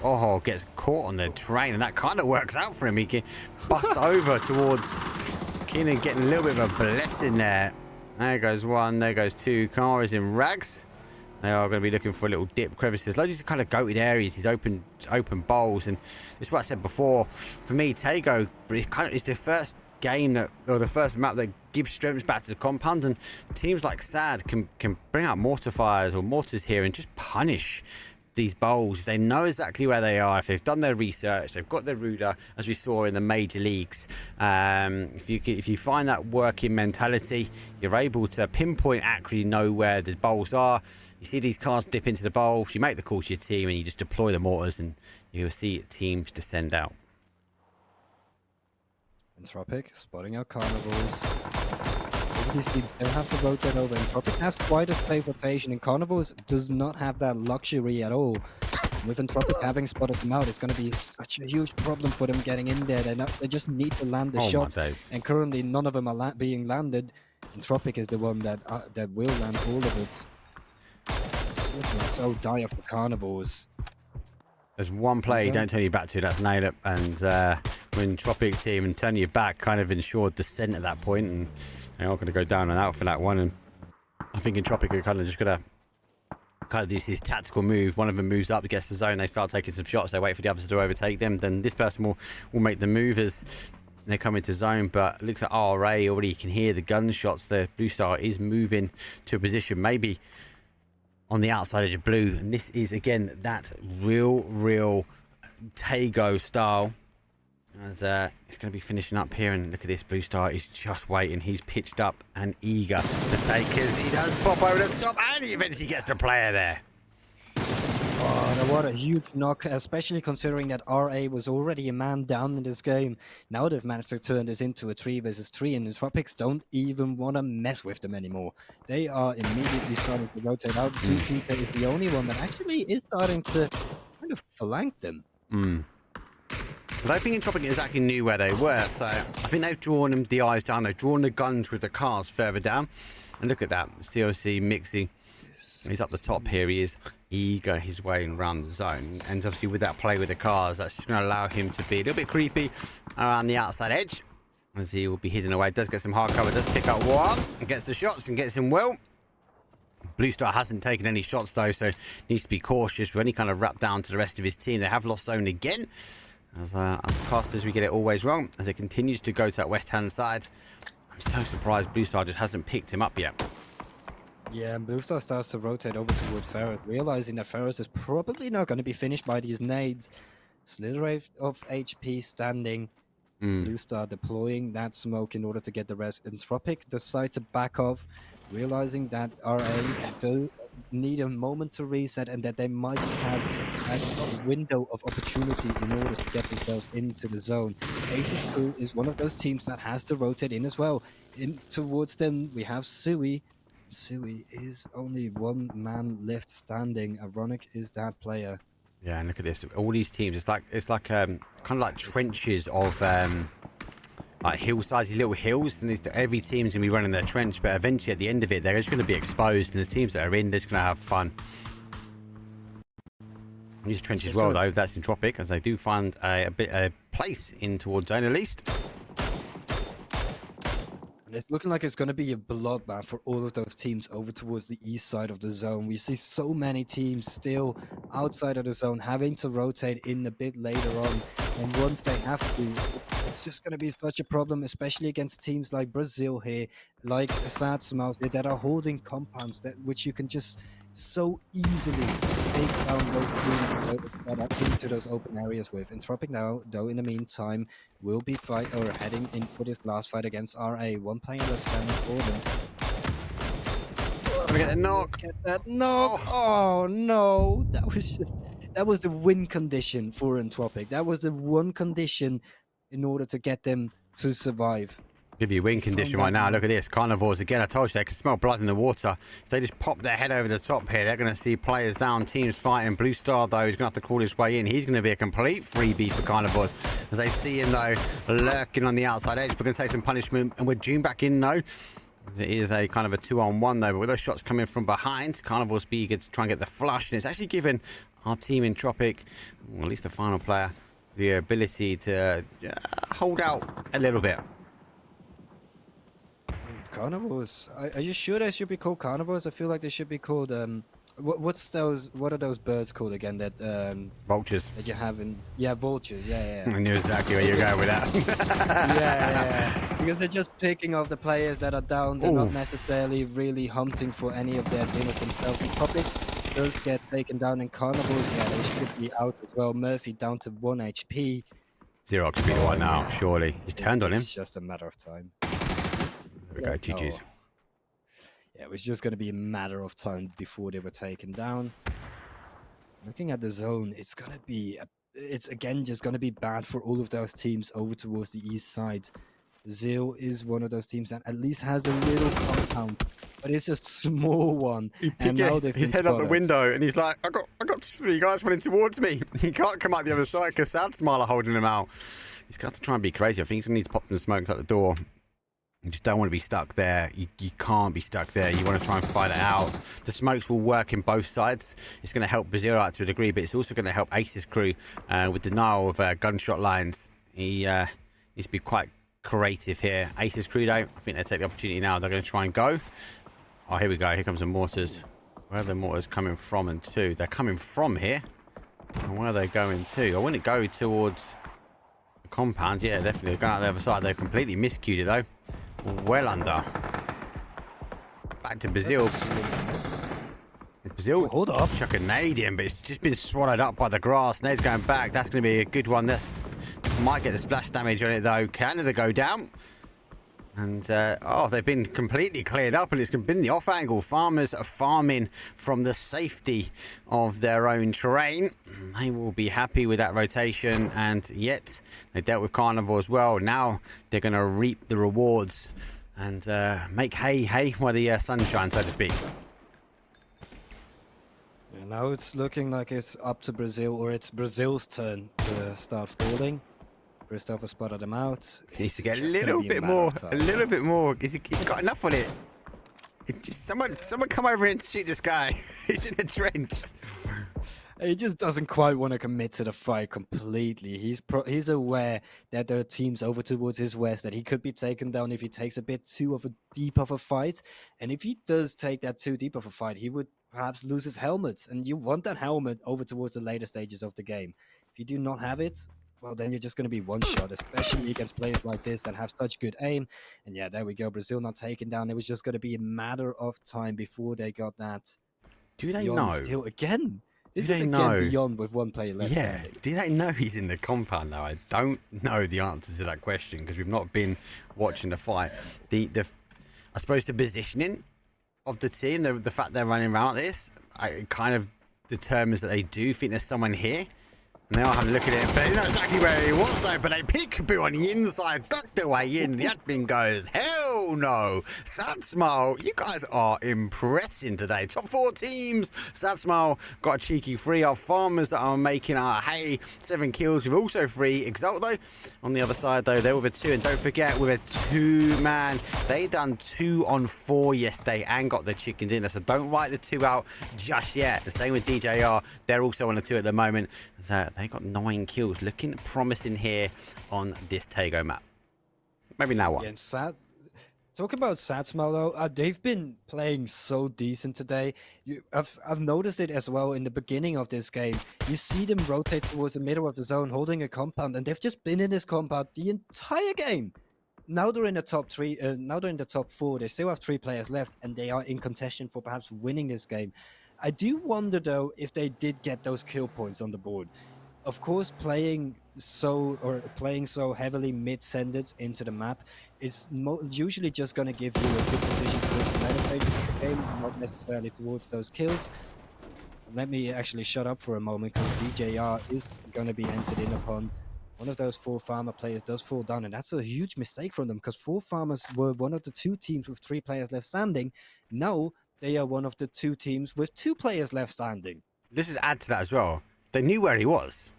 gets caught on the train, and that kind of works out for him. He get buffed over towards Keenan, getting a little bit of a blessing there. There goes 1, there goes 2. Car is in rags. They are going to be looking for a little dip crevices. Loads of kind of goated areas, these open bowls, and this is what I said before. For me, Tago is the first game or the first map that gives strengths back to the compound, and teams like SAD can bring out mortifiers or mortars here and just punish these bowls if they know exactly where they are, if they've done their research, they've got their ruler, as we saw in the major leagues. If you find that working mentality, you're able to pinpoint accurately know where the bowls are. You see these cars dip into the bowl, you make the call to your team and you just deploy the mortars, and you'll see teams descend out. Entropic spotting out Carnivores. All these teams don't have to rotate over. Entropic has quite a safe rotation, and Carnivores does not have that luxury at all. With Entropic having spotted them out, it's going to be such a huge problem for them getting in there. They just need to land the shots, and currently none of them are being landed. Entropic is the one that will land all of it. It's looking so dire for Carnivores. There's one play you don't turn your back to, that's Naileup, and when Tropic team and turn your back kind of ensured descent at that point, and they're all going to go down and out for that one. And I think in Tropic are kind of just going to do this tactical move. One of them moves up, gets the zone, they start taking some shots, they wait for the others to overtake them, then this person will make the move as they come into zone. But it looks like RA already, you can hear the gunshots. The Blue Star is moving to a position maybe on the outside edge of blue, and this is again that real Tago style, as it's going to be finishing up here. And look at this, Blue Star is just waiting, he's pitched up and eager to take, as he does pop over the top, and he eventually gets the player there. Oh, what a huge knock, especially considering that RA was already a man down in this game. Now they've managed to turn this into a 3 versus 3, and the Tropics don't even want to mess with them anymore. They are immediately starting to rotate out. Zookeeper is the only one that actually is starting to kind of flank them. But I think Entropic exactly knew where they were, so I think they've drawn them the eyes down, they've drawn the guns with the cars further down. And look at that, COC mixing. He's up the top here, he is eager his way around the zone, and obviously with that play with the cars, that's just going to allow him to be a little bit creepy around the outside edge, as he will be hidden away. Does get some hard cover, does pick up one, gets the shots and gets him well. Blue Star hasn't taken any shots though, so needs to be cautious with any kind of wrap down to the rest of his team. They have lost zone again, as casters we get it always wrong, as it continues to go to that west hand side. I'm so surprised Blue Star just hasn't picked him up yet. Yeah, and Blue Star starts to rotate over toward Ferret, realizing that Ferret is probably not going to be finished by these nades. Slither of HP standing. Blue Star deploying that smoke in order to get the rest. Entropic decide to back off, realizing that RA do need a moment to reset, and that they might just have a window of opportunity in order to get themselves into the zone. Ace's crew is one of those teams that has to rotate in as well. In towards them, we have Sui. Sui is only one man left standing. Ironic is that player. Yeah, and look at this. All these teams, it's like kind of like trenches of like hillsides, little hills, and every team's gonna be running their trench. But eventually, at the end of it, they're just gonna be exposed, and the teams that are in, they're just gonna have fun. These trench as well, though. That's Entropic, as they do find a place in towards zone at least. And it's looking like it's going to be a bloodbath for all of those teams over towards the east side of the zone. We see so many teams still outside of the zone having to rotate in a bit later on. And once they have to, it's just going to be such a problem, especially against teams like Brazil here, like Satsuma here, that are holding compounds which you can just so easily take down those teams that are into those open areas with. Entropic now, though, in the meantime, will be heading in for this last fight against RA. One player that's standing for them. Gonna get a knock. Get that knock. Oh no, that was the win condition for Entropic. That was the one condition in order to get them to survive. Give you win condition right now. Look at this. Carnivores again. I told you they can smell blood in the water. If they just pop their head over the top here, they're going to see players down, teams fighting. Blue Star, though, he's going to have to crawl his way in. He's going to be a complete freebie for Carnivores. As they see him, though, lurking on the outside edge. We're going to take some punishment. And we're June back in, though. It is a kind of a 2-on-1, though. But with those shots coming from behind, Carnivores be eager to try and get the flush. And it's actually given our team in Tropic, or at least the final player, the ability to hold out a little bit. Carnivores? Are you sure they should be called carnivores? I feel like they should be called what are those birds called again? That vultures. That you have in vultures. Yeah. I knew exactly where you're going with that. yeah. Because they're just picking off the players that are down. They're not necessarily really hunting for any of their dinners themselves. The public does get taken down, and carnivores, they should be out as well. Murphy down to 1 HP. Xerox should be the one now, surely. He's turned on him. It's just a matter of time. There we go, GG's. Yeah, it was just going to be a matter of time before they were taken down. Looking at the zone, it's going to be, it's again just going to be bad for all of those teams over towards the east side. Zil is one of those teams that at least has a little compound, but it's a small one. And now his head out the window, and he's like, I got 3 guys running towards me. He can't come out the other side because Sadsmile are holding him out. He's got to try and be crazy. I think he's going to need to pop some smoke out the door. You just don't want to be stuck there. You can't be stuck there. You want to try and fight it out. The smokes will work in both sides. It's going to help Brazil out to a degree, but it's also going to help Ace's crew with denial of gunshot lines. He needs to be quite creative here. Ace's crew, though, I think they take the opportunity now. They're going to try and go. Oh, here we go. Here comes the mortars. Where are the mortars coming from and to? They're coming from here. And where are they going to? I wouldn't go towards the compound. Yeah, definitely. They're going out the other side. They're completely miscued it, though. Well under. Back to Brazil. Brazil, hold up. Chuck a nade in, but it's just been swallowed up by the grass. Nade's going back. That's going to be a good one. This might get the splash damage on it, though. Canada go down. And, they've been completely cleared up, and it's been the off angle. Farmers are farming from the safety of their own terrain. They will be happy with that rotation, and yet they dealt with carnivores well. Now they're going to reap the rewards and make hay while the sun shines, so to speak. Yeah, now it's looking like it's up to Brazil, or it's Brazil's turn to start falling. Christopher spotted him out. He needs to get a little bit more. He's got enough on it. Someone come over and shoot this guy. He's in the trench. He just doesn't quite want to commit to the fight completely. He's aware that there are teams over towards his west that he could be taken down if he takes a bit too deep of a fight. And if he does take that too deep of a fight, he would perhaps lose his helmet. And you want that helmet over towards the later stages of the game. If you do not have it, well, then you're just going to be one shot, especially against players like this that have such good aim. And yeah, there we go. Brazil not taken down. It was just going to be a matter of time before they got that. Do they know? Still again. This is again beyond with one player left. Yeah. Do they know he's in the compound, though? I don't know the answer to that question because we've not been watching the fight. I suppose the positioning of the team, the fact they're running around like this, it kind of determines that they do think there's someone here. And they'll have a look at it, but they know exactly where he was, though. But they peekaboo on the inside, duck their way in. The admin goes, hell no. Sad Smile, you guys are impressing today. Top 4 teams. Sad Smile got a cheeky 3. Our farmers that are making our hay, 7 kills. We've also 3. Exalt, though, on the other side, though, they're with a 2. And don't forget, with a 2-man, they done 2 on 4 yesterday and got the chicken dinner. So don't write the 2 out just yet. The same with DJR. They're also on a 2 at the moment. So they got 9 kills, looking promising here on this Tago map. Maybe now what? Yeah, Talk about Satsmal though, they've been playing so decent today. I've noticed it as well in the beginning of this game. You see them rotate towards the middle of the zone, holding a compound, and they've just been in this compound the entire game. Now they're in the top three. Now they're in the top 4. They still have 3 players left, and they are in contention for perhaps winning this game. I do wonder though if they did get those kill points on the board. Of course, playing so heavily mid-centered into the map is usually just going to give you a good position towards the meta phase of the game, not necessarily towards those kills. Let me actually shut up for a moment, because DJR is going to be entered in upon. One of those 4 farmer players does fall down, and that's a huge mistake from them, because 4 farmers were one of the 2 teams with 3 players left standing. Now they are one of the 2 teams with 2 players left standing. This is add to that as well. They knew where he was.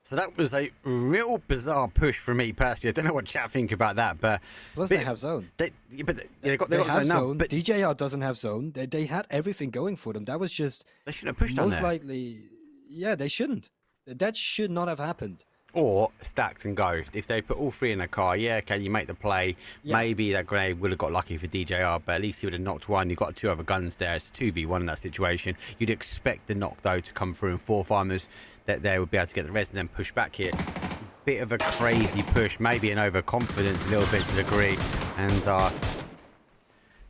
So that was a real bizarre push for me personally. I don't know what chat think about that, but plus they have zone. They got zone now. But DJR doesn't have zone. They had everything going for them. That was just they shouldn't have pushed on there. Most likely, yeah, they shouldn't. That should not have happened. Or stacked and go. If they put all 3 in a car, yeah, okay, you make the play. Yeah. Maybe that grenade would have got lucky for DJR, but at least he would have knocked one. You've got 2 other guns there. It's 2v1 in that situation. You'd expect the knock, though, to come through, and 4 farmers that they would be able to get the res and then push back here. Bit of a crazy push, maybe an overconfidence a little bit to the degree. And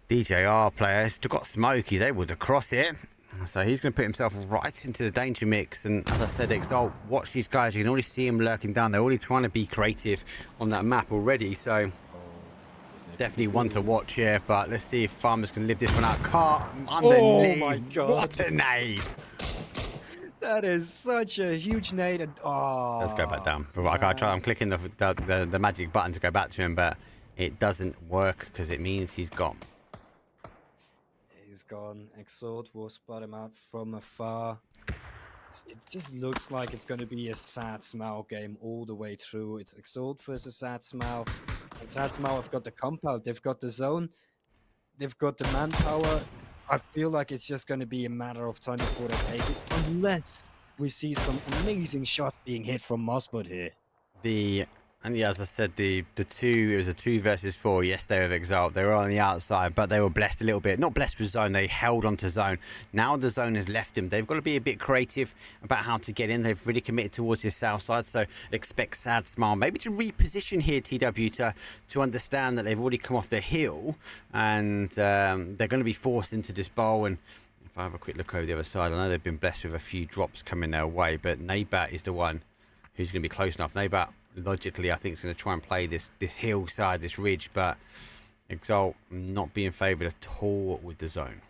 DJR player still got smoke. He's able to cross it. So he's going to put himself right into the danger mix. And as I said, Exalt, watch these guys. You can already see them lurking down. They're already trying to be creative on that map already. So definitely one to watch here. But let's see if Farmers can live this one out. Car underneath. Oh my God. What a nade. That is such a huge nade. And, oh. Let's go back down. I'm clicking the magic button to go back to him, but it doesn't work because it means he's gone. He's gone. Exalt will spot him out from afar. It just looks like it's going to be a Satsmal game all the way through. It's Exalt versus Satsmal. And Satsmal have got the compound. They've got the zone. They've got the manpower. I feel like it's just going to be a matter of time before they take it, unless we see some amazing shots being hit from Mossbud here. And yeah, as I said, it was a 2 versus 4 yesterday with Exalt. They were on the outside, but they were blessed a little bit. Not blessed with zone, they held onto zone. Now the zone has left them. They've got to be a bit creative about how to get in. They've really committed towards this south side, so expect Satsmal maybe to reposition here, TW, to understand that they've already come off the hill, and they're going to be forced into this bowl. And if I have a quick look over the other side, I know they've been blessed with a few drops coming their way, but Nabat is the one who's going to be close enough. Nabat, logically, I think, is going to try and play this hillside, this ridge, but Exalt not being favoured at all with the zone.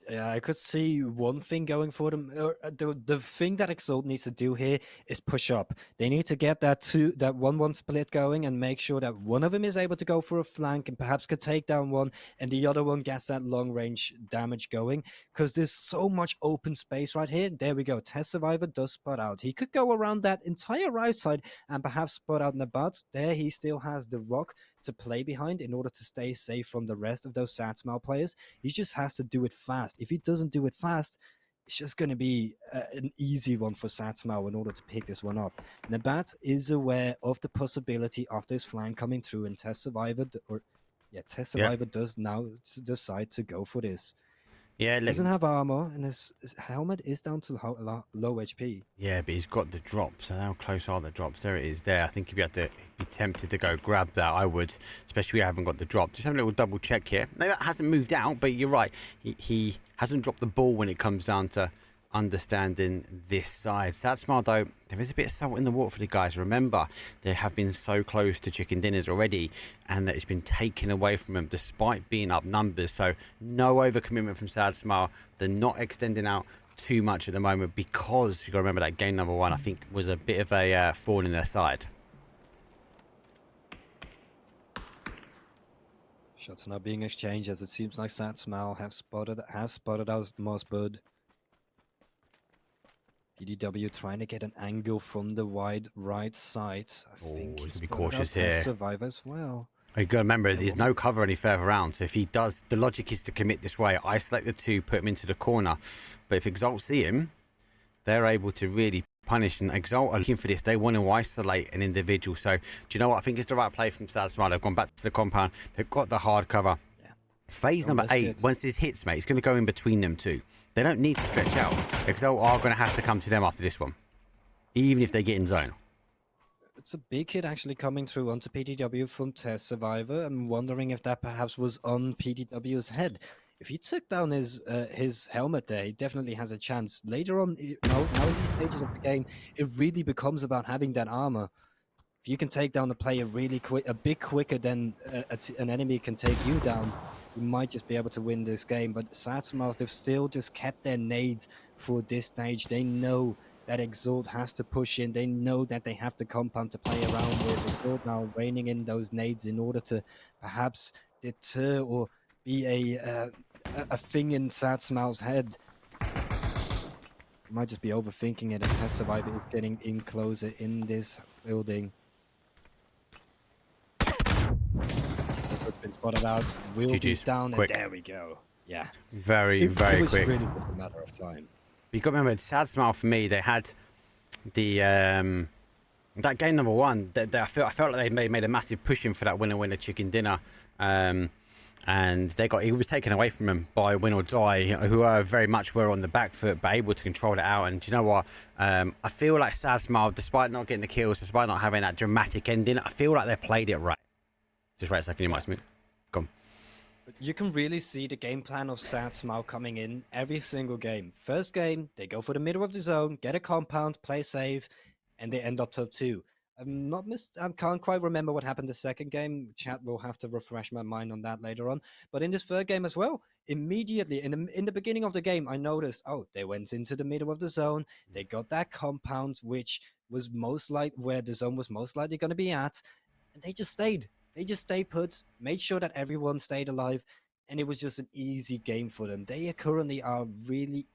Yeah, I could see one thing going for them. The thing that Exalt needs to do here is push up. They need to get that 1-1 split going and make sure that one of them is able to go for a flank and perhaps could take down one, and the other one gets that long range damage going, because there's so much open space right here. There we go. Test Survivor does spot out. He could go around that entire right side and perhaps spot out Nabat. There he still has the rock to play behind in order to stay safe from the rest of those Satsmal players. He just has to do it fast. If he doesn't do it fast, it's just going to be an easy one for Satsmal in order to pick this one up. Nabat is aware of the possibility of this flank coming through, and Test Survivor does now decide to go for this. Yeah, doesn't have armor, and his helmet is down to low HP. Yeah, but he's got the drops. So how close are the drops? There it is. There, I think he'd be tempted to go grab that. I would, especially if I haven't got the drop. Just have a little double check here. No, that hasn't moved out, but you're right. He hasn't dropped the ball when it comes down to understanding this side. Satsmal, though, there is a bit of salt in the water for the guys. Remember, they have been so close to chicken dinners already, and that it's been taken away from them despite being up numbers. So no overcommitment from Satsmal. They're not extending out too much at the moment, because you've got to remember that game number 1, I think, was a bit of a thorn in their side. Shots now being exchanged, as it seems like Satsmal has spotted out Mossbud. PDW trying to get an angle from the wide right side. I think he's be cautious here. Survive as well. You got to remember, there's no cover any further around. So if he does, the logic is to commit this way, isolate the 2, put him into the corner. But if Exalt see him, they're able to really punish, and Exalt are looking for this. They want to isolate an individual. So, do you know what? I think it's the right play from Sad Smile. They've gone back to the compound. They've got the hard cover. Yeah. Phase number 8, once this hits, mate, it's going to go in between them two. They don't need to stretch out. Exalt are going to have to come to them after this one, even if they get in zone. It's a big hit actually coming through onto PDW from Test Survivor. I'm wondering if that perhaps was on PDW's head. If he took down his helmet there, he definitely has a chance. Later on, now in these stages of the game, it really becomes about having that armor. If you can take down a player really quick, a bit quicker than an enemy can take you down, you might just be able to win this game. But Sad Smiles, they've still just kept their nades for this stage. They know that Exalt has to push in. They know that they have the compound to play around with. Exalt now raining in those nades in order to perhaps deter or be a thing in Sad Smile's head. Might just be overthinking it as Test Survivor is getting in closer in this building. It's been spotted out. Will be down, quick. And there we go. Yeah. Very It was quick. really just a matter of time. You got to remember, Sad Smile for me, they had the that game number 1. I felt like they made a massive push in for that winner chicken dinner, and it was taken away from them by Win or Die, who very much were on the back foot, but able to control it out. And do you know what? I feel like Sad Smile, despite not getting the kills, despite not having that dramatic ending, I feel like they played it right. Just wait a second, you might mute. Come. You can really see the game plan of Sad Smile coming in every single game. First game, they go for the middle of the zone, get a compound, play safe, and they end up top 2. I can't quite remember what happened the second game. Chat will have to refresh my mind on that later on. But in this third game as well, immediately in the beginning of the game, I noticed, they went into the middle of the zone. They got that compound, which was where the zone was most likely going to be at, and they just stayed. They just stayed put, made sure that everyone stayed alive, and it was just an easy game for them. They currently are really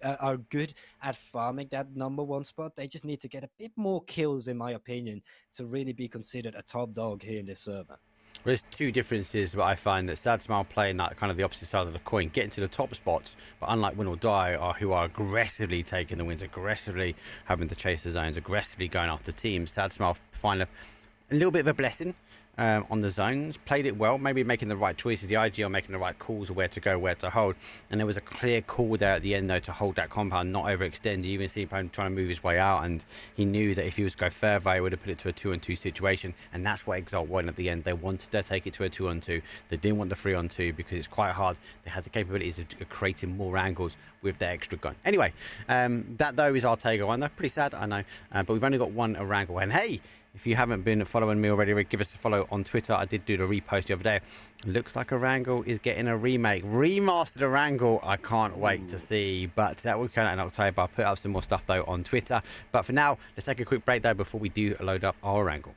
are good at farming that number 1 spot. They just need to get a bit more kills, in my opinion, to really be considered a top dog here in this server. There's two differences, but I find that Sad Smile playing that kind of the opposite side of the coin, getting to the top spots, but unlike Win or Die, who are aggressively taking the wins, aggressively having to chase the zones, aggressively going after teams, Sad Smile find a little bit of a blessing on the zones, played it well, maybe making the right choices, the IGL making the right calls of where to go, where to hold, and there was a clear call there at the end though to hold that compound, not overextend. You even see him trying to move his way out, and he knew that if he was to go further, he would have put it to a 2-on-2 situation, and that's what Exalt wanted at the end. They wanted to take it to a 2-on-2. They didn't want the 3-on-2 because it's quite hard. They had the capabilities of creating more angles with their extra gun. Anyway, that though is our Ortega one. They're pretty sad, I know, but we've only got one Orango, and hey, if you haven't been following me already, give us a follow on Twitter. I did do the repost the other day. Looks like Orango is getting a remake. Remastered Orango. I can't wait to see. But that will come out in October. I'll put up some more stuff, though, on Twitter. But for now, let's take a quick break, though, before we do load up our Orango.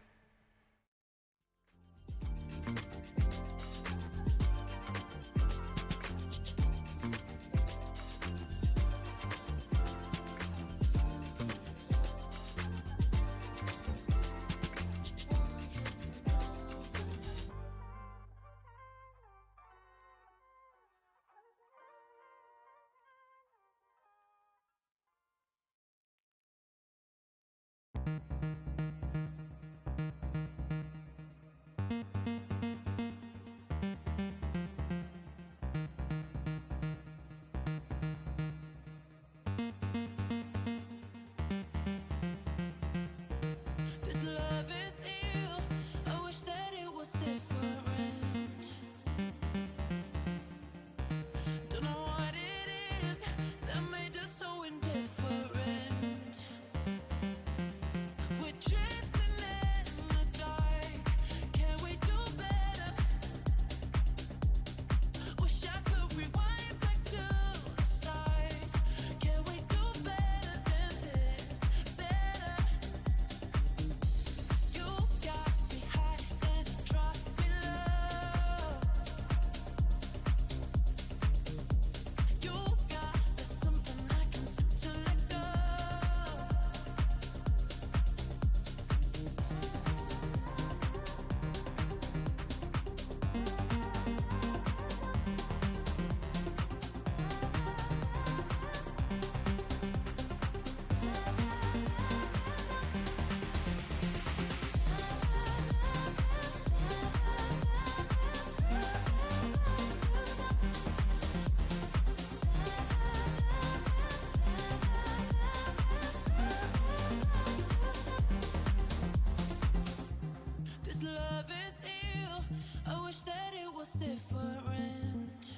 This love is ill. I wish that it was different.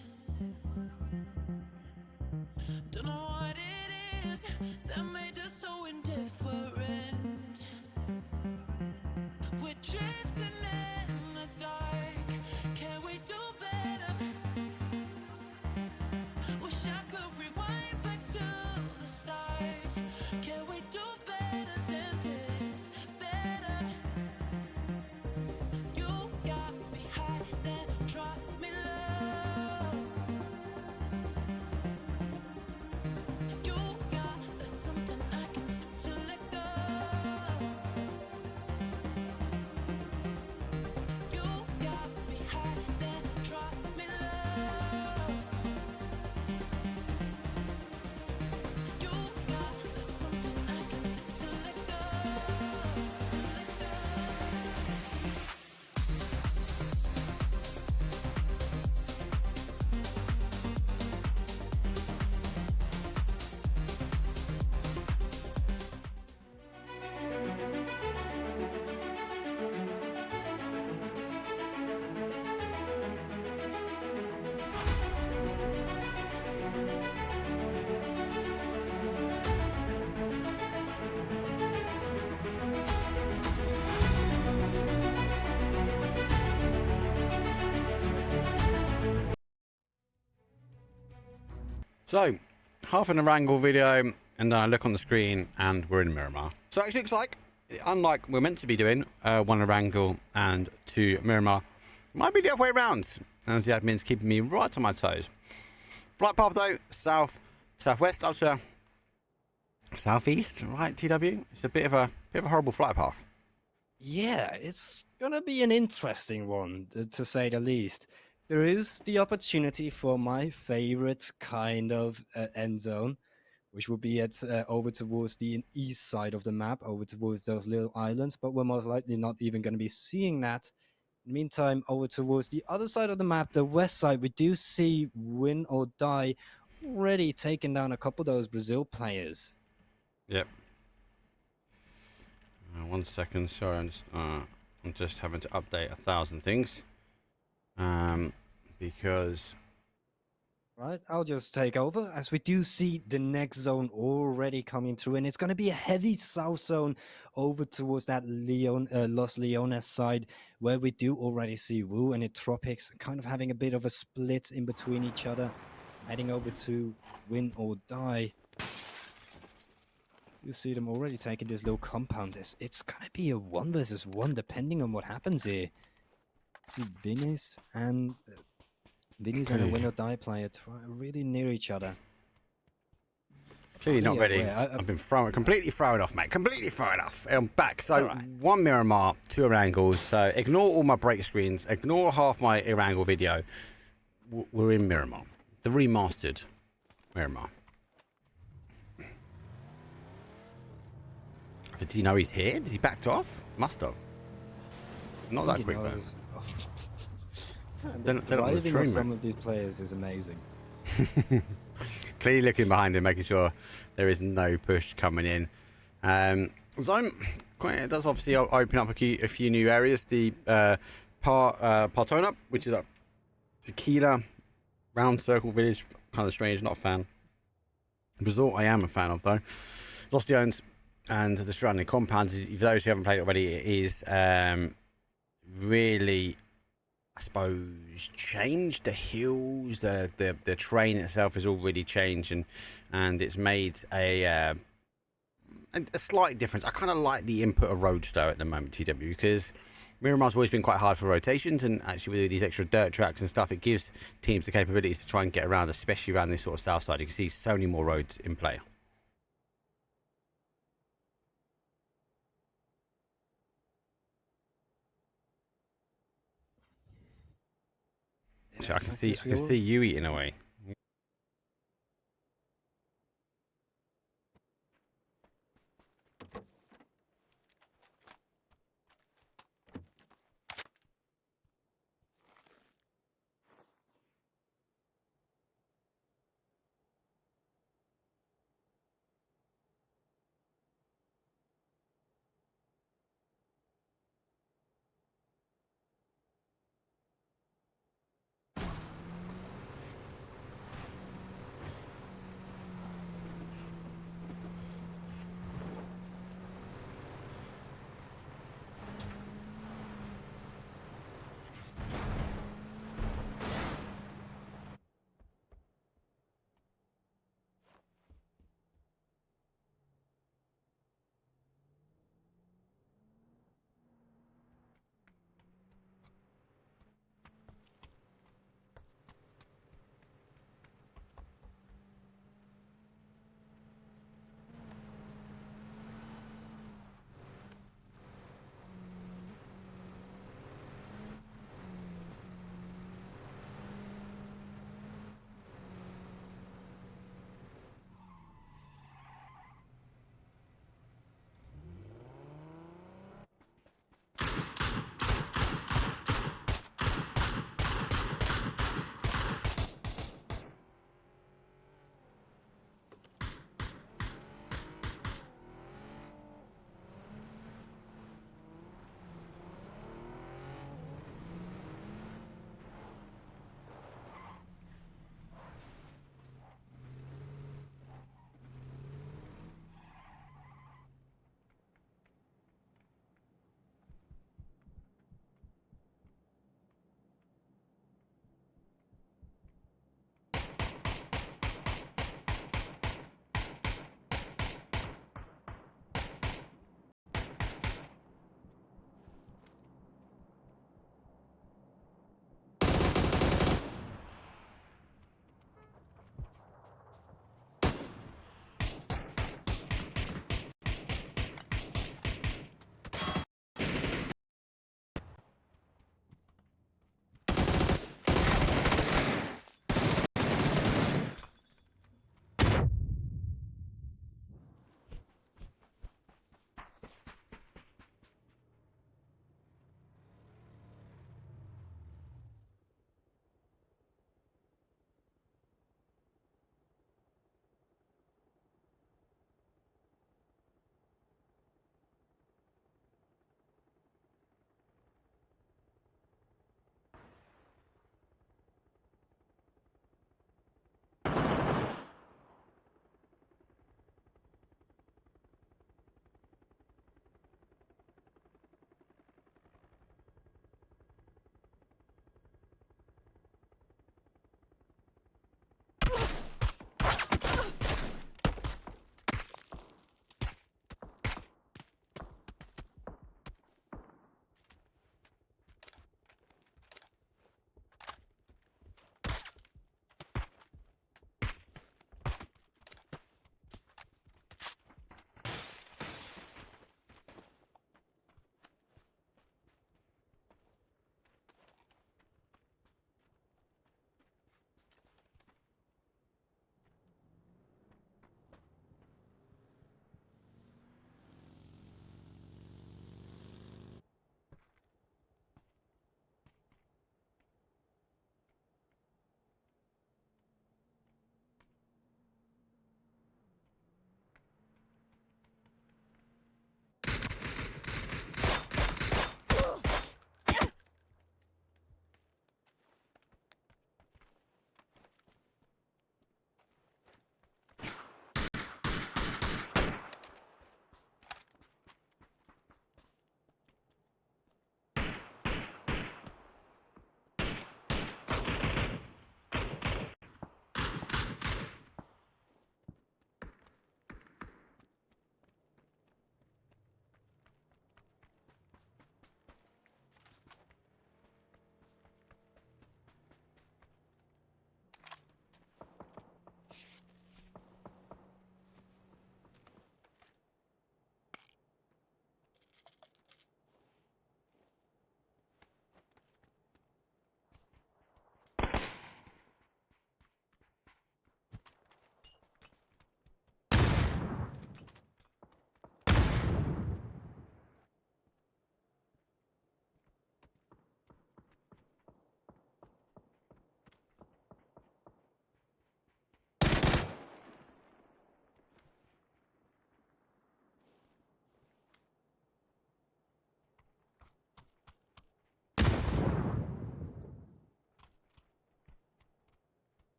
Don't know what it is that made us so indifferent. We're drifting in the dark. Can we do better? Wish I could rewind back to the start. Can we do better than this? Better. You got me high, then drop me low. You got something I can seem to let go. You got me high, then drop me low. You got something I can seem to let go. To let go. So, half an Erangel video, and then I look on the screen, and we're in Miramar. So it actually looks like, unlike we're meant to be doing, one Erangel and two Miramar, might be the other way around. And the admin's keeping me right on my toes. Flight path though, south, southwest, up to southeast, right? TW. It's a bit of a horrible flight path. Yeah, it's gonna be an interesting one, to say the least. There is the opportunity for my favorite kind of end zone, which will be at over towards the east side of the map, over towards those little islands, but we're most likely not even going to be seeing that. In the meantime, over towards the other side of the map, the west side, we do see Win or Die already taking down a couple of those Brazil players. Yep. 1 second, sorry, I'm just having to update 1,000 things. Because Right, I'll just take over as we do see the next zone already coming through, and it's going to be a heavy south zone over towards that Los Leones side, where we do already see Wu and Tropics kind of having a bit of a split in between each other, heading over to Win or Die. You see them already taking this little compound. It's going to be a 1 versus 1 depending on what happens here. See Vinny's and a Win or Die player really near each other. clearly not ready. Yeah, I've been completely thrown off, mate. Completely thrown off. I'm back. So right. 1 Miramar, 2 Erangels. So ignore all my break screens. Ignore half my Erangel video. We're in Miramar. The remastered Miramar. Do you know he's here? Does he backed off? Must have. Not that quick, though. The They're not on the driving train, of some mate. of these players is amazing. Clearly looking behind him, making sure there is no push coming in. Zone it does obviously open up a few new areas. The Partona, which is a tequila round circle village, kind of strange, not a fan. Resort I am a fan of though. Los Leones and the surrounding compounds, if those who haven't played it already, it is really, I suppose, changed. The hills, the terrain itself has all really changed, and it's made a slight difference. I kind of like the input of Roadster at the moment, TW, because Miramar's always been quite hard for rotations, and actually with these extra dirt tracks and stuff, it gives teams the capabilities to try and get around, especially around this sort of south side. You can see so many more roads in play. So I can see you eating away.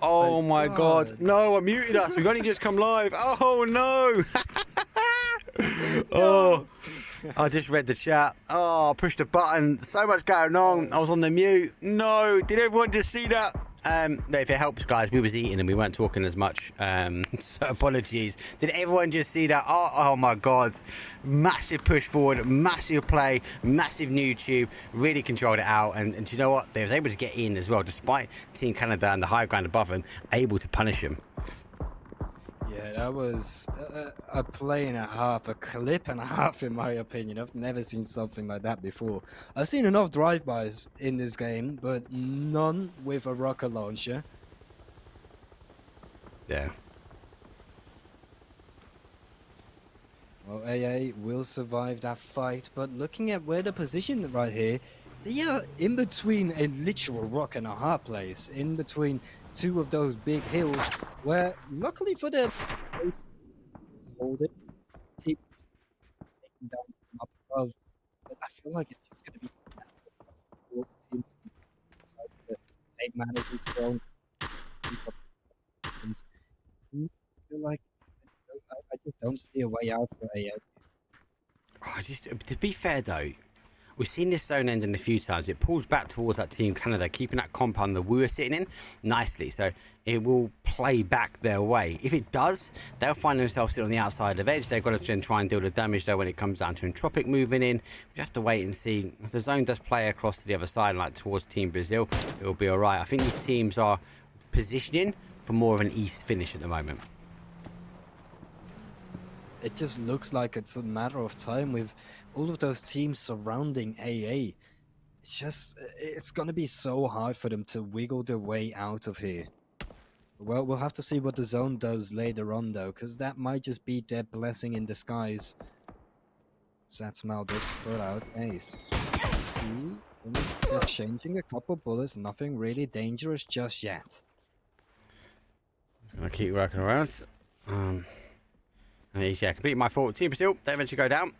Oh my god. No, I muted us. We've only just come live. Oh no. Oh, I just read the chat. Oh, I pushed a button. So much going on. I was on the mute. No, did everyone just see that? No, if it helps, guys, we was eating and we weren't talking as much. So apologies. Did everyone just see that? Oh my God. Massive push forward, massive play, massive YouTube. Really controlled it out. And do you know what? They was able to get in as well, despite Team Canada and the high ground above them, able to punish them. Yeah, that was a play and a half, a clip and a half, in my opinion. I've never seen something like that before. I've seen enough drive-bys in this game, but none with a rocket launcher. Yeah. Well, AA will survive that fight, but looking at where they're positioned right here, they are in between a literal rock and a hard place, in between two of those big hills, where luckily for them, hold it, keeps taking down from up above. But I feel like it's just going to be the team to take matters into their own hands. I feel like I just don't see a way out for AA. Oh, to be fair though, we've seen this zone ending a few times. It pulls back towards that Team Canada, keeping that compound that we were sitting in nicely. So it will play back their way. If it does, they'll find themselves sitting on the outside of edge. They've got to try and deal the damage though when it comes down to Entropic moving in. We have to wait and see. If the zone does play across to the other side, like towards Team Brazil, it will be all right. I think these teams are positioning for more of an east finish at the moment. It just looks like it's a matter of time with all of those teams surrounding AA. It's going to be so hard for them to wiggle their way out of here. Well, we'll have to see what the zone does later on, though, because that might just be their blessing in disguise. Satsmal does put out Ace. Let's see. Just changing a couple bullets, nothing really dangerous just yet. Gonna keep working around. Yeah, completely my fault. Team Brazil, they eventually go down.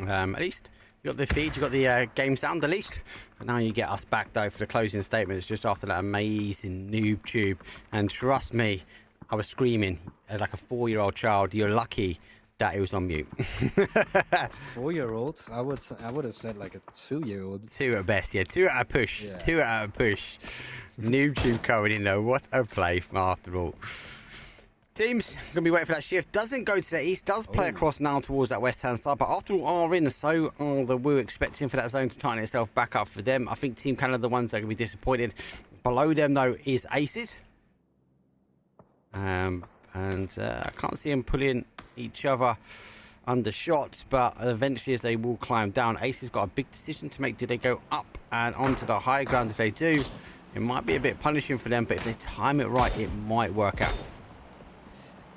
At least you got the feed, you got the game sound at least. But now you get us back though for the closing statements just after that amazing noob tube. And trust me, I was screaming like a 4-year-old child. You're lucky that it was on mute. 4-year-old? I would have said like a 2-year-old. 2 at best, yeah. 2 at a push. Yeah. 2 at a push. Noob tube coming in though. What a play from after all. Teams going to be waiting for that shift. Doesn't go to the east. Does play across now towards that west-hand side. But after all are in, so are the we're expecting for that zone to tighten itself back up for them. I think Team Canada the ones that are going to be disappointed. Below them, though, is Aces. I can't see them pulling each other under shots. But eventually, as they will climb down, Aces got a big decision to make. Do they go up and onto the high ground? If they do, it might be a bit punishing for them. But if they time it right, it might work out.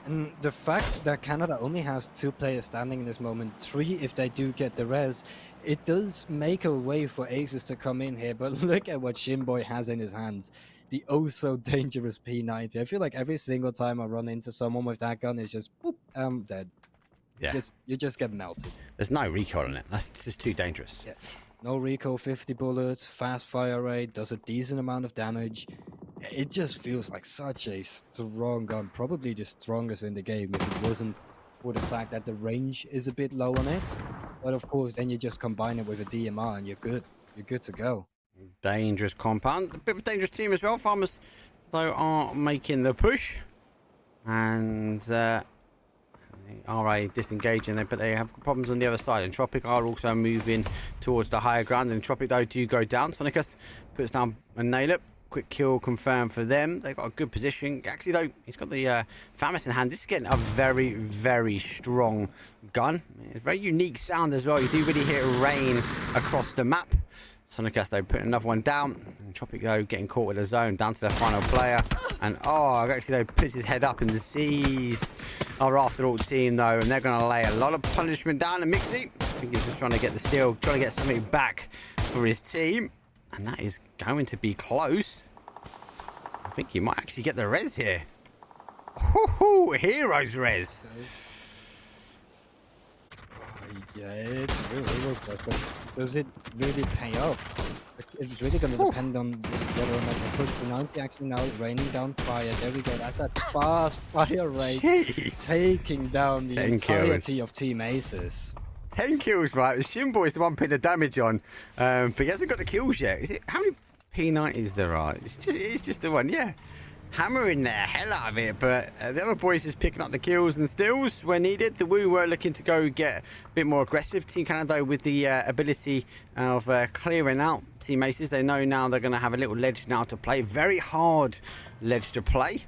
And the fact that Canada only has 2 players standing in this moment, 3 if they do get the res, it does make a way for Aces to come in here. But look at what Shinboy has in his hands. The oh-so dangerous P90. I feel like every single time I run into someone with that gun, it's just, boop, I'm dead. Yeah. You just get melted. There's no recoil on it. That's just too dangerous. Yeah. No recoil, 50 bullets, fast fire rate, does a decent amount of damage. It just feels like such a strong gun, probably the strongest in the game if it wasn't for the fact that the range is a bit low on it. But of course, then you just combine it with a DMR and you're good. You're good to go. Dangerous compound. A bit of a dangerous team as well. Farmers, though, are making the push. And RA disengaging, but they have problems on the other side. Entropic are also moving towards the higher ground. Entropic, though, do go down. Sonicus puts down a nail up. Quick kill confirmed for them. They've got a good position. Actually, though, he's got the FAMAS in hand. This is getting a very, very strong gun. It's a very unique sound as well. You do really hear it rain across the map. Sonicus, though, putting another one down. Entropic, though, getting caught with the zone. Down to their final player. And, actually, though, puts his head up in the seas. Our after-all team, though, and they're going to lay a lot of punishment down. And Mixie, I think he's just trying to get the steal, trying to get something back for his team. And that is going to be close. I think he might actually get the res here. Heroes res. Yeah, it's really worth it, but does it really pay off? It's really going to depend on whether or not they push the 90. Actually, now raining down fire. There we go. That's that fast fire rate. Jeez. Taking down the 10 entirety kills. of Team Aces. 10 kills, right? Shimbo is the one putting the damage on, but he hasn't got the kills yet. Is it? How many P90s there are? It's just the one, yeah. Hammering the hell out of it, but the other boys just picking up the kills and steals where needed. The Woo were looking to go get a bit more aggressive. Team Canada with the ability of clearing out Team Aces. They know now they're going to have a little ledge now to play. Very hard ledge to play.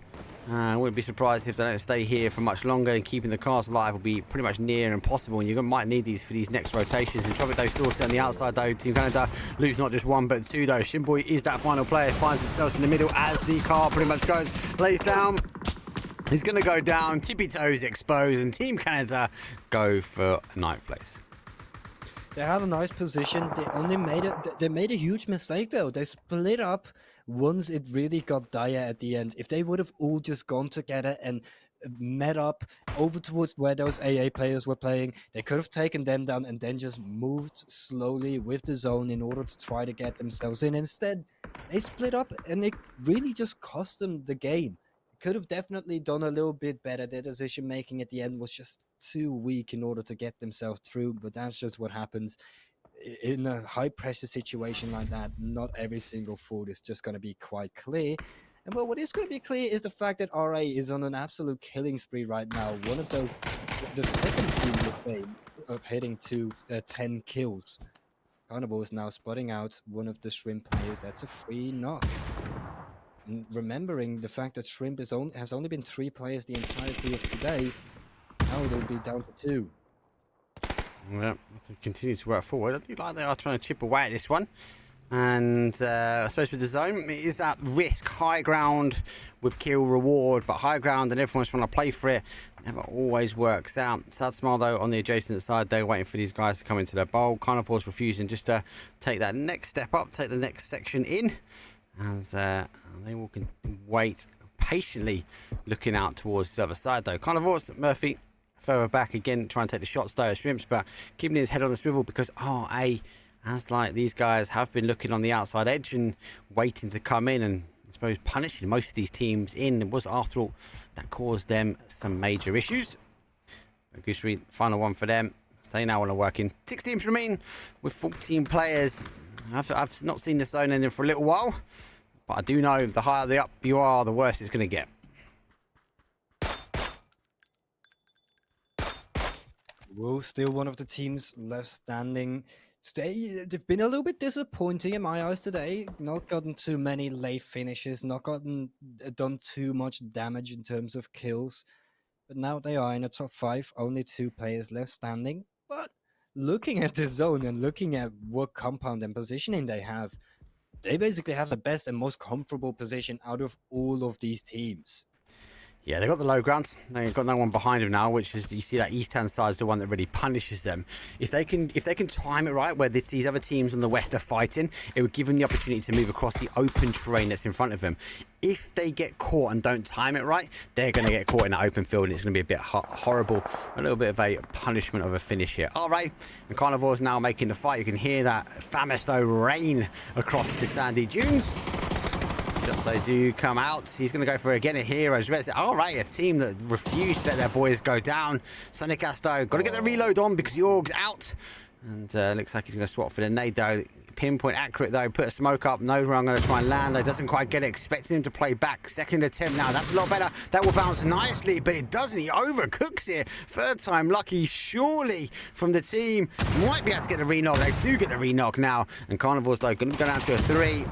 I wouldn't be surprised if they don't stay here for much longer, and keeping the cars alive will be pretty much near impossible, and you might need these for these next rotations. And Tropic though still on the outside though. Team Canada lose not just one but two though. Shimboy is that final player, finds himself in the middle as the car pretty much goes, lays down. He's going to go down, tippy toes exposed, and Team Canada go for 9th place. They had a nice position. They only made a huge mistake though. They split up once it really got dire at the end. If they would have all just gone together and met up over towards where those AA players were playing, they could have taken them down and then just moved slowly with the zone in order to try to get themselves in. Instead, they split up and it really just cost them the game. Could have definitely done a little bit better. Their decision making at the end was just too weak in order to get themselves through, but that's just what happens. In a high pressure situation like that, not every single thought is just going to be quite clear. And well, what is going to be clear is the fact that RA is on an absolute killing spree right now. One of those, the second team this game, heading to 10 kills. Carnival is now spotting out one of the Shrimp players. That's a free knock. And remembering the fact that Shrimp has only been 3 players the entirety of today, now they'll be down to 2. Well, they continue to work forward. I do like they are trying to chip away at this one. And I suppose with the zone, it is that risk. High ground with kill reward, but high ground and everyone's trying to play for it. Never always works out. Sad Smile, though, on the adjacent side, they're waiting for these guys to come into their bowl. Carnival's refusing just to take that next step up, take the next section in. As they will wait patiently, looking out towards the other side, though. Carnival's Murphy further back again, trying to take the shots though as Shrimps, but keeping his head on the swivel because RA, as like these guys have been looking on the outside edge and waiting to come in and I suppose punishing most of these teams in. It was after all that caused them some major issues. Goosery, final one for them. They now want to work in. 6 teams remain with 14 players. I've not seen the zone ending for a little while, but I do know the higher the up you are, the worse it's going to get. Woo, still one of the teams left standing. They've been a little bit disappointing in my eyes today. Not gotten too many late finishes, not done too much damage in terms of kills. But now they are in the top 5, only 2 players left standing. But looking at the zone and looking at what compound and positioning they have, they basically have the best and most comfortable position out of all of these teams. Yeah, they've got the low ground. They've got no one behind them now, which is, you see that east-hand side is the one that really punishes them. If they can time it right, where these other teams on the west are fighting, it would give them the opportunity to move across the open terrain that's in front of them. If they get caught and don't time it right, they're going to get caught in that open field, and it's going to be a bit horrible. A little bit of a punishment of a finish here. All right, and Carnival's now making the fight. You can hear that famous, though, rain across the sandy dunes. Just they do come out. He's going to go for again a hero's res. All right, a team that refused to let their boys go down. Sonic Asto got to get the reload on because Yorg's out. And looks like he's going to swap for the nade though. Pinpoint accurate though. Put a smoke up. No, I'm going to try and land though. Doesn't quite get it. Expecting him to play back. Second attempt now. That's a lot better. That will bounce nicely, but it doesn't. He overcooks it. Third time lucky, surely, from the team. Might be able to get the re-knock. They do get the re-knock now. And Carnival's though going to go down to a 3.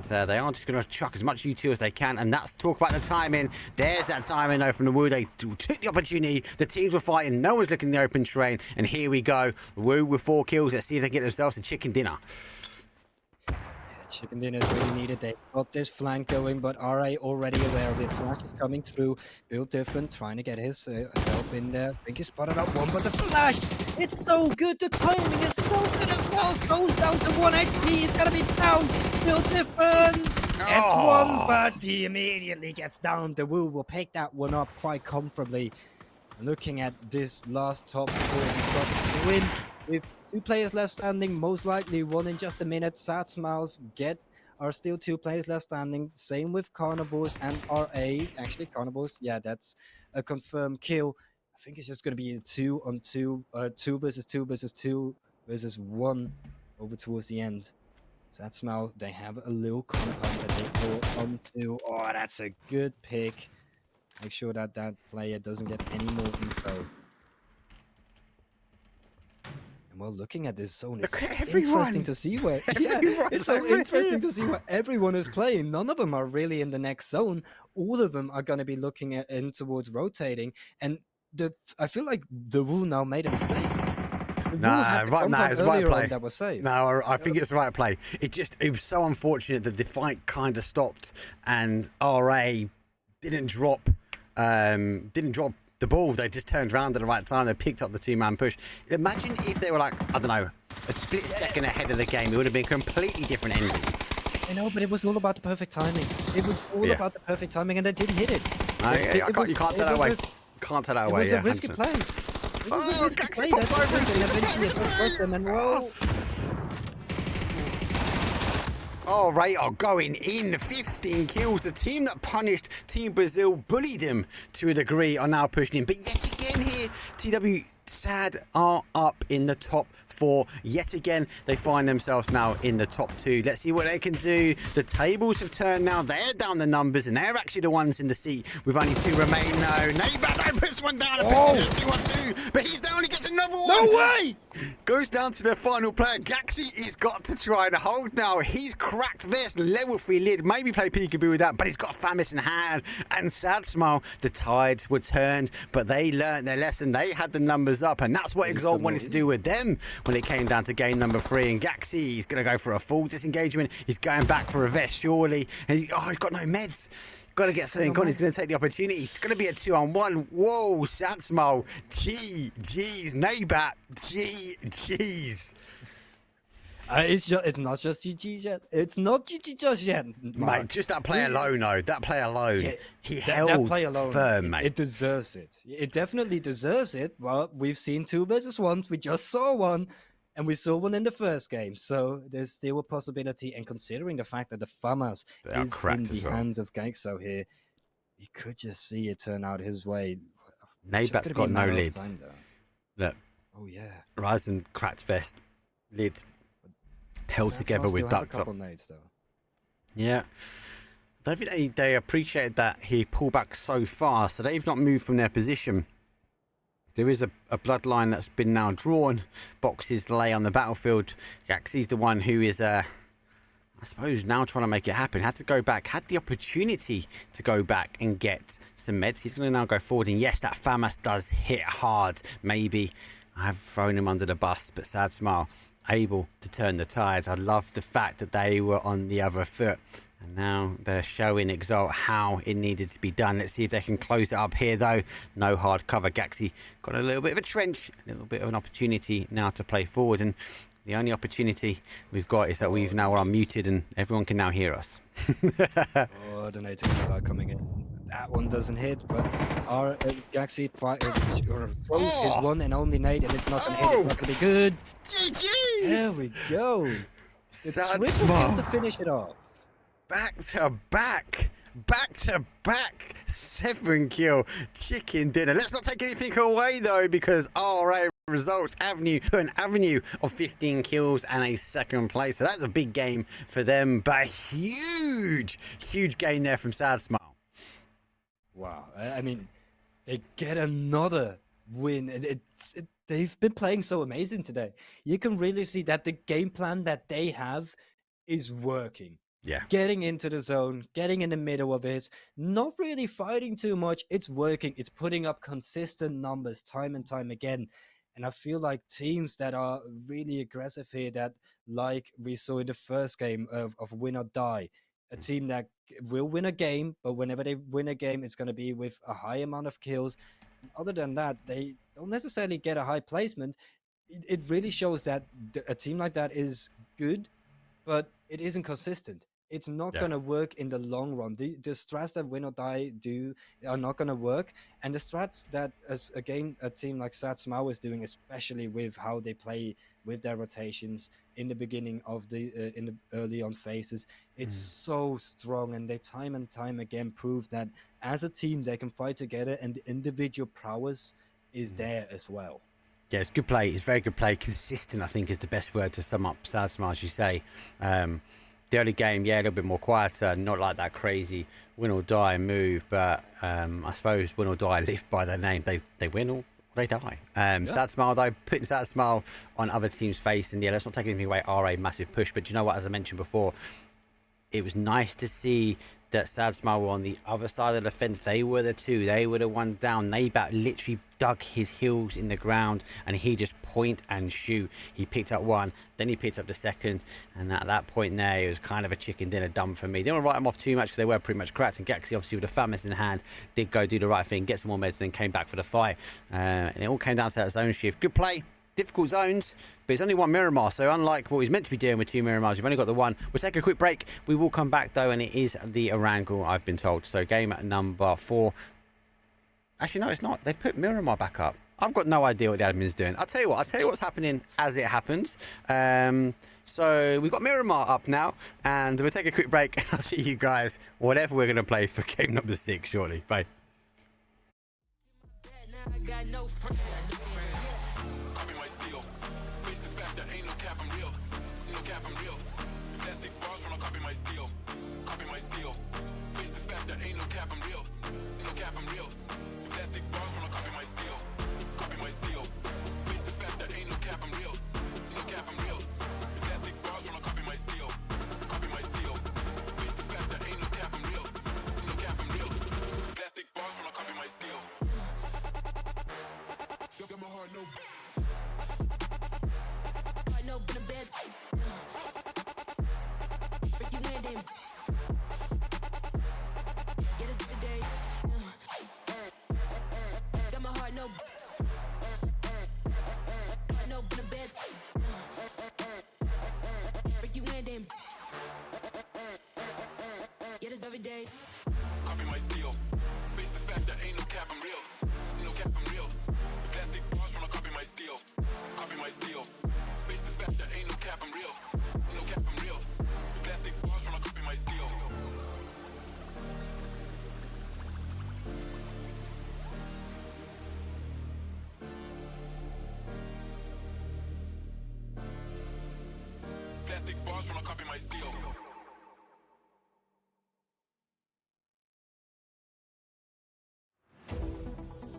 So they are just going to chuck as much U2 as they can, and that's talk about the timing. There's that timing though from the Woo. They took the opportunity. The teams were fighting. No one's looking in the open terrain, and here we go. Woo with 4 kills. Let's see if they get themselves a chicken dinner. Chicken dinner is really needed. They got this flank going, but RA already aware of it. Flash is coming through. Build different, trying to get himself in there. I think he spotted out one, but the flash, it's so good. The timing is so good as well. Goes down to 1 HP. He's gonna be down. Build different. Get one, but he immediately gets down. The Woo will pick that one up quite comfortably. Looking at this last top 4, we've got the win. with 2 players left standing, most likely one in just a minute. Sad Smiles are still 2 players left standing. Same with Carnivores and RA. Actually, Carnivores, yeah, that's a confirmed kill. I think it's just going to be a 2-on-2, 2 versus 2 versus 2 versus 1 over towards the end. Sad Smile, they have a little compound that they go onto. Oh, that's a good pick. Make sure that that player doesn't get any more info. And well, looking at this zone, it's interesting to see where it's so interesting to see where everyone is playing. None of them are really in the next zone. All of them are going to be looking in towards rotating. And I feel like the Wu now made a mistake. Nah, it's the right play. That was safe. No, I think it's the right play. It was so unfortunate that the fight kind of stopped and RA didn't drop the ball. They just turned around at the right time. They picked up the 2-man push. Imagine if they were like, I don't know, a split second ahead of the game. It would have been a completely different ending. I know, but it was all about the perfect timing. It was all about the perfect timing, and they didn't hit it. You can't tell that away. Can't tell that away. It was a risky play. Oh, Gaxi pops over and sees and whoa. Oh, Ray are going in. 15 kills. The team that punished Team Brazil, bullied him to a degree, are now pushing him. But yet again here, TW Sad are up in the top 4. Yet again, they find themselves now in the top 2. Let's see what they can do. The tables have turned now. They're down the numbers, and they're actually the ones in the seat with only 2 remain. No, Neighbor puts one down and puts it 2-on-2, but he's only gets another one. No way! Goes down to the final player. Gaxi has got to try to hold now. He's cracked this level 3 lid. Maybe play peekaboo with that, but he's got Famis in hand. And Sad Smile, the tides were turned, but they learned their lesson. They had the numbers up, and that's what Exalt wanted to do with them when it came down to game number 3. And Gaxi, he's going to go for a full disengagement. He's going back for a vest, surely. And he's got no meds. Got to get something on. He's going to take the opportunity. It's going to be a 2-on-1. Whoa, Sad Smile. Jeez, Nabat. Jeez. It's not just GG yet. It's not GG just yet, Mate, just that play alone, though. That play alone. Yeah, he held that play alone, firm, mate. It deserves it. It definitely deserves it. Well, we've seen 2 versus 1s. We just saw one. And we saw one in the first game, so there's still a possibility. And considering the fact that the FAMAS is in the hands of Gaxo here, you could just see it turn out his way. Nabat's got no lids. Look. Oh, yeah. Ryzen cracked vest. Lid held together with duct up. Yeah. I don't think they appreciated that he pulled back so far, so they've not moved from their position. There is a bloodline that's been now drawn. Boxes lay on the battlefield. Gaxi's the one who is, I suppose, now trying to make it happen. Had to go back. Had the opportunity to go back and get some meds. He's going to now go forward. And yes, that FAMAS does hit hard. Maybe I've thrown him under the bus. But Sad Smile, able to turn the tides. I love the fact that they were on the other foot. And now they're showing Exalt how it needed to be done. Let's see if they can close it up here, though. No hard cover. Gaxi got a little bit of a trench, a little bit of an opportunity now to play forward. And the only opportunity we've got is that we've now unmuted and everyone can now hear us. Oh, the natives start coming in. That one doesn't hit, but our Gaxi is one and only nade, and it's not going to hit. It's not going to be good. GG's! There we go. Sad triple Smile to finish it off. Back to back, 7-kill chicken dinner. Let's not take anything away though, because RA results an avenue of 15 kills and a 2nd place. So that's a big game for them, but huge game there from Sad Smile. Wow, I mean, they get another win. They've been playing so amazing today. You can really see that the game plan that they have is working. Yeah. Getting into the zone, getting in the middle of it, not really fighting too much. It's working. It's putting up consistent numbers time and time again. And I feel like teams that are really aggressive here, that like we saw in the first game of win or die, a team that will win a game, but whenever they win a game, it's going to be with a high amount of kills. Other than that, they don't necessarily get a high placement. It really shows that a team like that is good, but it isn't consistent. it's not going to work in the long run. The strats that win or die do are not going to work. And the strats that, as again, a team like SATSMAO is doing, especially with how they play with their rotations in the beginning of the in the early on phases, it's so strong, and they time and time again prove that as a team they can fight together, and the individual prowess is there as well. Yeah, it's good play. It's very good play. Consistent, I think, is the best word to sum up SATSMAO, as you say. The early game, yeah, a little bit more quieter, not like that crazy win or die move, but I suppose win or die live by their name. They win or they die. SATSMAO, though, putting SATSMAO on other teams' face, and yeah, let's not take anything away. RA, massive push, but you know what, as I mentioned before, it was nice to see that SATSMAO were on the other side of the fence. They were the two. They were the one down. Nabat literally dug his heels in the ground, and he just point and shoot. He picked up one, then he picked up the second, and at that point there, it was kind of a chicken dinner done for me. Didn't want to write them off too much because they were pretty much cracked, and Galaxy, obviously with the FAMAS in hand, did go do the right thing, get some more meds, and then came back for the fight. And it all came down to that zone shift. Good play. Difficult zones, but it's only one Miramar, so unlike what he's meant to be doing with two Miramars, you've only got the one. We'll take a quick break. We will come back though, and it is the Erangel, I've been told. So game number 4. Actually, no, it's not. They've put Miramar back up. I've got no idea what the admin's doing. I'll tell you what's happening as it happens. So we've got Miramar up now, and we'll take a quick break. I'll see you guys, whatever we're going to play for game number 6 shortly. Bye. Copy my steel. Face the fact that ain't no cap, I'm real. No cap, I'm real. The plastic bars wanna copy my steel. Copy my steel. Face the fact that ain't no cap, I'm real. No cap, I'm real. The plastic bars wanna copy my steel. Plastic bars wanna copy my steel.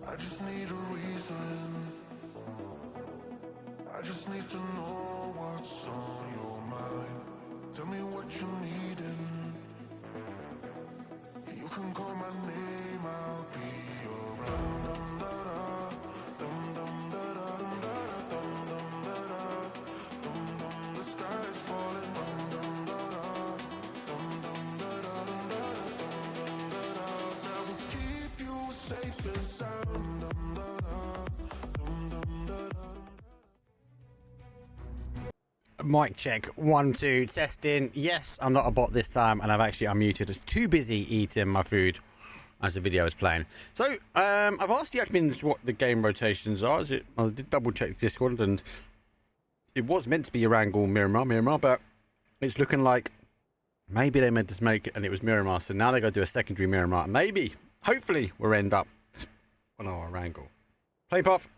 I just need a reason. I just need to know what's on your mind. Tell me what you're needing. You can call my name, I'll be around. Dum da da, dum dum da da, dum da da, dum dum da da, dum dum. The sky is falling. Dum dum da da, dum dum da da, dum da da, that will keep you safe and sound. Mic check, 1 2 testing. Yes, I'm not a bot this time, and I've actually unmuted. It's too busy eating my food as the video is playing. So I've asked the admins what the game rotations are. I did double check Discord, and it was meant to be Erangel Miramar, but it's looking like maybe they meant to make it and it was Miramar, so now they got to do a secondary Miramar. Maybe, hopefully, we'll end up on our Erangel. Play puff,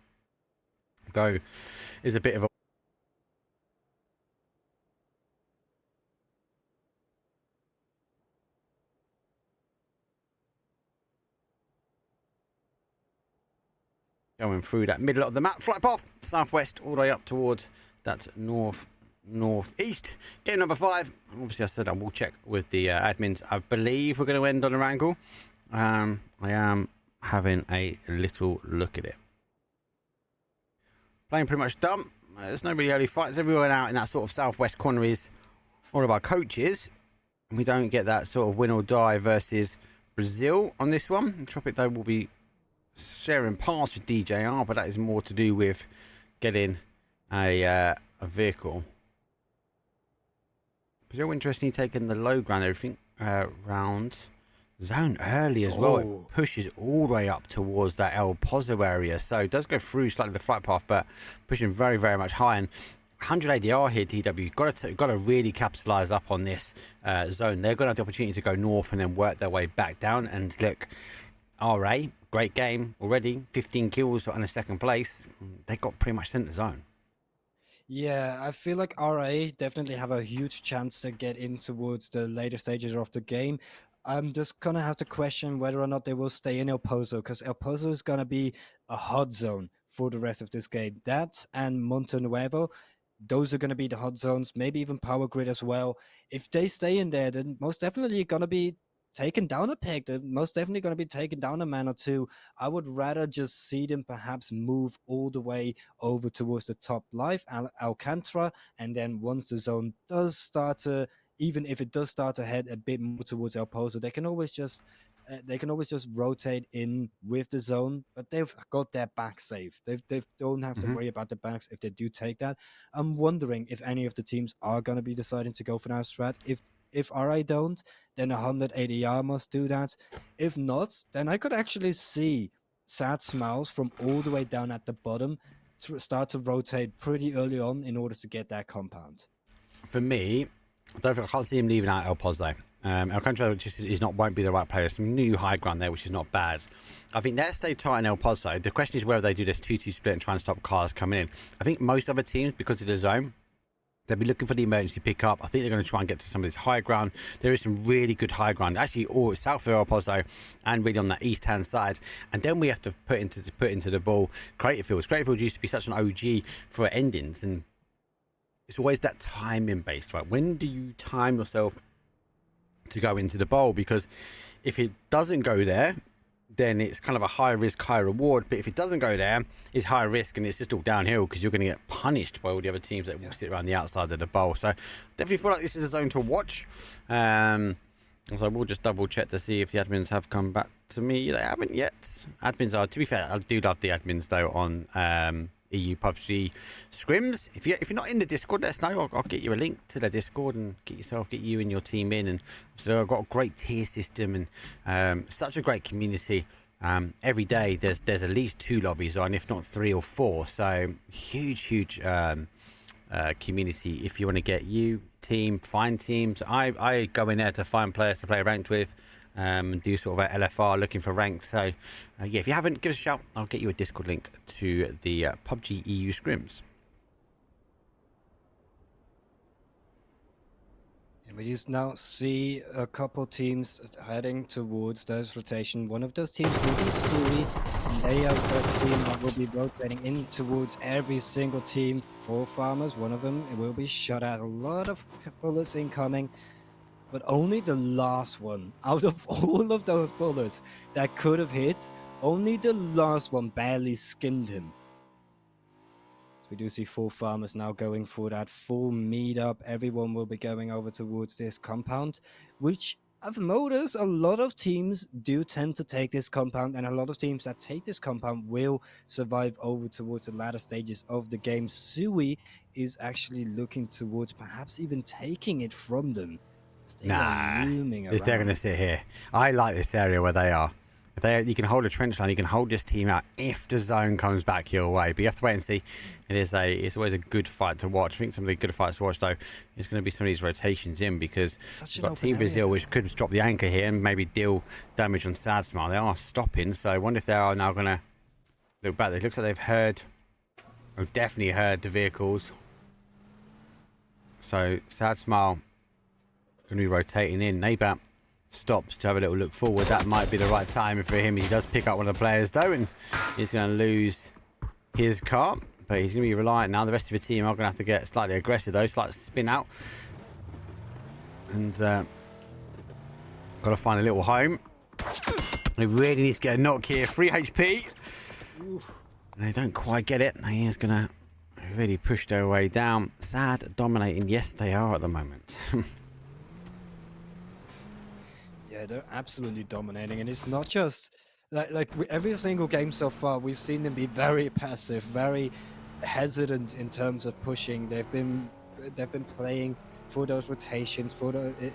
though, is a bit of a going through that middle of the map. Flight path, southwest, all the way up towards that northeast. Game number 5. Obviously, I said I will check with the admins. I believe we're going to end on Erangel. I am having a little look at it. Playing pretty much done. There's no really early fights. Everyone out in that sort of southwest corner is all of our coaches. And we don't get that sort of win or die versus Brazil on this one. Tropic, though, will be sharing paths with DJR, but that is more to do with getting a vehicle Brazil interestingly taking the low ground, everything round zone early as well. It pushes all the way up towards that El Pozo area, so it does go through slightly the flight path, but pushing very, very much high. And 100 ADR here, DW. Got to really capitalize up on this zone. They're going to have the opportunity to go north and then work their way back down. And look, RA, great game already. 15 kills on a second place. They got pretty much sent the zone. Yeah, I feel like RA definitely have a huge chance to get in towards the later stages of the game. I'm just going to have to question whether or not they will stay in El Pozo, because El Pozo is going to be a hot zone for the rest of this game. That and Monte Nuevo, those are going to be the hot zones, maybe even Power Grid as well. If they stay in there, then most definitely going to be taken down a peg. They're most definitely going to be taken down a man or two. I would rather just see them perhaps move all the way over towards the top life, Alcantara, and then once the zone does start to, even if it does start to head a bit more towards El Pozo, they can always just rotate in with the zone, but they've got their back safe. They don't have to worry about the backs if they do take that. I'm wondering if any of the teams are going to be deciding to go for that strat. If RA don't, then 100 ADR must do that. If not, then I could actually see Sad Smiles from all the way down at the bottom to start to rotate pretty early on in order to get that compound. For me, I can't see him leaving out El Pozo. Alcantara just won't be the right player. Some new high ground there, which is not bad. I think they'll stay tight in El Pozo. The question is whether they do this 2-2 split and try and stop cars coming in. I think most other teams, because of the zone, they'll be looking for the emergency pickup. I think they're going to try and get to some of this high ground. There is some really good high ground, actually, all south of El Pozo and really on that east-hand side. And then we have to put into the ball Creative Fields. Creative Fields used to be such an OG for endings, and it's always that timing based, right? When do you time yourself to go into the bowl? Because if it doesn't go there, then it's kind of a high risk, high reward. But if it doesn't go there, it's high risk and it's just all downhill because you're going to get punished by all the other teams that will sit around the outside of the bowl. So definitely feel like this is a zone to watch. So we'll just double check to see if the admins have come back to me. They haven't yet. Admins are, to be fair, I do love the admins though on EU PUBG SCRIMS. If you're not in the Discord, let us know. I'll get you a link to the Discord and get you and your team in. And so I've got a great tier system and such a great community. Every day there's at least 2 lobbies on, if not 3 or 4. So huge community. If you want to get find teams. I go in there to find players to play ranked with. And do sort of a LFR looking for ranks. So yeah, if you haven't, give us a shout. I'll get you a Discord link to the PUBG EU SCRIMS. We just now see a couple teams heading towards those rotation. One of those teams will be Sui, and they are the team that will be rotating in towards every single team for Farmers. One of them will be shot at. A lot of bullets incoming, but only the last one out of all of those bullets that could have hit, only the last one barely skinned him. So we do see 4 Farmers now going for that full meetup. Everyone will be going over towards this compound, which I've noticed a lot of teams do tend to take this compound, and a lot of teams that take this compound will survive over towards the latter stages of the game. Sui is actually looking towards perhaps even taking it from them. Nah, if they're going to sit here. I like this area where they are. You can hold a trench line, you can hold this team out if the zone comes back your way. But you have to wait and see. It's always a good fight to watch. I think some of the good fights to watch, though, is going to be some of these rotations in, because you've got Team Brazil, which could drop the anchor here and maybe deal damage on Sad Smile. They are stopping, so I wonder if they are now going to look back. It looks like they've definitely heard the vehicles. So Sad Smile going to be rotating in. Neighbour stops to have a little look forward. That might be the right time for him. He does pick up one of the players though, and he's going to lose his car, but he's going to be reliant now. The rest of the team are going to have to get slightly aggressive though, slight spin out, and got to find a little home. They really need to get a knock here. 3 HP. And they don't quite get it. He is going to really push their way down. Sad dominating. Yes, they are at the moment. Yeah, they're absolutely dominating, and it's not just every single game so far. We've seen them be very passive, very hesitant in terms of pushing. They've been playing for those rotations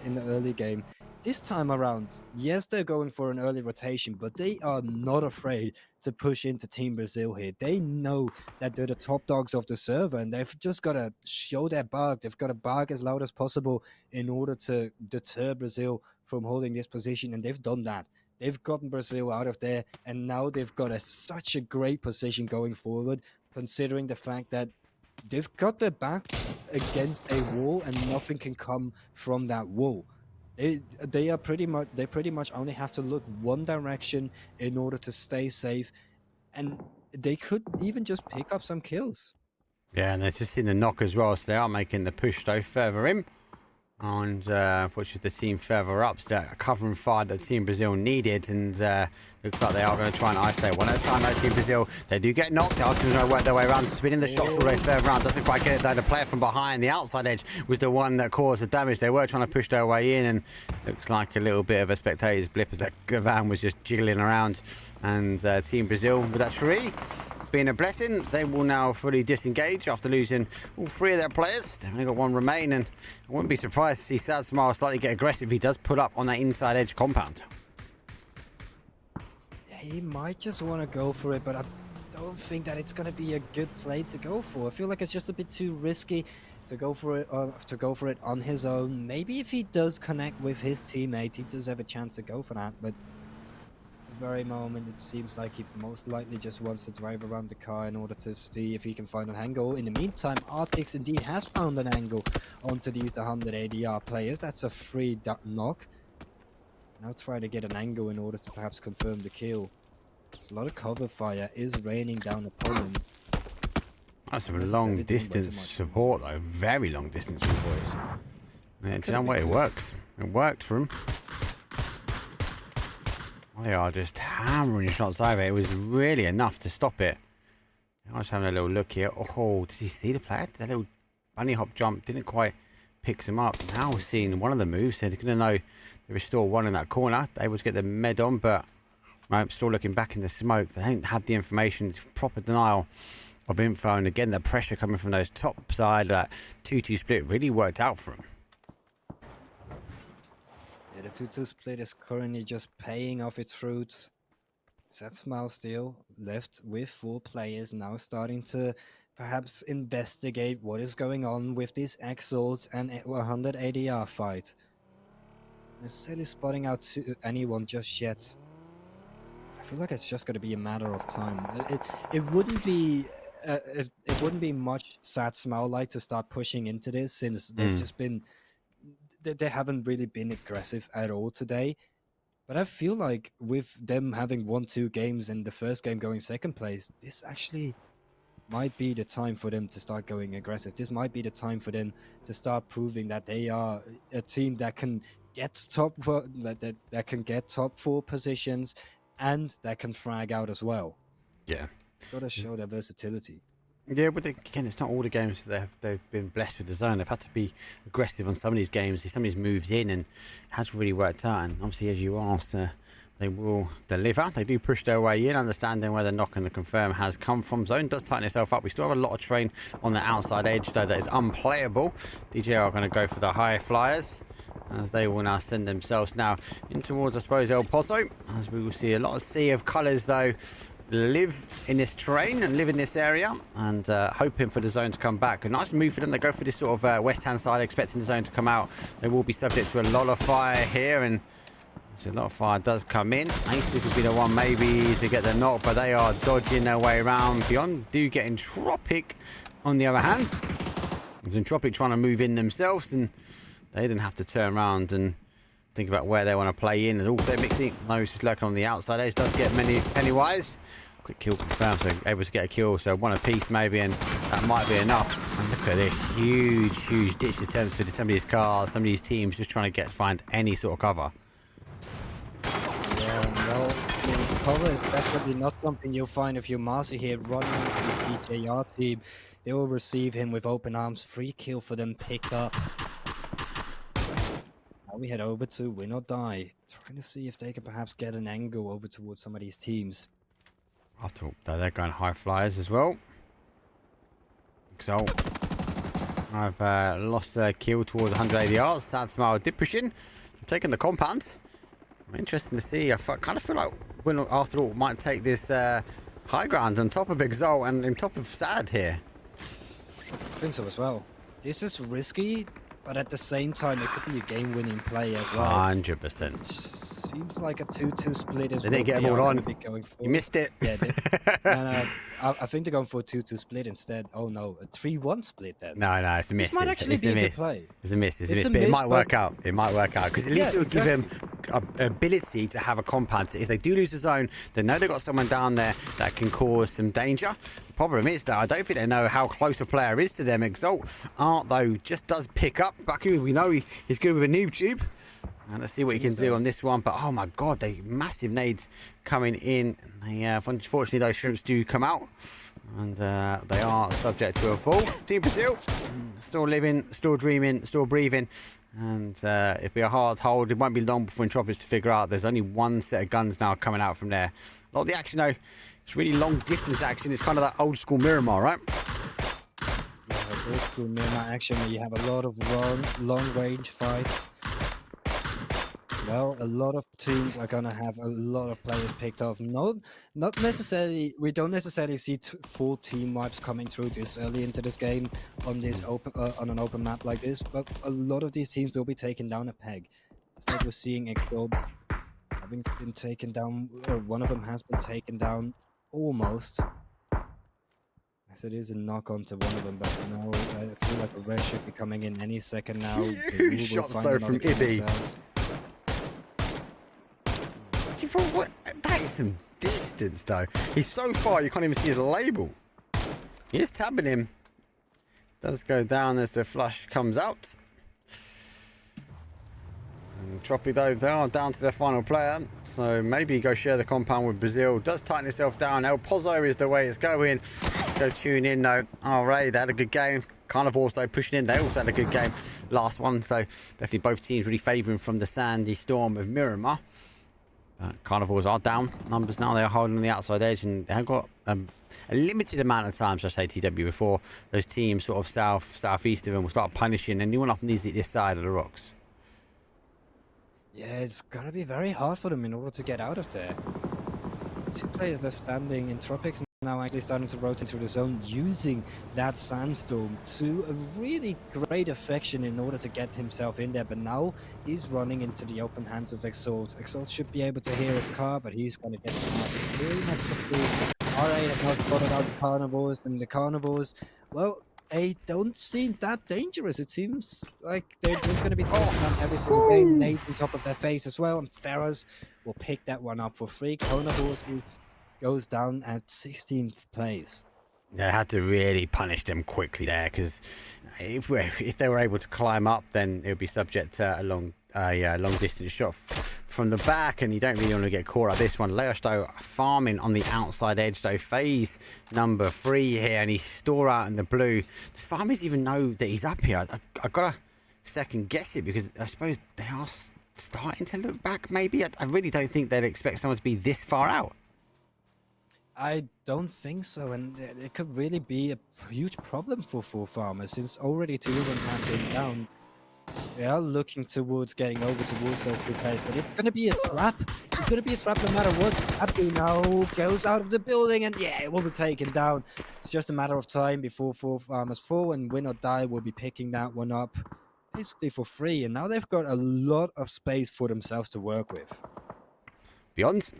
in the early game. This time around, yes, they're going for an early rotation, but they are not afraid to push into Team Brazil here. They know that they're the top dogs of the server, and they've just got to show their bark. They've got to bark as loud as possible in order to deter Brazil from holding this position, and they've done that. They've gotten Brazil out of there, and now they've got such a great position going forward, considering the fact that they've got their backs against a wall, and nothing can come from that wall. They pretty much only have to look one direction in order to stay safe, and they could even just pick up some kills. Yeah, and they're just in the knock as well, so they are making the push though further in. And unfortunately, the team further up, so covering fire that Team Brazil needed, and looks like they are going to try and isolate one at a time. Though Team Brazil, they do get knocked. They're going to work their way around, spinning the shots all the way further around. Doesn't quite get it though. The player from behind, the outside edge, was the one that caused the damage. They were trying to push their way in, and looks like a little bit of a spectator's blip as that van was just jiggling around. And Team Brazil with that tree being a blessing, they will now fully disengage after losing all 3 of their players. They've only got 1 remain, and I wouldn't be surprised to see Sad Smile slightly get aggressive if he does pull up on that inside edge compound. Yeah, he might just want to go for it, but I don't think that it's going to be a good play to go for. I feel like it's just a bit too risky to go for it on his own. Maybe if he does connect with his teammate, he does have a chance to go for that, but very moment it seems like he most likely just wants to drive around the car in order to see if he can find an angle. In the meantime, Artix indeed has found an angle onto these 100 ADR players. That's a free knock. Now trying to get an angle in order to perhaps confirm the kill. There's a lot of cover fire is raining down upon him. That's some long distance support though, very long distance support. Yeah, do you know what, it works. It worked for him. They are just hammering shots over. It was really enough to stop it. I was having a little look here. Oh, does he see the player? That little bunny hop jump didn't quite pick him up. Now we're seeing one of the moves. They're going to know there is still one in that corner. They're able to get the med on, but right, still looking back in the smoke. They don't have the information. It's proper denial of info. And again, the pressure coming from those top side, that 2-2 split really worked out for them. Yeah, the 2-2 split is currently just paying off its fruits. Sad Smile still left with 4 players, now starting to perhaps investigate what is going on with this Exalt and 100 ADR fight. Necessarily spotting out to anyone just yet. I feel like it's just going to be a matter of time. It wouldn't be it wouldn't be much Sad Smile like to start pushing into this, since they've just been. They haven't really been aggressive at all today. But I feel like with them having won 2 games and the first game going second place, this actually might be the time for them to start going aggressive. This might be the time for them to start proving that they are a team that can get that can get top 4 positions and that can frag out as well. Yeah. Got to show their versatility. Yeah, but again, it's not all the games that they've been blessed with the zone. They've had to be aggressive on some of these games. Some of these moves in, and it has really worked out. And obviously, as you asked, they will deliver. They do push their way in, understanding where the knock and the confirm has come from. Zone does tighten itself up. We still have a lot of terrain on the outside edge, though, that is unplayable. DJ are going to go for the high flyers, as they will now send themselves now in towards, I suppose, El Pozo. As we will see a lot of sea of colours, though, live in this terrain and live in this area, and hoping for the zone to come back. A nice move for them. They go for this sort of west hand side, expecting the zone to come out. They will be subject to a lot of fire here, and so a lot of fire does come in. Aces will be the one maybe to get the knock, but they are dodging their way around. Beyond do get Entropic on the other hand. Entropic trying to move in themselves, and they didn't have to turn around and think about where they want to play in. And also mixing those just lurking on the outside edge does get many Pennywise. Quick kill confirmed, so able to get a kill, so 1 apiece maybe, and that might be enough. And look at this huge ditch attempts for some of these cars, some of these teams just trying to find any sort of cover. Yeah, well, I mean, cover is definitely not something you'll find if you're Marcy here running into this DJR team. They will receive him with open arms. Free kill for them picked up. Now we head over to Win or Die, trying to see if they can perhaps get an angle over towards some of these teams. After all, they're going high flyers as well. So I've lost a kill towards 180 yards. Sad Smile did push in. I'm taking the compound. Interesting to see. I kind of feel like Win, after all, might take this high ground on top of Exalt and on top of Sad here. I think so as well. This is risky, but at the same time, it could be a game-winning play as well. 100%. Seems like a 2-2 split is They what didn't get they them all are on. gonna be going for. You missed it. Yeah, no, I think they're going for a 2-2 split instead. Oh no, a 3-1 split then. No, it's a miss. This might actually it's be a a good miss. play. It's a miss. It's a but it miss, might work but- out. It might work out because at least Yeah, it will give them ability to have a compound. So if they do lose the zone, they know they've got someone down there that can cause some danger. The problem is that I don't think they know how close a player is to them. Exalt Art though just does pick up. Baku, we know he's good with a noob tube. And let's see what he can do on this one. But oh my god, they massive nades coming in. They, unfortunately, those shrimps do come out. And they are subject to a fall. Team Brazil, still living, still dreaming, still breathing. And it'll be a hard hold. It won't be long before Entropics to figure out there's only one set of guns now coming out from there. A lot of the action, though, it's really long distance action. It's kind of that old school Miramar, right? Yeah, old school Miramar action where you have a lot of long range fights. Well, a lot of teams are gonna have a lot of players picked off. Not necessarily. We don't necessarily see full team wipes coming through this early into this game on this open on an open map like this. But a lot of these teams will be taken down a peg. Just like we're seeing Explode having been taken down, or one of them has been taken down almost. As it is a knock onto one of them, but now I feel like a red should be coming in any second now. Huge shots though from Ibby. That is some distance though. He's so far you can't even see his label. He is tabbing him. Does go down as the flush comes out. And Tropi though, they are down to their final player. So maybe go share the compound with Brazil. Does tighten itself down. El Pozo is the way it's going. Let's go tune in though. Alright, they had a good game. Carnivores though pushing in. They also had a good game last one. So definitely both teams really favouring from the sandy storm of Miramar. Carnivores are down numbers now. They are holding the outside edge, and they have got a limited amount of time, should I say, TW, before those teams sort of southeast of them will start punishing anyone up on this side of the rocks. Yeah, it's gonna be very hard for them in order to get out of there. Two players left standing. Entropics now actually starting to rotate through the zone, using that sandstorm to a really great affection in order to get himself in there. But now he's running into the open hands of Exalt. Exalt should be able to hear his car, but he's going to get very much through. Alright, have now spotted out the carnivores, and the carnivores, well, they don't seem that dangerous. It seems like they're just going to be taking on every single game. Nades on top of their face as well, and Ferros will pick that one up for free. Carnivores goes down at 16th place. They had to really punish them quickly there, because if they were able to climb up, then it would be subject to a long distance shot from the back, and you don't really want to get caught up. This one, Leosh though farming on the outside edge though. Phase number 3 here, and he's store out in the blue. Does farmers even know that he's up here? I gotta second guess it, because I suppose they are starting to look back. Maybe I really don't think they'd expect someone to be this far out. I don't think so, and it could really be a huge problem for farmers, since already 2 of them have been down. They are looking towards getting over towards those 2 players, but it's going to be a trap. It's going to be a trap no matter what. Abdu now goes out of the building, and yeah, it will be taken down. It's just a matter of time before 4 farmers fall, and Win or Die will be picking that one up basically for free, and now they've got a lot of space for themselves to work with. Beyond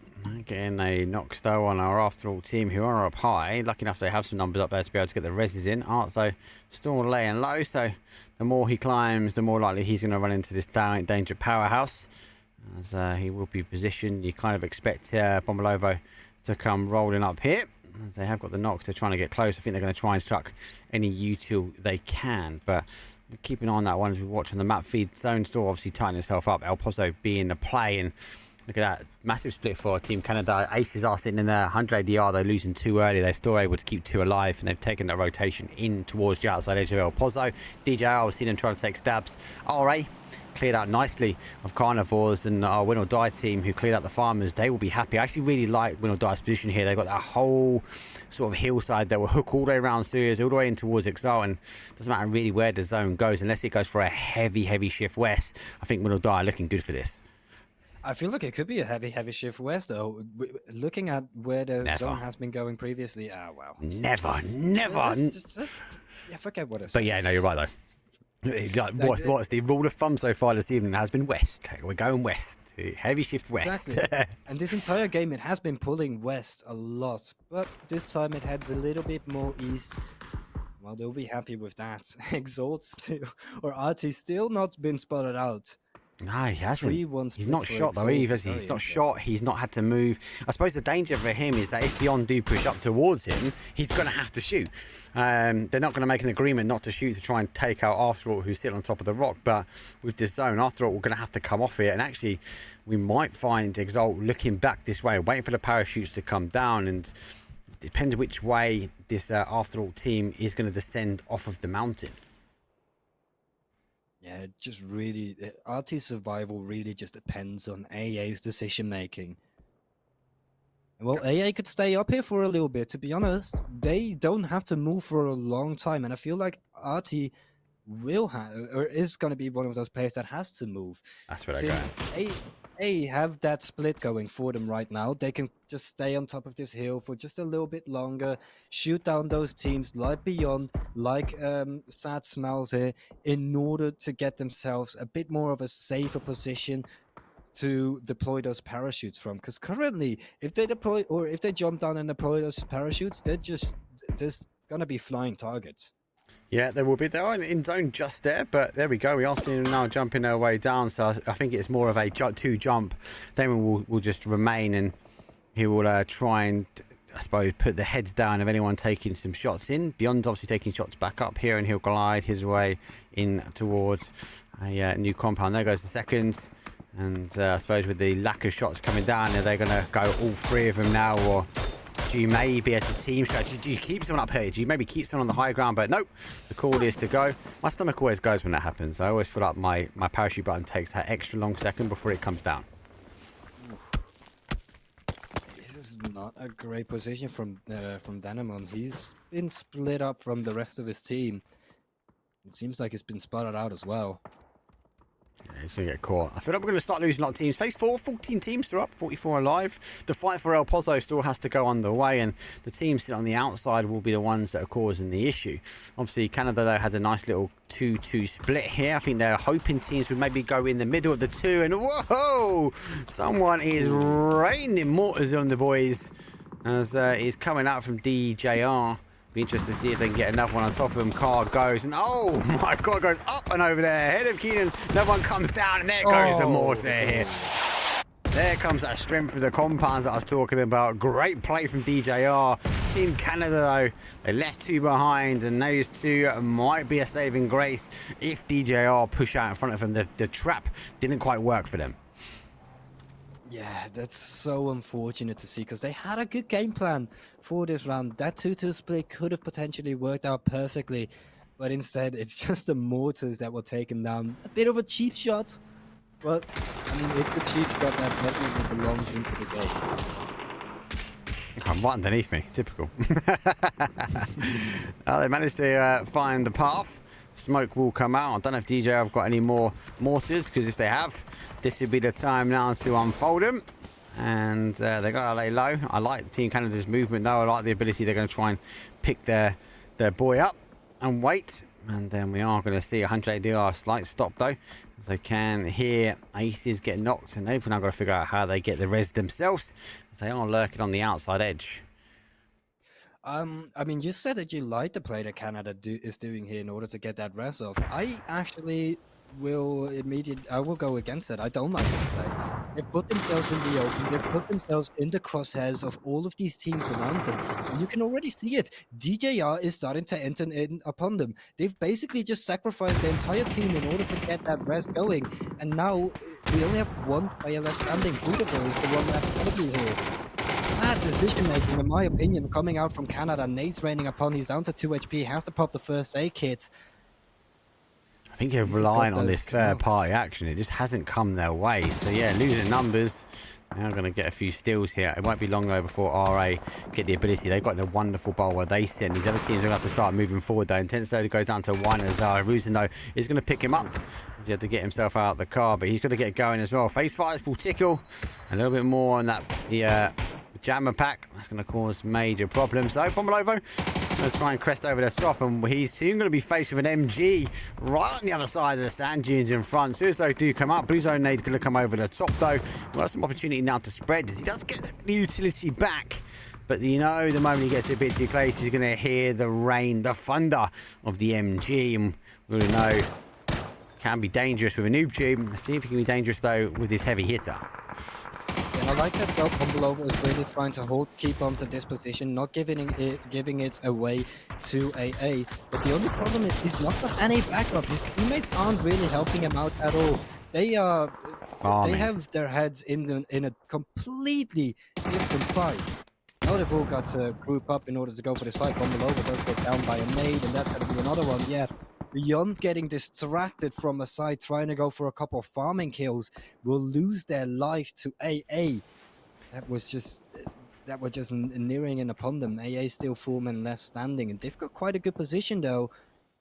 getting a knocks though on our after all team, who are up high. Lucky enough they have some numbers up there to be able to get the reses in. Art though still laying low, so the more he climbs, the more likely he's going to run into this danger powerhouse, as he will be positioned. You kind of expect Bombelovo to come rolling up here, as they have got the knocks. They're trying to get close. I think they're going to try and struck any util they can, but keep an eye on that one as we watch on the map feed. Zone store obviously tightening itself up. El Pozo being the play, and look at that massive split for Team Canada. Aces are sitting in there 180 yard. They're losing 2 early. They're still able to keep 2 alive, and they've taken that rotation in towards the outside edge of El Pozo. DJR, we've seen them trying to take stabs. RA cleared out nicely of carnivores, and our Win or Die team who cleared out the farmers, they will be happy. I actually really like Win or Die's position here. They've got that whole sort of hillside that will hook all the way around Suez, all the way in towards Exile, and it doesn't matter really where the zone goes unless it goes for a heavy shift west. I think Win or Die are looking good for this. I feel like it could be a heavy shift west, though. Looking at where the zone has been going previously, wow. Never. Yeah, forget what I said. But yeah, no, you're right though. Like, what's the rule of thumb so far this evening has been west. We're going west. Heavy shift west. Exactly. And this entire game, it has been pulling west a lot. But this time it heads a little bit more east. Well, they'll be happy with that. Exalt's still, or RT still not been spotted out. No, he hasn't. He's not shot though either. He's not shot. He's not had to move. I suppose the danger for him is that if Beyond do push up towards him, he's going to have to shoot. They're not going to make an agreement not to shoot to try and take out After All, who's sitting on top of the rock. But with this zone, After All, we're going to have to come off here. And actually, we might find Exalt looking back this way, waiting for the parachutes to come down. And depends which way this After All team is going to descend off of the mountain. Yeah, it just really, RT survival really just depends on AA's decision making. Well, AA could stay up here for a little bit, to be honest. They don't have to move for a long time, and I feel like RT will have, or is going to be one of those players that has to move. That's what I got. AA have that split going for them right now. They can just stay on top of this hill for just a little bit longer, shoot down those teams like Beyond, like Sad Smells here, in order to get themselves a bit more of a safer position to deploy those parachutes from. Because currently, if they deploy, or if they jump down and deploy those parachutes, they're just going to be flying targets. Yeah, there will be. They are in zone just there, but there we go. We are seeing them now jumping their way down. So I think it's more of a two jump. Damon will just remain, and he will try and, I suppose, put the heads down of anyone taking some shots in. Beyond's obviously taking shots back up here, and he'll glide his way in towards a new compound. There goes the second. And I suppose with the lack of shots coming down, are they going to go all three of them now, or do you maybe as a team strategy, do you keep someone up here? Do you maybe keep someone on the high ground? But nope, the call is to go. My stomach always goes when that happens. I always feel like my parachute button takes that extra long second before it comes down. This is not a great position from Danamon. He's been split up from the rest of his team. It seems like he's been spotted out as well. Yeah, he's going to get caught. I feel like we're going to start losing a lot of teams. Phase 4, 14 teams still up, 44 alive. The fight for El Pozo still has to go underway, and the teams sitting on the outside will be the ones that are causing the issue. Obviously, Canada, though, had a nice little 2-2 split here. I think they're hoping teams would maybe go in the middle of the two, and whoa! Someone is raining mortars on the boys as he's coming out from DJR. Be interested to see if they can get another one on top of him. Car goes, and oh my god, goes up and over there. Head of Keenan, another one comes down, and there goes the mortar here. There comes that strength of the compounds that I was talking about. Great play from DJR. Team Canada, though, they left two behind, and those two might be a saving grace if DJR push out in front of them. The trap didn't quite work for them. Yeah, that's so unfortunate to see, because they had a good game plan for this round. That 2-2 split could have potentially worked out perfectly, but instead it's just the mortars that were taken down. A bit of a cheap shot, but I mean, it's a cheap shot that definitely belongs into the game. I'm right underneath me, typical. They managed to find the path. Smoke will come out. I don't know if DJ have got any more mortars, because if they have, this would be the time now to unfold them. And they got to lay low. I like Team Canada's movement, though. I like the ability they're going to try and pick their boy up and wait. And then we are going to see 180 DR slight stop, though, as they can hear aces get knocked, and they've now got to figure out how they get the res themselves, as they are lurking on the outside edge. I mean, you said that you like the play that Canada is doing here in order to get that res off. I actually will go against it. I don't like this play. They've put themselves in the open. They've put themselves in the crosshairs of all of these teams around them. And you can already see it. DJR is starting to enter in upon them. They've basically just sacrificed the entire team in order to get that res going. And now we only have one player left standing. Beautiful is the one left standing here. Bad decision making, in my opinion, coming out from Canada. Nate's raining upon. He's down to 2 HP. Has to pop the first aid kit. think they're relying on this third-party action. It just hasn't come their way. So, yeah, losing numbers. Now going to get a few steals here. It won't be long though before RA get the ability. They've got the wonderful bowl where they sit. These other teams are going to have to start moving forward though. Intense though to go down to 1 as Ruzen though is going to pick him up. He had to get himself out of the car, but he's going to get going as well. Face fires will tickle a little bit more on that jammer pack. That's going to cause major problems. So Bombelovo going to try and crest over the top, and he's soon going to be faced with an MG right on the other side of the sand dunes in front. As soon as those do come up, Blue Zone Nade's going to come over the top though. We'll have some opportunity now to spread as he does get the utility back. But you know, the moment he gets a bit too close, he's going to hear the rain, the thunder of the MG. And we really know can be dangerous with a noob tube. Let's see if he can be dangerous though with this heavy hitter. And I like that though, Bombelovo is really trying to keep on to this position, not giving it away to AA. But the only problem is he's not got any backup. His teammates aren't really helping him out at all. They have their heads in a completely different fight. Now they've all got to group up in order to go for this fight. Bombelovo does get down by a nade, and that's going to be another one. Yeah. Beyond getting distracted from a side trying to go for a couple of farming kills, will lose their life to AA. That was just nearing in upon them. AA still 4 men less standing, and they've got quite a good position though,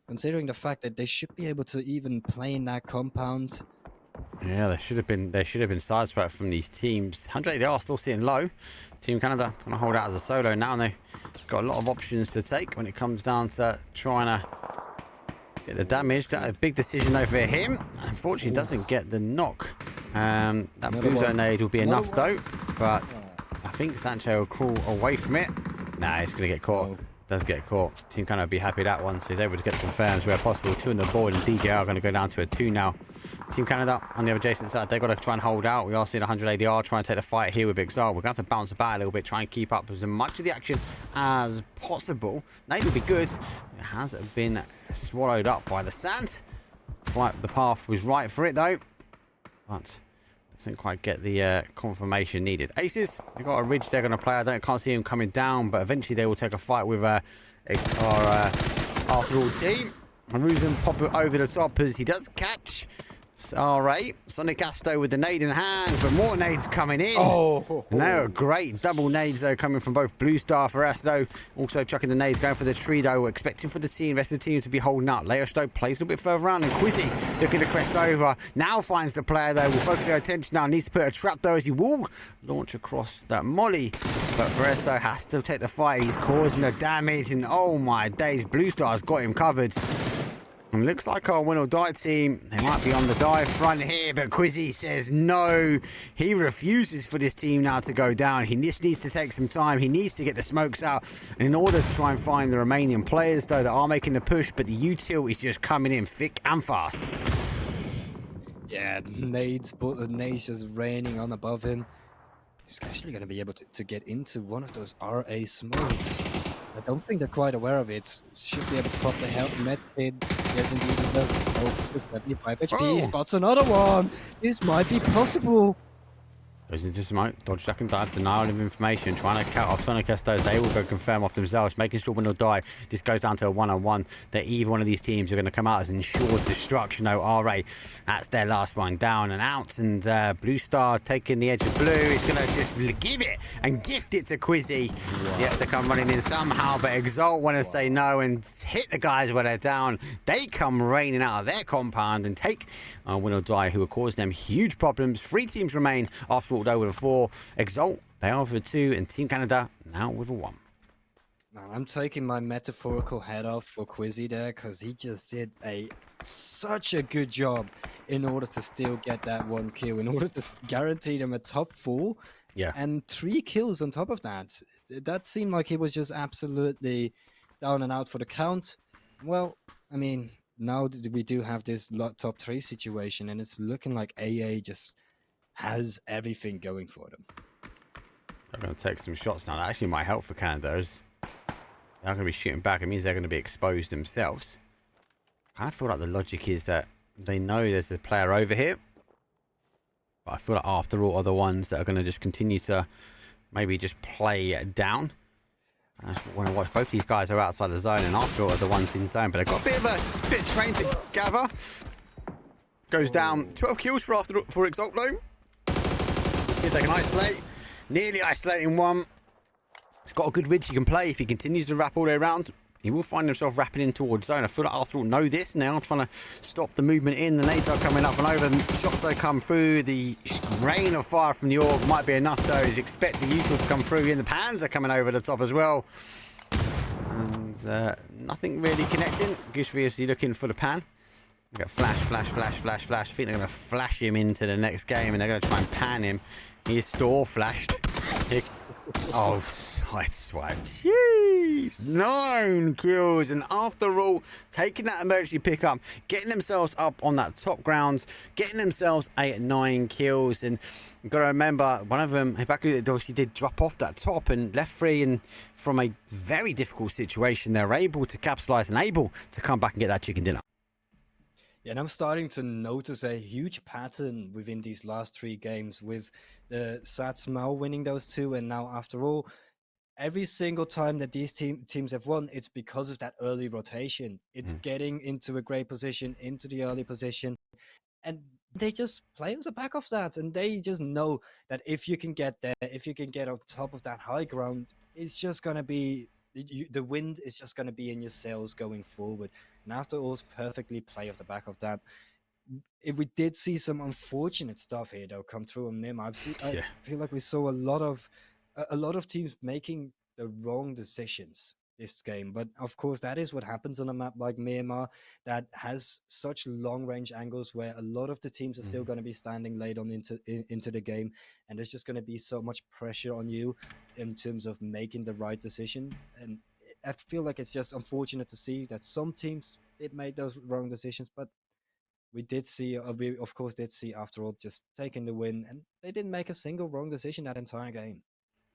considering the fact that they should be able to even play in that compound. Yeah, there should have been side threat from these teams. 180 are still sitting low. Team Canada going to hold out as a solo now, and they've got a lot of options to take when it comes down to trying to get the damage. That a big decision over him. Unfortunately, doesn't get the knock. That Blue Zone nade will be enough though, but I think Sancho will crawl away from it. Nah, it's going to get caught. Does get caught. Team Canada will be happy with that one, so he's able to get the confirms where possible. 2 on the board, and DJ are going to go down to a 2 now. Team Canada on the adjacent side, they've got to try and hold out. We are seeing 100 ADR try and take the fight here with Exile. We're going to have to bounce about a little bit, try and keep up as much of the action as possible. Nade will be good. It has been swallowed up by the sand. The path was right for it though, but doesn't quite get the confirmation needed. Aces, they've got a ridge they're going to play. I can't see him coming down, but eventually they will take a fight with our after all team. And Ruzen pop it over the top as he does catch. Alright, Sonic Asto with the nade in hand, but more nades coming in. No, great double nades though coming from both Blue Star for Asto. Also chucking the nades, going for the tree though. We're expecting for the rest of the team to be holding up. Leosto plays a little bit further around, and Quizzy looking to crest over. Now finds the player though. Will focus their attention now. Needs to put a trap though as he will launch across that molly. But Foresto has to take the fight. He's causing the damage, and oh my days, Blue Star's got him covered. And looks like our win or die team, they might be on the dive front here, but Quizzy says no. He refuses for this team now to go down. He just needs to take some time. He needs to get the smokes out in order to try and find the Romanian players, though, that are making the push, but the util is just coming in thick and fast. Yeah, nades just raining on above him. He's actually going to be able to get into one of those RA smokes. I don't think they're quite aware of it. Should be able to pop the health med kit. Yes, indeed, he does. Oh, just 75 HP. He spots another one. This might be possible. Goes into smoke, dodge, duck and dive, denial of information, trying to cut off Sonic Estos. They will go confirm off themselves, making sure when they'll die. This goes down to a one-on-one. That either one of these teams are going to come out as ensured destruction. No, RA, that's their last one down and out. And Blue Star taking the edge of blue. It's going to just give it and gift it to Quizzy. He has to come running in somehow, but Exalt want to say no and hit the guys where they're down. They come raining out of their compound and take win or die, who will cause them huge problems. 3 teams remain after all, though, with a 4. Exalt, they are with a 2, and Team Canada now with a 1. Man, I'm taking my metaphorical head off for Quizzy there, because he just did such a good job in order to still get that 1 kill, in order to guarantee them a top 4. Yeah. And 3 kills on top of that. That seemed like he was just absolutely down and out for the count. Well, I mean, now we do have this top 3 situation, and it's looking like AA just has everything going for them. They're going to take some shots now. That actually might help for Canada, as they're going to be shooting back. It means they're going to be exposed themselves. I kind of feel like the logic is that they know there's a player over here, but I feel like after all, are the ones that are going to just continue to maybe just play down. I just want to watch. Both these guys are outside the zone, and after all, are the ones in zone. But they've got a bit of train to gather. Goes down. 12 kills for Exalt though. Let's see if they can isolate. Nearly isolating one. He's got a good ridge he can play if he continues to wrap all the way around. He will find himself wrapping in towards zone. I feel like Arsenal know this now, trying to stop the movement in. The nades are coming up and over. Shots don't come through. The rain of fire from the orb might be enough though. You'd expect the usual to come through. And the pans are coming over the top as well. And nothing really connecting. Gooseberry is looking for the pan. We've got flash. I think they're going to flash him into the next game, and they're going to try and pan him. He is store flashed. Oh, side swipe. Jeez. 9 kills. And after all, taking that emergency pickup, getting themselves up on that top ground, getting themselves 9 kills. And you've got to remember, one of them, Hibaku, obviously did drop off that top and left free. And from a very difficult situation, they're able to capitalize and able to come back and get that chicken dinner. Yeah, and I'm starting to notice a huge pattern within these last 3 games with the Satsmao winning those 2. And now, after all, every single time that these teams have won, it's because of that early rotation. It's getting into a great position, into the early position. And they just play on the back of that. And they just know that if you can get there, if you can get on top of that high ground, it's just going to be... the wind is just going to be in your sails going forward. And after all, perfectly play off the back of that. If we did see some unfortunate stuff here, though, come through on Nim, I feel like we saw a lot of teams making the wrong decisions this game. But of course, that is what happens on a map like Myanmar that has such long range angles where a lot of the teams are still going to be standing late on into the game, and there's just going to be so much pressure on you in terms of making the right decision. And I feel like it's just unfortunate to see that some teams did make those wrong decisions, but we of course did see after all just taking the win, and they didn't make a single wrong decision that entire game.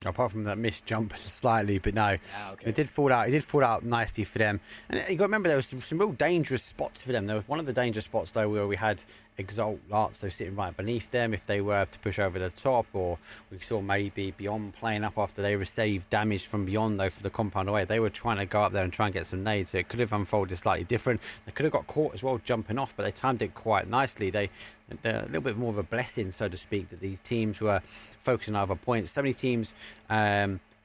Apart from that missed jump slightly, but no, okay. It did fall out. It did fall out nicely for them. And you got to remember there was some real dangerous spots for them. There was one of the dangerous spots though where we had Exalt Larzo sitting right beneath them if they were to push over the top, or we saw maybe Beyond playing up after they received damage from Beyond though for the compound away. They were trying to go up there and try and get some nades, so it could have unfolded slightly different. They could have got caught as well jumping off, but they timed it quite nicely. They're a little bit more of a blessing, so to speak, that these teams were focusing on other points. So many teams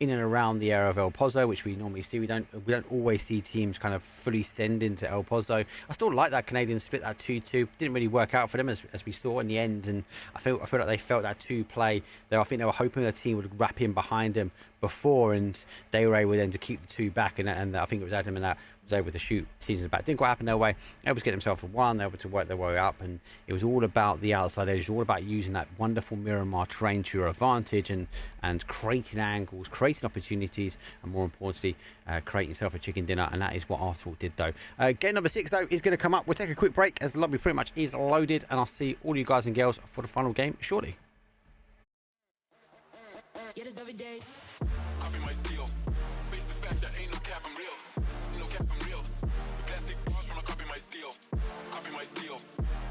in and around the area of El Pozo, which we normally see. We don't always see teams kind of fully send into El Pozo. I still like that Canadian split, that 2-2. Didn't really work out for them as we saw in the end, and I feel like they felt that 2 play there. I think they were hoping the team would wrap in behind them before, and they were able then to keep the 2 back, and I think it was Adam and that was able to shoot teams in the back. Didn't quite happen their way. Able to get themselves a 1, they were able to work their way up, and it was all about the outside edge, all about using that wonderful Miramar terrain to your advantage and creating angles, creating opportunities, and more importantly, creating yourself a chicken dinner. And that is what Arsenal did though. Game number 6 though is going to come up. We'll take a quick break as the lobby pretty much is loaded, and I'll see all you guys and girls for the final game shortly. Get us every day. Copy my steel. Face the fact that ain't no cap, I'm real. No cap, I'm real. The plastic bars from a copy my steel. Copy my steel.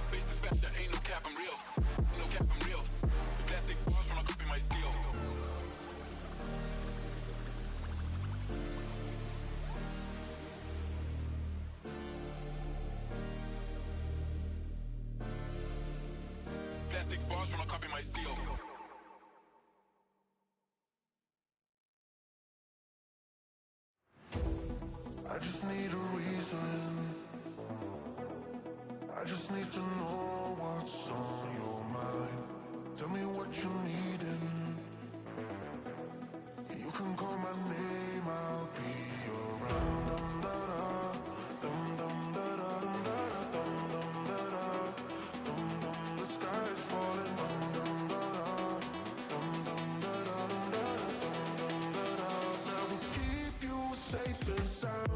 Face the fact that ain't no cap, I'm real. No cap, I'm real. The plastic bars from a copy my steel. Plastic bars from a copy my steel. I just need a reason. I just need to know what's on your mind. Tell me what you're needing. You can call my name, I'll be around. Dum da da, dum dum da da, dum da da, dum dum da da, dum dum. The sky is falling, dum dum da da, dum dum da da, dum da da, dum dum da da. That will keep you safe and sound.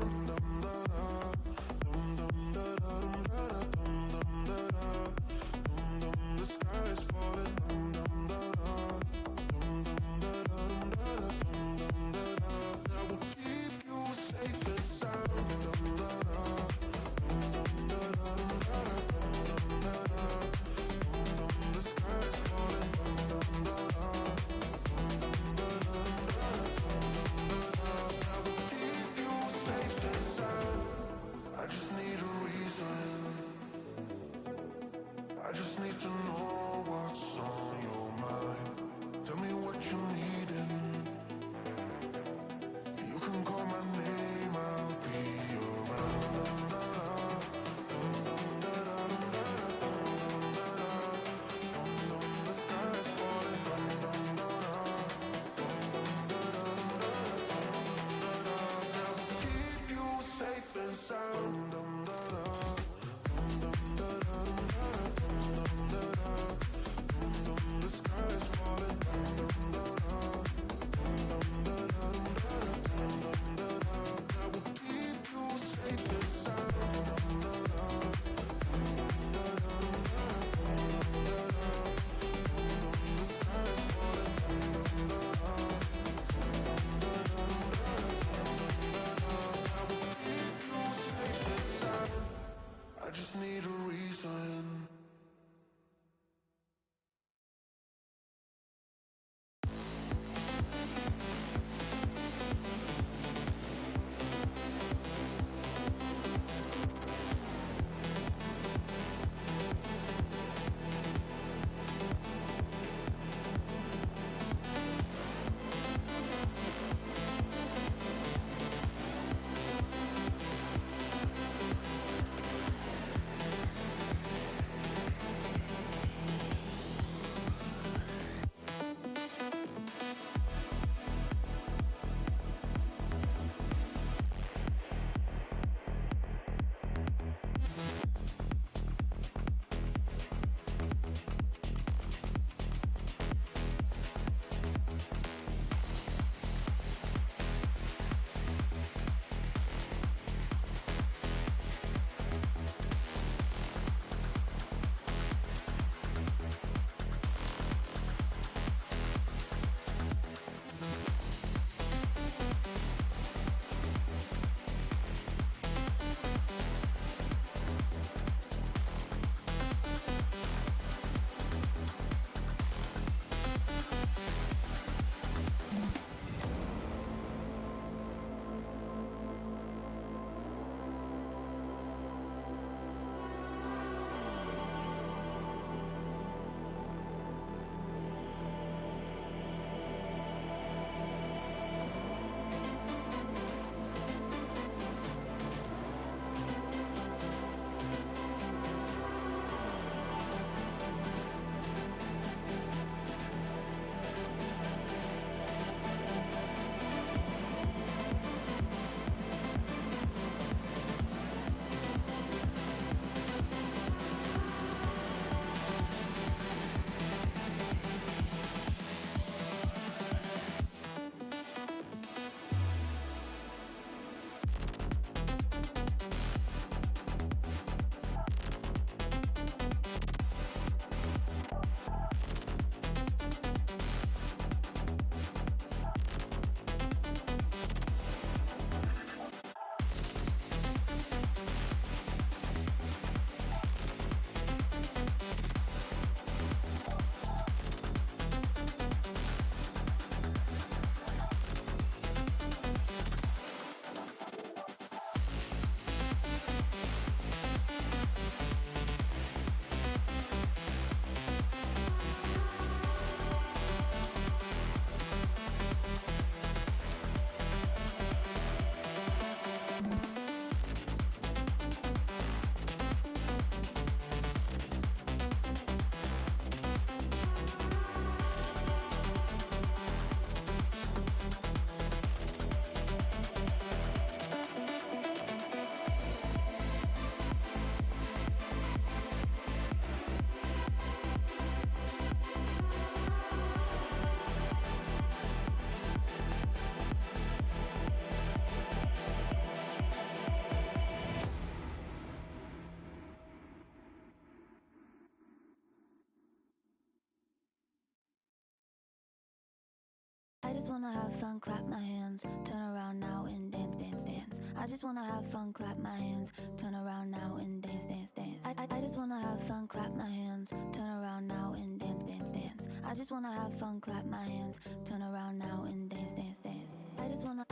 just wanna have fun, clap my hands, turn around now and dance, dance, dance. I just wanna have fun, clap my hands, turn around now and dance, dance, dance. I just wanna have fun, clap my hands, turn around now and dance, dance, dance. I just wanna have fun, clap my hands, turn around now and dance, dance, dance. I just wanna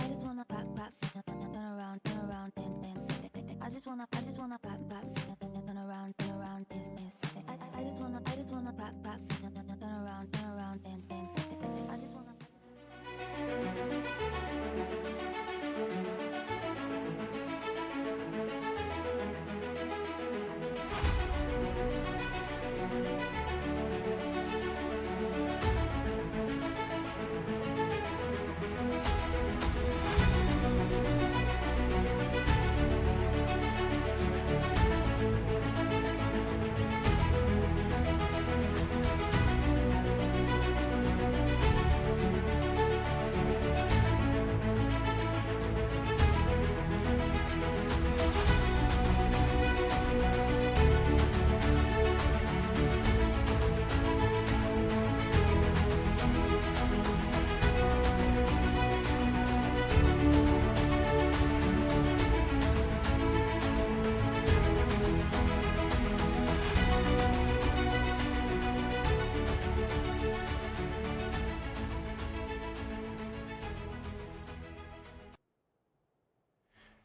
clap, clap, turn around, dance, dance, dance. I just wanna clap, clap, turn around, dance, dance, dance. I just wanna clap, clap, turn around, dance, dance, dance. I just wanna.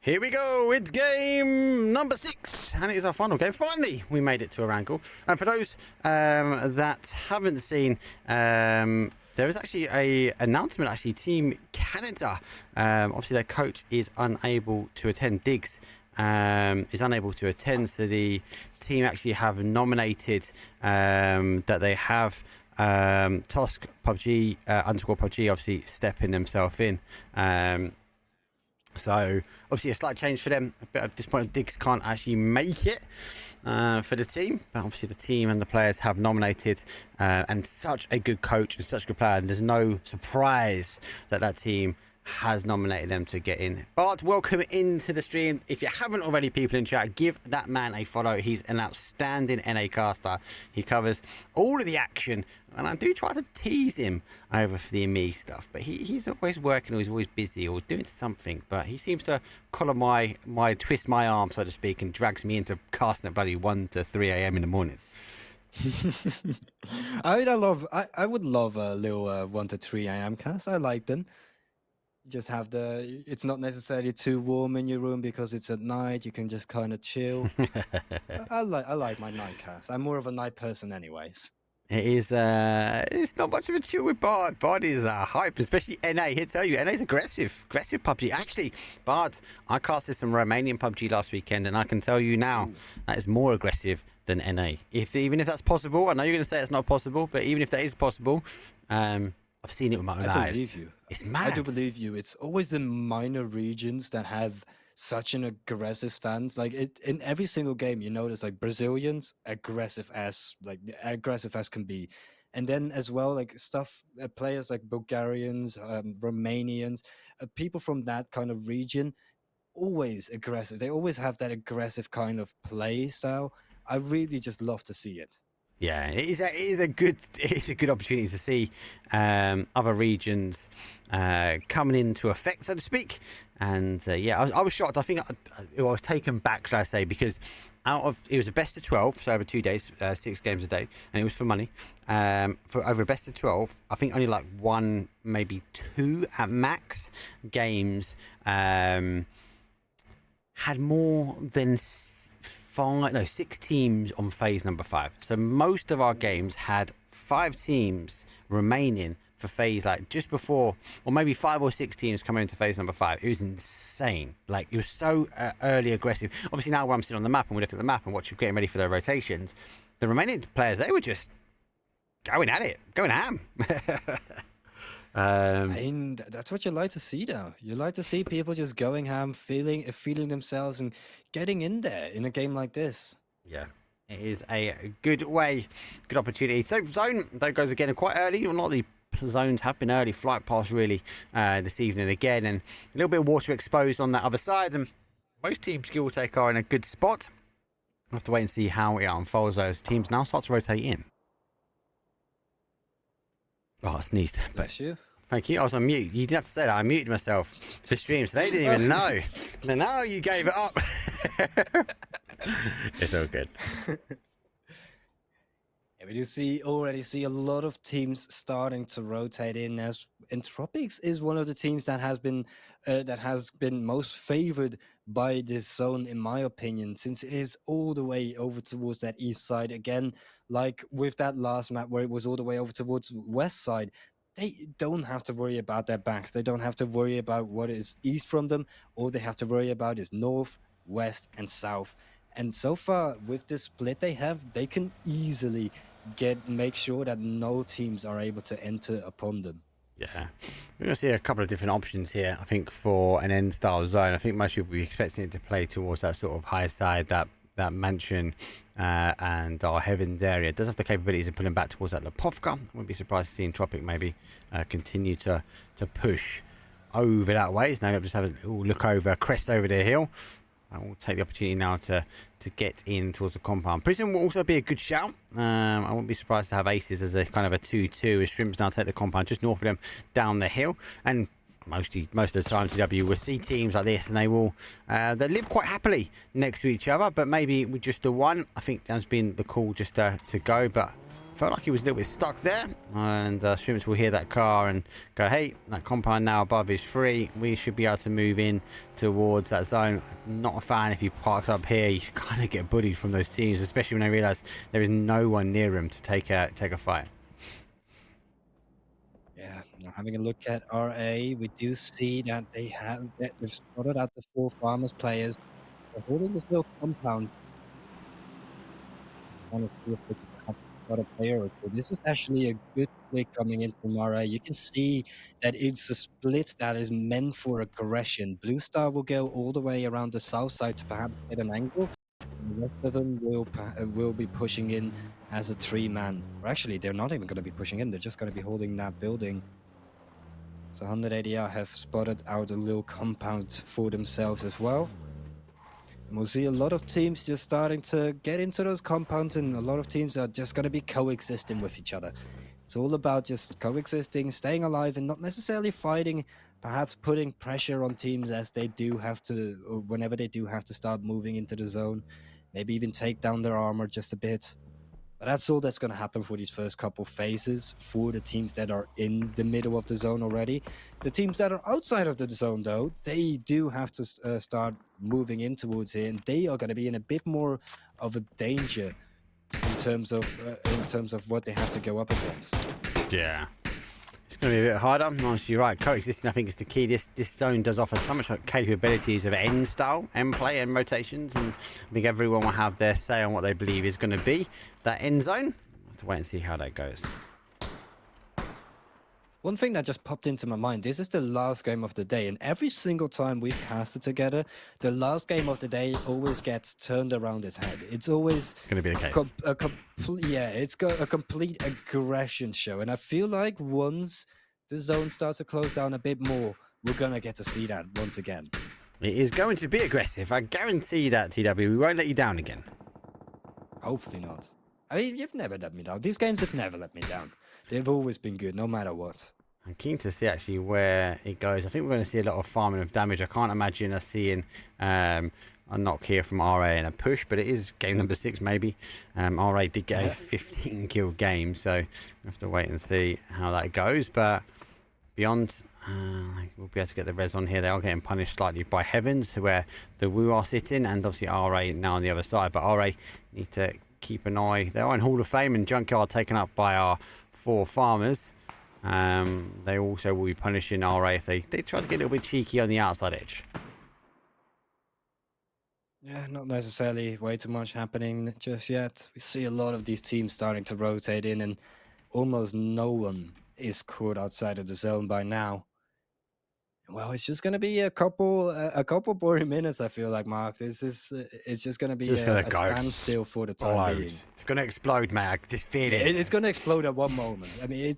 Here we go, it's game number 6, and it is our final game. Finally, we made it to a wrangle. And for those that haven't seen, there is actually a announcement, Team Canada, obviously their coach is unable to attend, Diggs is unable to attend, so the team actually have nominated that they have Tosk PUBG, underscore PUBG, obviously stepping themselves in. So obviously a slight change for them. A bit of disappointment, Diggs can't actually make it for the team, but obviously the team and the players have nominated, and such a good coach and such a good player, and there's no surprise that that team has nominated them to get in. Bart, welcome into the stream. If you haven't already, people in chat, give that man a follow. He's an outstanding NA caster. He covers all of the action, and I do try to tease him over for the ME stuff, but he's always working, or he's always busy or doing something, but he seems to collar twist my arm, so to speak, and drags me into casting at bloody 1 to 3 a.m. in the morning. I would love a little 1 to 3 a.m. cast. I like them. Just have it's not necessarily too warm in your room because it's at night. You can just kind of chill. I like my night cast. I'm more of a night person anyways. It is, it's not much of a chill with Bard. Bard is hype, especially NA. He'll tell you, NA's aggressive PUBG. Actually, Bard, I casted some Romanian PUBG last weekend, and I can tell you now, that is more aggressive than NA. Even if that's possible, I know you're going to say it's not possible, but even if that is possible, I've seen it with my own eyes. I believe you. It's mad. I do believe you. It's always the minor regions that have such an aggressive stance. Like in every single game, you notice like Brazilians aggressive as can be, and then as well like players like Bulgarians, Romanians, people from that kind of region, always aggressive. They always have that aggressive kind of play style. I really just love to see it. Yeah, it is a good opportunity to see other regions coming into effect, so to speak. And I was shocked. I think I was taken back, should I say, because it was a best of 12, so over 2 days, 6 games a day, and it was for money. For over a best of 12, I think only like 1, maybe 2 at max games had more than 6 teams on phase number 5. So most of our games had 5 teams remaining for phase, like just before, or maybe 5 or 6 teams coming into phase number 5. It was insane. Like, it was so early aggressive. Obviously now when I'm sitting on the map and we look at the map and getting ready for their rotations, the remaining players, they were just going at it, going ham. And that's what you like to see, though. You like to see people just going ham, feeling themselves and getting in there in a game like this. Yeah, it is a good opportunity. So zone, that goes again quite early. Well, not the zones have been early. Flight pass really this evening again, and a little bit of water exposed on that other side. And most teams, give or take, are in a good spot. We'll have to wait and see how it unfolds as teams now start to rotate in. Oh, I sneezed. Bless you. Thank you. I was on mute. You didn't have to say that. I muted myself for stream, so they didn't even know. And now you gave it up. It's all good. We do already see a lot of teams starting to rotate in, as Entropics is one of the teams that has been most favored by this zone, in my opinion, since it is all the way over towards that east side. Again, like with that last map where it was all the way over towards west side, they don't have to worry about their backs. They don't have to worry about what is east from them. All they have to worry about is north, west, and south. And so far, with this split they have, they can easily make sure that no teams are able to enter upon them. Yeah, we're going to see a couple of different options here, I think, for an end style zone. I think most people will be expecting it to play towards that sort of higher side, that mansion and our heavens area. It does have the capabilities of pulling back towards that Lepovka. I wouldn't be surprised to see Entropic maybe continue to push over that way. So now just have a little look over, crest over the hill. I will take the opportunity now to get in towards the compound. Prison will also be a good shout. I wouldn't be surprised to have aces as a kind of a 2-2 as SCRIMS now take the compound just north of them down the hill. And most of the time TW will see teams like this and they live quite happily next to each other, but maybe with just the one. I think that's been the call just to go, but felt like he was a little bit stuck there, and SCRIMS will hear that car and go, hey, that compound now above is free. We should be able to move in towards that zone. Not a fan if he parks up here. You kind of get bullied from those teams, especially when they realise there is no one near him to take a fight. Yeah, now having a look at RA, we do see that they've spotted out the 4 farmers players. They're holding this little compound. Honestly, if they can have got a player or two. This is actually a good play coming in from RA. You can see that it's a split that is meant for aggression. Blue Star will go all the way around the south side to perhaps get an angle. The rest of them will be pushing in as a 3-man. Or actually, they're not even going to be pushing in. They're just going to be holding that building. So 180R have spotted out a little compound for themselves as well. And we'll see a lot of teams just starting to get into those compounds, and a lot of teams are just going to be coexisting with each other. It's all about just coexisting, staying alive, and not necessarily fighting, perhaps putting pressure on teams as they do have to, or whenever they do have to start moving into the zone. Maybe even take down their armor just a bit. But that's all that's going to happen for these first couple phases for the teams that are in the middle of the zone already. The teams that are outside of the zone, though, they do have to start moving in towards here, and they are going to be in a bit more of a danger in terms of what they have to go up against. Yeah. It's going to be a bit harder. Honestly, you're right. Coexisting, I think, is the key. This zone does offer so much capabilities of end style, end play, end rotations, and I think everyone will have their say on what they believe is going to be that end zone. We'll have to wait and see how that goes. One thing that just popped into my mind, this is the last game of the day, and every single time we've casted together, the last game of the day always gets turned around its head. It's always going to be the case. It's got a complete aggression show, and I feel like once the zone starts to close down a bit more, we're going to get to see that once again. It is going to be aggressive. I guarantee that, TW. We won't let you down again. Hopefully not. I mean, you've never let me down. These games have never let me down. They've always been good, no matter what. I'm keen to see actually where it goes. I think we're going to see a lot of farming of damage. I can't imagine us seeing a knock here from RA and a push, but it is game number 6 maybe. RA did get a 15 kill game, so we have to wait and see how that goes. But beyond, we'll be able to get the res on here. They are getting punished slightly by Heavens, where the Wu are sitting, and obviously RA now on the other side. But RA need to keep an eye. They are in Hall of Fame, and Junkyard taken up by our 4 farmers. They also will be punishing RA if they try to get a little bit cheeky on the outside edge. Yeah, not necessarily way too much happening just yet. We see a lot of these teams starting to rotate in, and almost no one is caught outside of the zone by now. Well, it's just going to be a couple boring minutes, I feel like, Mark. It's just going to be a standstill for the time being. It's going to explode, mate. I just feel it. It's going to explode at one moment. I mean,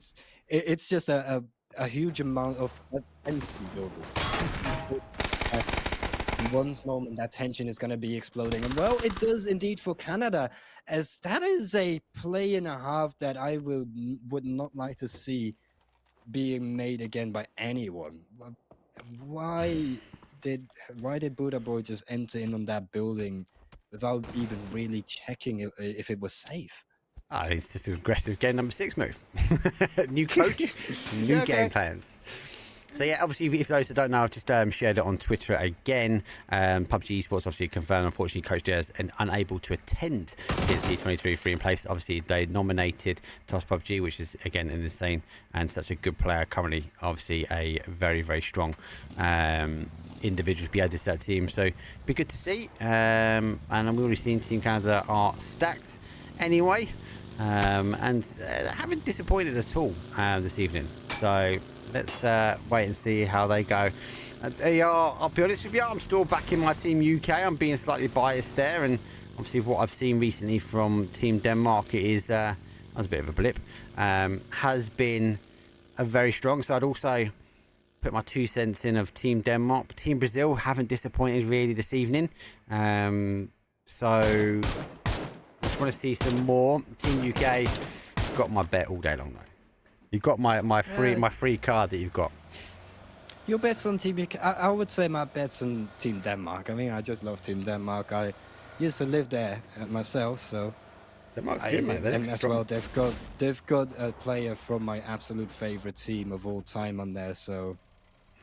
it's just a huge amount of tension building. In one moment, that tension is going to be exploding. And, well, it does indeed for Canada, as that is a play and a half that I would not like to see being made again by anyone. Why did Buddha Boy just enter in on that building without even really checking if it was safe? It's just an aggressive game number 6 move. New coach, new game plans. So yeah, obviously, if those that don't know, I've just shared it on Twitter again. PUBG Esports obviously confirmed, unfortunately, Coach Diaz is unable to attend PNC 2023 in place. Obviously, they nominated Toss PUBG, which is, again, an insane and such a good player. Currently, obviously, a very, very strong individual to be added to that team. So, be good to see. And we've already seen Team Canada are stacked anyway. And haven't disappointed at all this evening. So let's wait and see how they go. I'll be honest with you, I'm still backing my Team UK. I'm being slightly biased there, and obviously what I've seen recently from Team Denmark, it is that was a bit of a blip, has been very strong. So I'd also put my 2 cents in of Team Denmark. Team Brazil haven't disappointed really this evening. So I just want to see some more. Team UK, got my bet all day long though. You got my free card that you've got. Your bets on Team UK? I would say my bets on Team Denmark. I mean, I just love Team Denmark. I used to live there myself, so. Denmark's good, mate. And as well, they've got a player from my absolute favorite team of all time on there, so.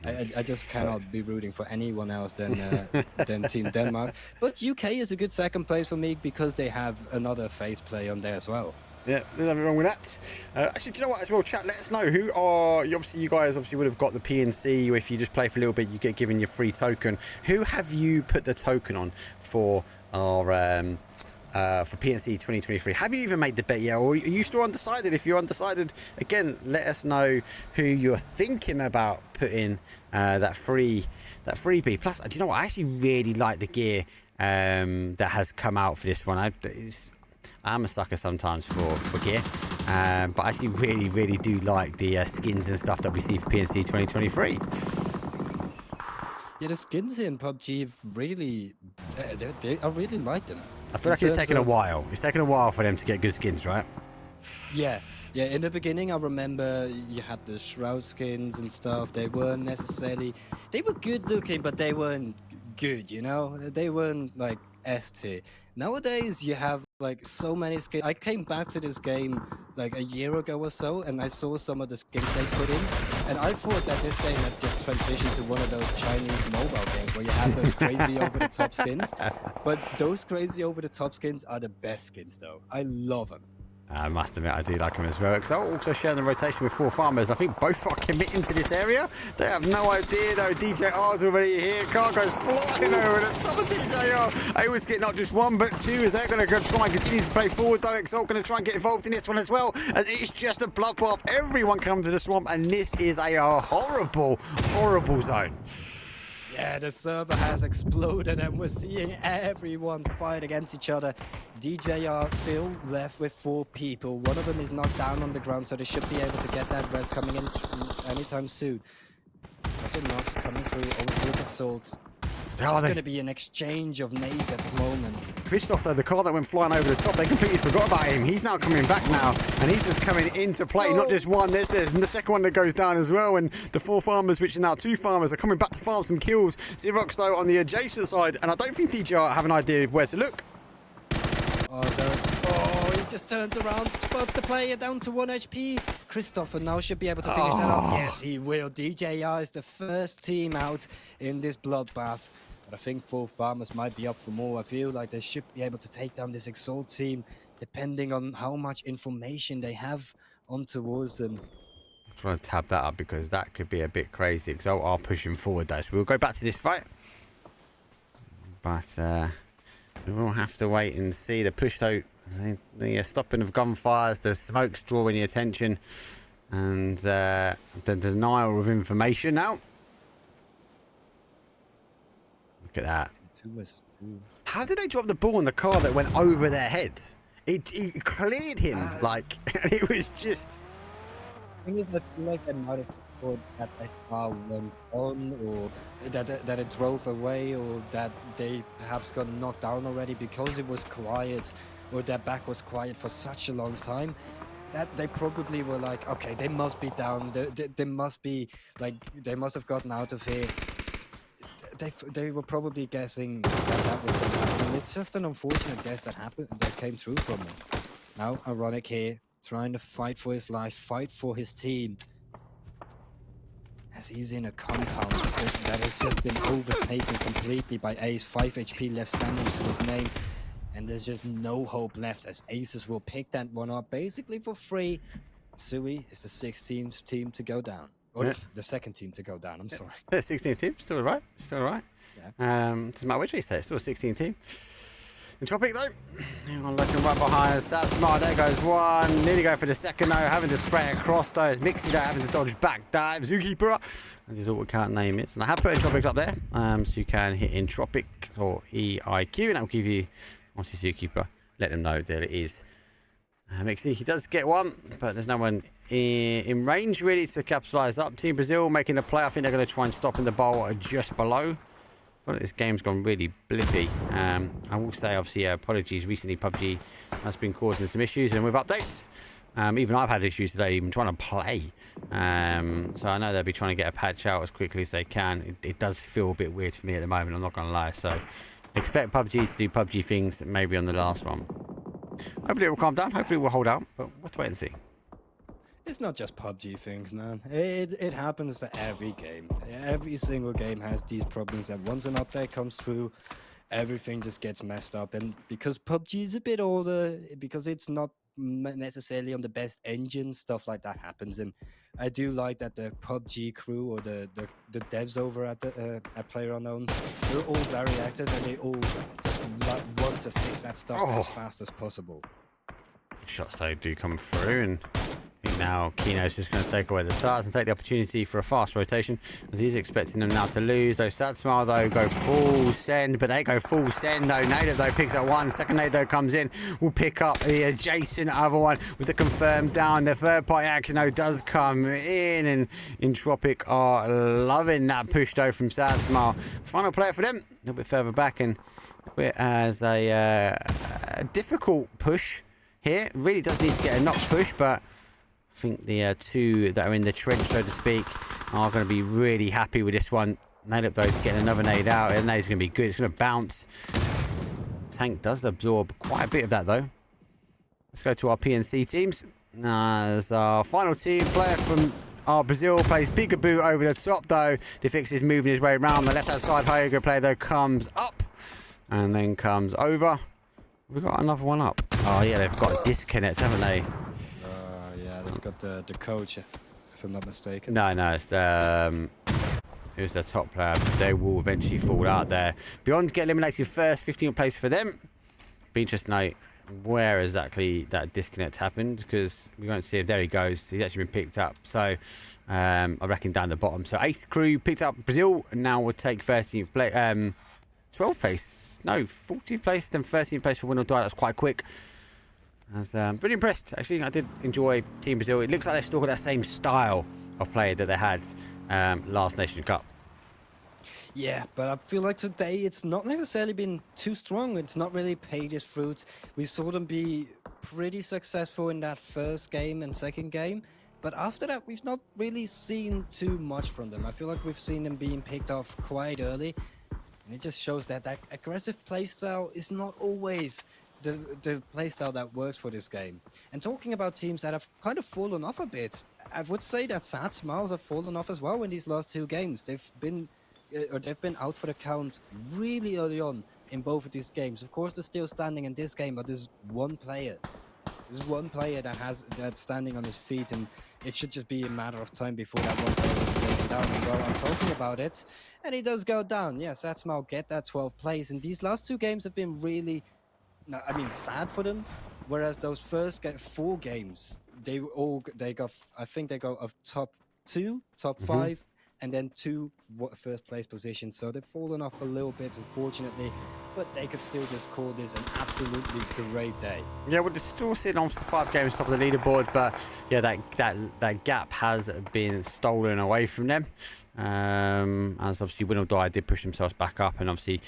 I just cannot be rooting for anyone else than Team Denmark. But UK is a good second place for me because they have another face play on there as well. Yeah, there's nothing wrong with that. Actually, do you know what as well, chat? Let us know who are you guys would have got the PNC. If you just play for a little bit, you get given your free token. Who have you put the token on for our for PNC 2023? Have you even made the bet yet, or are you still undecided? If you're undecided, again, let us know who you're thinking about putting that freebie. Plus, do you know what? I actually really like the gear that has come out for this one. I'm a sucker sometimes for gear, but I actually really do like the skins and stuff that we see for PNC 2023. Yeah, the skins in PUBG really, I really like them. I feel like it's taken a while. It's taken a while for them to get good skins, right? Yeah. In the beginning, I remember you had the Shroud skins and stuff. They were good looking, but they weren't good, you know? They weren't like S tier. Nowadays, you have like so many skins. I came back to this game like a year ago or so, and I saw some of the skins they put in, and I thought that this game had just transitioned to one of those Chinese mobile games where you have those crazy over-the-top skins. But those crazy over-the-top skins are the best skins, though. I love them. I must admit, I do like them as well, because I'm also sharing the rotation with 4 farmers. I think both are committing to this area. They have no idea, though. DJR's already here. Cargo's flying over the top of DJR. I always get not just 1, but 2, as they're going to try and continue to play forward, though. Exalt going to try and get involved in this one as well, as it's just a bloodbath. Everyone comes to the swamp, and this is a horrible zone. Yeah, the server has exploded and we're seeing everyone fight against each other. DJR still left with 4 people. One of them is knocked down on the ground, so they should be able to get that res coming in anytime soon. Couple knocks coming through, over those exalts. It's going to be an exchange of nades at the moment. Christoph, though, the car that went flying over the top, they completely forgot about him. He's now coming back now, and he's just coming into play. Not just one, there's the second one that goes down as well, and the 4 farmers, which are now 2 farmers, are coming back to farm some kills. Xerox, though, on the adjacent side, and I don't think DJR have an idea of where to look. He just turns around, spots the player down to 1 HP. Christopher now should be able to finish that off. Yes, he will. DJR is the first team out in this bloodbath. But I think 4 farmers might be up for more. I feel like they should be able to take down this Exalt team, depending on how much information they have on towards them. I'm trying to tab that up because that could be a bit crazy. Exalt are pushing forward, though, so we'll go back to this fight. But we'll have to wait and see. The push, though, the stopping of gunfires, the smoke's drawing the attention, and the denial of information now. Look at that. 2 versus 2. How did they drop the ball in the car that went over their head? It cleared him, and it was just... I feel like they might have thought that car went on, or that it drove away, or that they perhaps got knocked down already because it was quiet, or their back was quiet for such a long time. that they probably were like, okay, they must be down. They must be like, they must have gotten out of here. They were probably guessing that was going to happen. And it's just an unfortunate guess that happened, that came through from him. Now, Ironic here, trying to fight for his life, fight for his team. As he's in a compound that has just been overtaken completely by Ace. 5 HP left standing to his name. And there's just no hope left as Aces will pick that one up basically for free. Sui is the 16th team to go down. Or the second team to go down, I'm sorry. The 16th team, still right. Still right. Yeah. Doesn't matter which way you say, it's still a 16th team. Entropic though, hang on, looking right behind. Sad Smart, there goes one. Nearly going for the second though, having to spray across those. Mixie though, having to dodge back dive. Zookeeper, as his auto count name is. And I have put Entropics up there, so you can hit Entropic or EIQ, and that will give you, obviously, Zookeeper. Let them know that it is. Mixie, he does get one, but there's no one in range really to capitalise up. Team Brazil making a play. I think they're going to try and stop in the bowl just below. Well, this game's gone really blippy. I will say, obviously, apologies. Recently, PUBG has been causing some issues, and with updates, even I've had issues today, even trying to play. So I know they'll be trying to get a patch out as quickly as they can. It does feel a bit weird for me at the moment, I'm not going to lie. So expect PUBG to do PUBG things maybe on the last one. Hopefully it will calm down. Hopefully it will hold out, but we'll have to wait and see. It's not just PUBG things, man. It happens to every game. Every single game has these problems that once an update comes through, everything just gets messed up. And because PUBG is a bit older, because it's not necessarily on the best engine, stuff like that happens. And I do like that the PUBG crew or the devs over at PlayerUnknown, they're all very active and they all just want to fix that stuff as fast as possible. Shots though do come through, and I think now Kino's just going to take away the tarts and take the opportunity for a fast rotation, as he's expecting them now to lose. Though Sad Smile though go full send, but they go full send though. Native though picks up one. Second Native though comes in, will pick up the adjacent other one with the confirmed down. The third party action though does come in, and Entropic are loving that push though from Sad Smile. Final player for them, a little bit further back, and it has a difficult push here. Really does need to get a knock push, but I think the two that are in the trench, so to speak, are going to be really happy with this one. Nade up though, getting another nade out. The nade's going to be good. It's going to bounce. Tank does absorb quite a bit of that though. Let's go to our PNC teams. As our final team player from our Brazil plays Peekaboo over the top though. Defix is moving his way around. The left hand side Hyogo player though comes up and then comes over. We've got another one up. Oh yeah, they've got a disconnect, haven't they? Yeah, they've got the coach, if I'm not mistaken. No, it's it was the top player. They will eventually fall out there. Beyond get eliminated first, 15th place for them. Be interesting to know where exactly that disconnect happened, because we won't see if there he goes. He's actually been picked up. So I reckon down the bottom. So Ace crew picked up Brazil, and now will take 13th place, 12th place. No, 14th place, then 13th place for Win or Die. That's quite quick. I was pretty impressed, actually. I did enjoy Team Brazil. It looks like they've still got that same style of play that they had last Nation Cup. Yeah, but I feel like today it's not necessarily been too strong. It's not really paid its fruits. We saw them be pretty successful in that first game and second game. But after that, we've not really seen too much from them. I feel like we've seen them being picked off quite early. And it just shows that that aggressive playstyle is not always the playstyle that works for this game. And talking about teams that have kind of fallen off a bit, I would say that Sad Smiles have fallen off as well in these last two games. They've been out for the count really early on in both of these games. Of course, they're still standing in this game, but there's one player. There's one player that's standing on his feet, and it should just be a matter of time before that one player is taken down. And well, I'm talking about it, and he does go down. Yes, that's Mal get that 12th place, and these last two games have been really, sad for them. Whereas those first 4 games, they got, I think they go of top 2, top 5, and then 2 first place positions. So they've fallen off a little bit, unfortunately, but they could still just call this an absolutely great day. Yeah, well, they're still sitting on 5 games top of the leaderboard, but yeah, that gap has been stolen away from them. As obviously Win or Die did push themselves back up, and obviously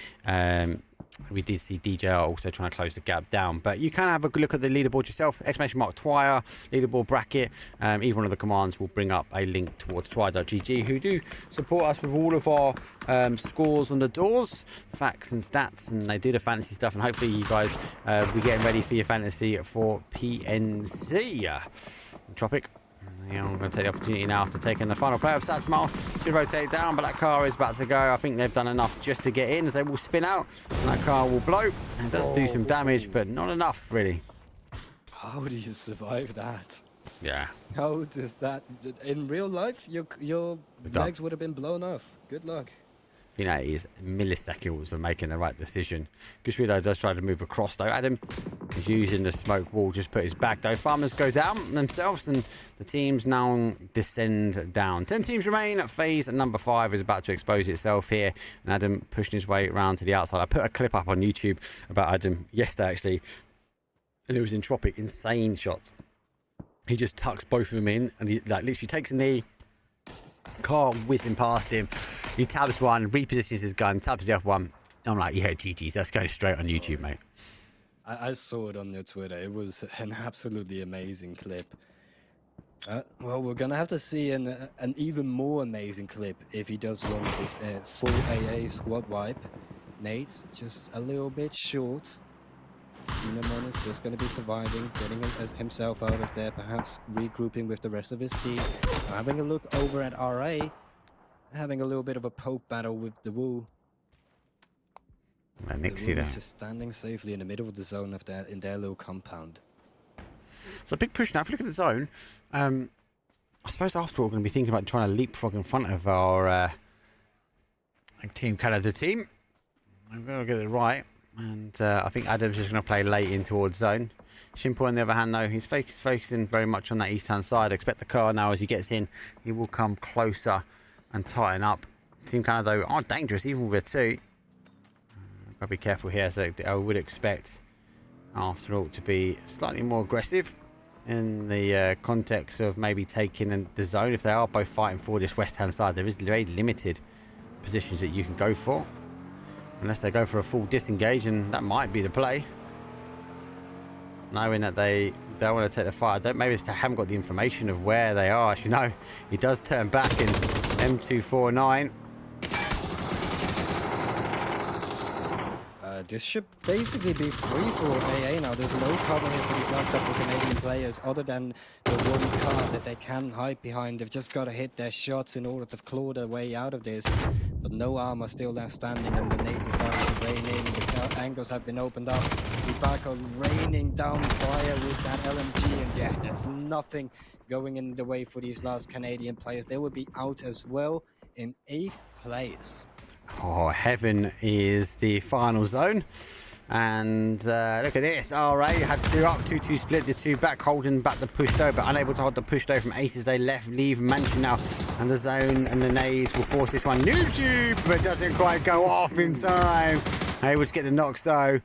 we did see DJR also trying to close the gap down. But you can have a good look at the leaderboard yourself. Exclamation mark twire, leaderboard bracket. Either one of the commands will bring up a link towards twire.gg, who do support us with all of our scores on the doors, facts and stats, and they do the fantasy stuff. And hopefully you guys be getting ready for your fantasy for PNC. Tropic. Yeah, I'm going to take the opportunity now after taking the final player of Satsmal to rotate down, but that car is about to go. I think they've done enough just to get in, as they will spin out and that car will blow. It does do some damage, but not enough really. How do you survive that? Yeah. How does that... In real life, your legs would have been blown off. Good luck. You know, it is milliseconds of making the right decision. Gushvido does try to move across though. Adam is using the smoke wall, just put his back though. Farmers go down themselves and the teams now descend down. 10 teams remain. Phase number 5 is about to expose itself here. And Adam pushing his way around to the outside. I put a clip up on YouTube about Adam yesterday actually. And it was in Tropic. Insane shots. He just tucks both of them in and he like literally takes a knee. Car whizzing past him. He tabs one, repositions his gun, tabs the other one. I'm like, yeah, GG's. That's going straight on YouTube, mate. I saw it on your Twitter. It was an absolutely amazing clip. Well, we're going to have to see an even more amazing clip if he does run this full AA squad wipe. Nate, just a little bit short. Cinnamon is just going to be surviving, getting himself out of there, perhaps regrouping with the rest of his team. Having a look over at RA, having a little bit of a poke battle with the Wu. Nixie there. Just standing safely in the middle of the zone of in their little compound. So a big push now. If you look at the zone, I suppose after all we're going to be thinking about trying to leapfrog in front of our Team Canada team. I've got to get it right. And I think Adam's just going to play late in towards zone. Shimpo on the other hand though, he's focusing very much on that east hand side. Expect the car now as he gets in, he will come closer and tighten up. Team Canada though are dangerous even with a 2. Gotta be careful here, so I would expect after all to be slightly more aggressive in the context of maybe taking the zone. If they are both fighting for this west hand side, there is very limited positions that you can go for. Unless they go for a full disengage, and that might be the play. Knowing that they don't want to take the fight. Maybe they haven't got the information of where they are. Actually, no. He does turn back in M249. This should basically be free for AA now. There's no cover here for these last couple of Canadian players other than the one car that they can hide behind. They've just got to hit their shots in order to claw their way out of this. But no armor still left standing, and the nades are starting to rain in. The angles have been opened up. Ibaka raining down fire with that LMG, and yeah, there's nothing going in the way for these last Canadian players. They will be out as well in 8th place. Oh, heaven is the final zone. And look at this. RA had 2 up, 2-2 split, the 2 back, holding back the push though, but unable to hold the push though from Aces. They leave Mansion now, and the zone and the nades will force this one. YouTube, but doesn't quite go off in time. Able to get the knocks though.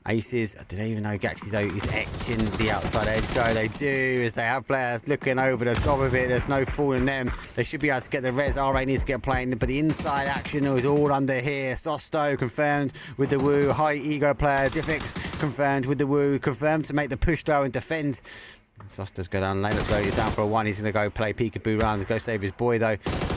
Aces, I didn't even know Gaxi though is etching the outside edge though. They do, as they have players looking over the top of it. There's no fooling them. They should be able to get the res. RA needs to get playing, but the inside action is all under here. Sosto confirmed with the Woo. High ego player. Diffix confirmed with the Woo. Confirmed to make the push though and defend. Sosto's go down lane up though. He's down for a 1. He's going to go play peekaboo round. Go save his boy though.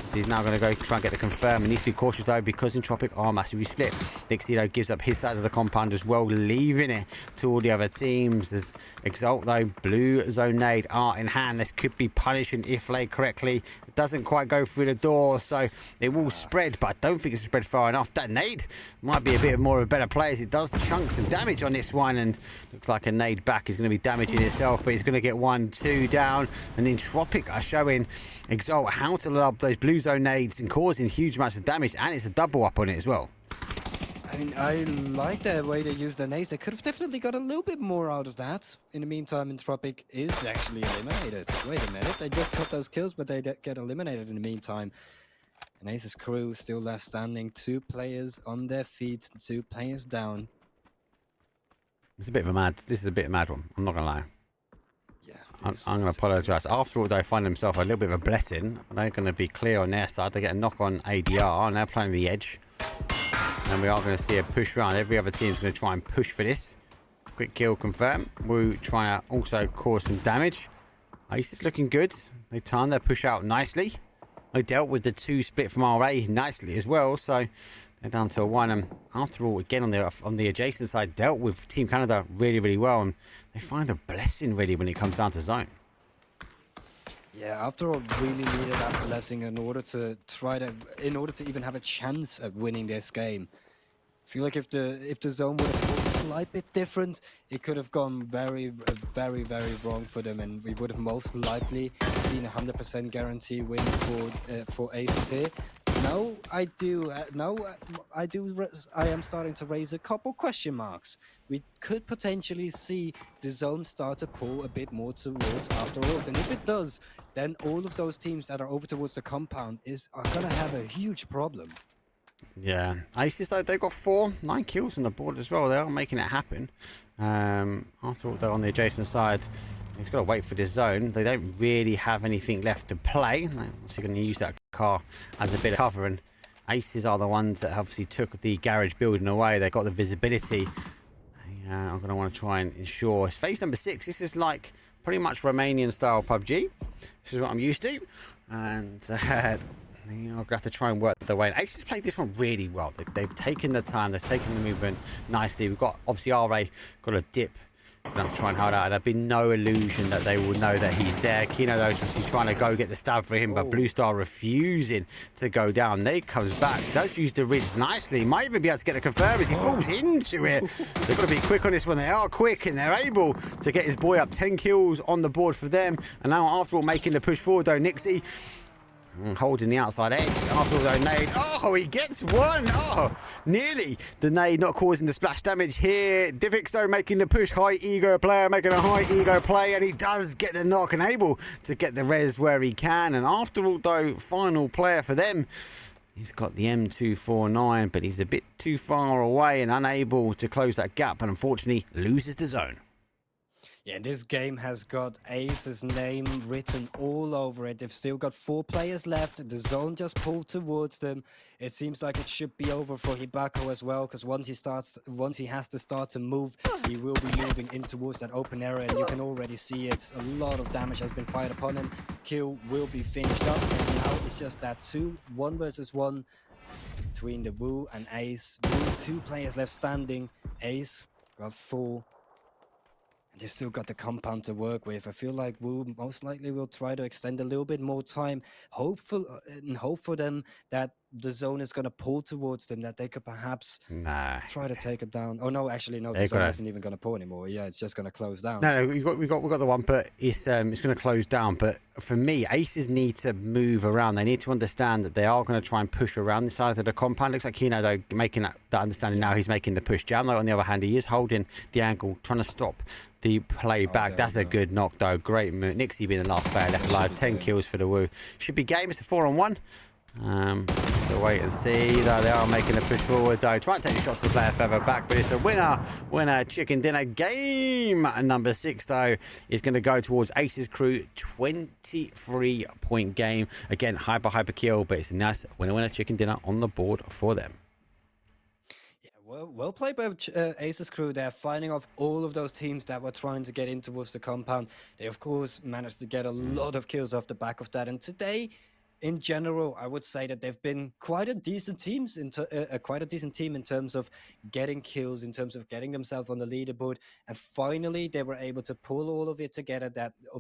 So he's now going to go try and get the confirm. He needs to be cautious though, because in Tropic are massively split. Dixie though gives up his side of the compound as well, leaving it to all the other teams. As Exalt though, blue zone nade are in hand. This could be punishing if laid correctly. It doesn't quite go through the door, so it will spread, but I don't think it's spread far enough. That nade might be a bit more of a better play, as it does chunk some damage on this one, and looks like a nade back is going to be damaging itself, but he's going to get 1-2 down. And then Tropic are showing Exalt how to lob those blue zone nades and causing huge amounts of damage, and it's a double up on it as well. I mean, I like the way they use the nades. They could have definitely got a little bit more out of that. In the meantime, Entropic is actually eliminated. Wait a minute, they just got those kills, but they get eliminated in the meantime. And Ace's crew still left standing. 2 players on their feet, 2 players down. It's a bit of a mad. This is a bit of a mad one. I'm not gonna lie. Yeah, I'm going to apologise. After all, they find themselves a little bit of a blessing. They're going to be clear on their side. They get a knock on ADR, and they're playing the edge. And we are going to see a push round. Every other team is going to try and push for this. Quick kill confirmed. Wu trying to also cause some damage. Ace is looking good. They timed their push out nicely. They dealt with the 2 split from RA nicely as well. So they're down to a 1. And after all, again, on the adjacent side, dealt with Team Canada really, really well. And they find a blessing, really, when it comes down to zone. Yeah, after all, really needed that blessing in order to even have a chance at winning this game. I feel like if the zone would have gone a slight bit different, it could have gone very, very wrong for them, and we would have most likely seen a 100% guarantee win for Aces here. I am starting to raise a couple question marks. We could potentially see the zone start to pull a bit more towards after all, and if it does, then all of those teams that are over towards the compound are gonna have a huge problem. Yeah, Aces though, they've got 9 kills on the board as well. They are making it happen. After all, though, on the adjacent side, he's got to wait for this zone. They don't really have anything left to play. So you're going to use that car as a bit of cover. And Aces are the ones that obviously took the garage building away. They've got the visibility. I'm going to want to try and ensure. It's phase number 6. This is like pretty much Romanian style PUBG. This is what I'm used to. And I'm going to have to try and work the way. And Aces played this one really well. They've taken the time. They've taken the movement nicely. We've got, obviously, RA got a dip. We're going to have to try and hold out. And there'll be no illusion that they will know that he's there. Kino, though, is obviously trying to go get the stab for him, but Blue Star refusing to go down. They comes back. Does use the ridge nicely. Might even be able to get a confirm as he falls into it. They've got to be quick on this one. They are quick, and they're able to get his boy up. 10 kills on the board for them. And now, after all, making the push forward, though, Nixie holding the outside edge. After all, though, nade. Oh, he gets one. Oh, nearly. The nade not causing the splash damage here. Divix, though, making the push. High ego player making a high ego play, and he does get the knock and able to get the res where he can. And after all, though, final player for them. He's got the M249, but he's a bit too far away and unable to close that gap, and unfortunately loses the zone. Yeah, this game has got Ace's name written all over it. They've still got 4 players left. The zone just pulled towards them. It seems like it should be over for Hibako as well, because once he has to start to move, he will be moving in towards that open area, and you can already see it. A lot of damage has been fired upon him. Kill will be finished up, and now it's just that 1 versus 1 between the Wu and Ace. Wu, 2 players left standing. Ace got 4. And they've still got the compound to work with. I feel like Wu most likely will try to extend a little bit more time. Hope for them that the zone is going to pull towards them, that they could perhaps try to take them down. Oh, no, actually, no, the zone isn't even going to pull anymore. Yeah, it's just going to close down. No, we got the one, but it's going to close down. But for me, Aces need to move around. They need to understand that they are going to try and push around the side of the compound. Looks like Kino, though, making that understanding now. He's making the push. Jam, though, on the other hand, he is holding the angle, trying to stop the play back. That's a good knock, though. Great move. Nixie being the last player left alive. 10 kills for the Wu. Should be game. It's a 4-on-1. Still wait and see. Though they are making a push forward, though. Trying to take the shots to the player further back, but it's a winner chicken dinner. Game number 6, though, is going to go towards Ace's crew. 23-point game. Again, hyper kill, but it's a nice winner chicken dinner on the board for them. Well played by Ace's crew. They're fighting off all of those teams that were trying to get in towards the compound. They, of course, managed to get a lot of kills off the back of that. And today, in general, I would say that they've been quite a decent team in terms of getting kills, in terms of getting themselves on the leaderboard. And finally, they were able to pull all of it together,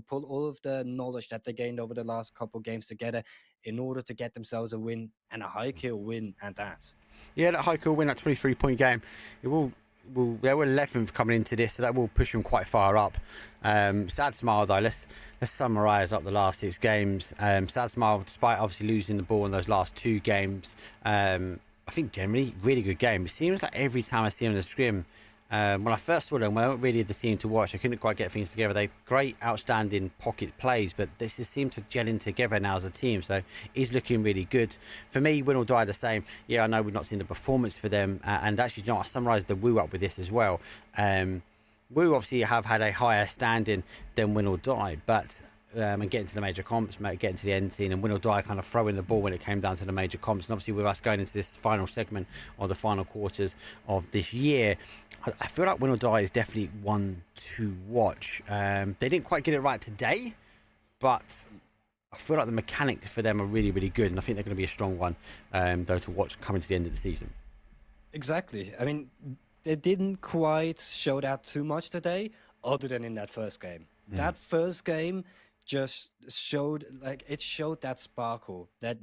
pull all of the knowledge that they gained over the last couple games together in order to get themselves a win, and a high kill win at that. Yeah, that high kill win, that 23-point game. It will. They were 11th coming into this, so that will push them quite far up. Sad Smile, though, let's summarise up the last 6 games. Sad Smile, despite obviously losing the ball in those last 2 games, I think generally really good game. It seems like every time I see them in the scrim, when I first saw them, when I weren't really the team to watch, I couldn't quite get things together. They great, outstanding pocket plays, but this just seemed to gel in together now as a team. So it's looking really good. For me, win or die the same. Yeah, I know we've not seen the performance for them, and actually, you know, I summarised the Wu up with this as well. Wu obviously have had a higher standing than win or die, but and getting to the major comps, getting to the end scene, and win or die, kind of throwing the ball when it came down to the major comps. And obviously with us going into this final segment or the final quarters of this year, I feel like win or die is definitely one to watch. They didn't quite get it right today, but I feel like the mechanics for them are really, really good, and I think they're going to be a strong one, though, to watch coming to the end of the season. Exactly. I mean, they didn't quite show that too much today, other than in that first game. That first game just showed, like, it showed that sparkle that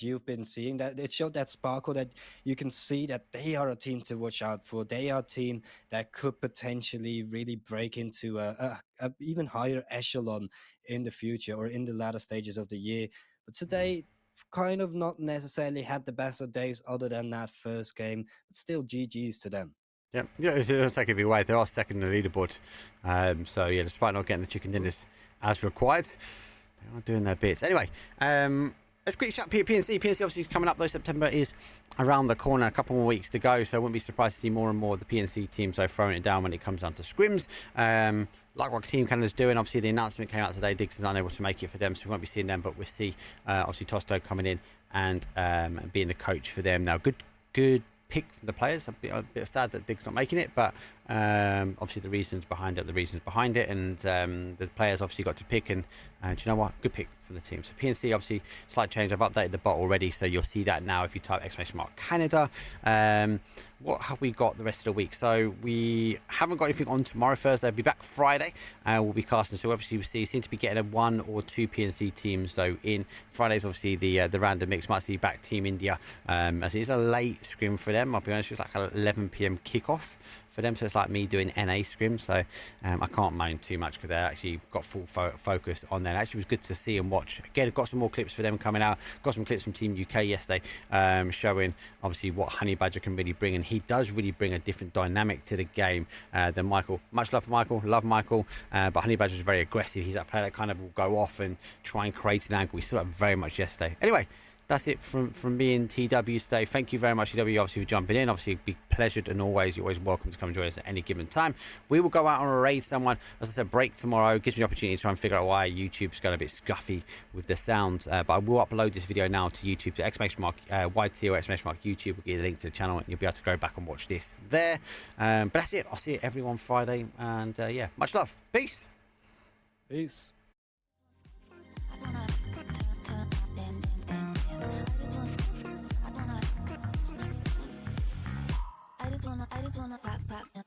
you've been seeing. That it showed that sparkle that you can see that they are a team to watch out for. They are a team that could potentially really break into a even higher echelon in the future or in the latter stages of the year. But today, kind of not necessarily had the best of days other than that first game, but still GG's to them. Yeah, it'll take every way. They are second in the leaderboard. So, yeah, despite not getting the chicken dinners as required, they are doing their bits. Anyway, let's quickly chat PNC. PNC obviously is coming up, though. September is around the corner, a couple more weeks to go. So I wouldn't be surprised to see more and more of the PNC teams, though, throwing it down when it comes down to scrims. Like what Team Canada's doing. Obviously, the announcement came out today. Diggs is unable to make it for them, so we won't be seeing them. But we'll see, obviously, Tosto coming in and being the coach for them. Now, good pick from the players. A bit sad that Diggs not making it, but obviously the reasons behind it, and the players obviously got to pick, and do you know what? Good pick from the team. So PNC, obviously, slight change. I've updated the bot already, so you'll see that now if you type !Canada. What have we got the rest of the week? So we haven't got anything on tomorrow, Thursday. I'll be back Friday. We'll be casting. So obviously we seem to be getting a 1 or 2 PNC teams though in. Friday's obviously the random mix. Might see back Team India. As it is a late scrim for them. I'll be honest, it's like an 11 p.m. kickoff for them, so it's like me doing NA scrim, so I can't moan too much because they actually got full focus on that. Actually, it was good to see and watch. Again, I've got some more clips for them coming out. Got some clips from Team UK yesterday, showing obviously what Honey Badger can really bring, and he does really bring a different dynamic to the game than Michael. Much love for Michael, love Michael, but Honey Badger is very aggressive. He's that player that kind of will go off and try and create an angle. We saw that very much yesterday. Anyway, that's it from me and TW today. Thank you very much, TW, obviously, for jumping in. Obviously, be pleasured, and always, you're always welcome to come and join us at any given time. We will go out on a raid someone. As I said, break tomorrow. Gives me the opportunity to try and figure out why YouTube's going a bit scuffy with the sounds. But I will upload this video now to YouTube, to !YT or !YouTube. We'll get a link to the channel, and you'll be able to go back and watch this there. But that's it. I'll see everyone Friday. And yeah, much love. Peace. Peace. I just wanna clap, clap.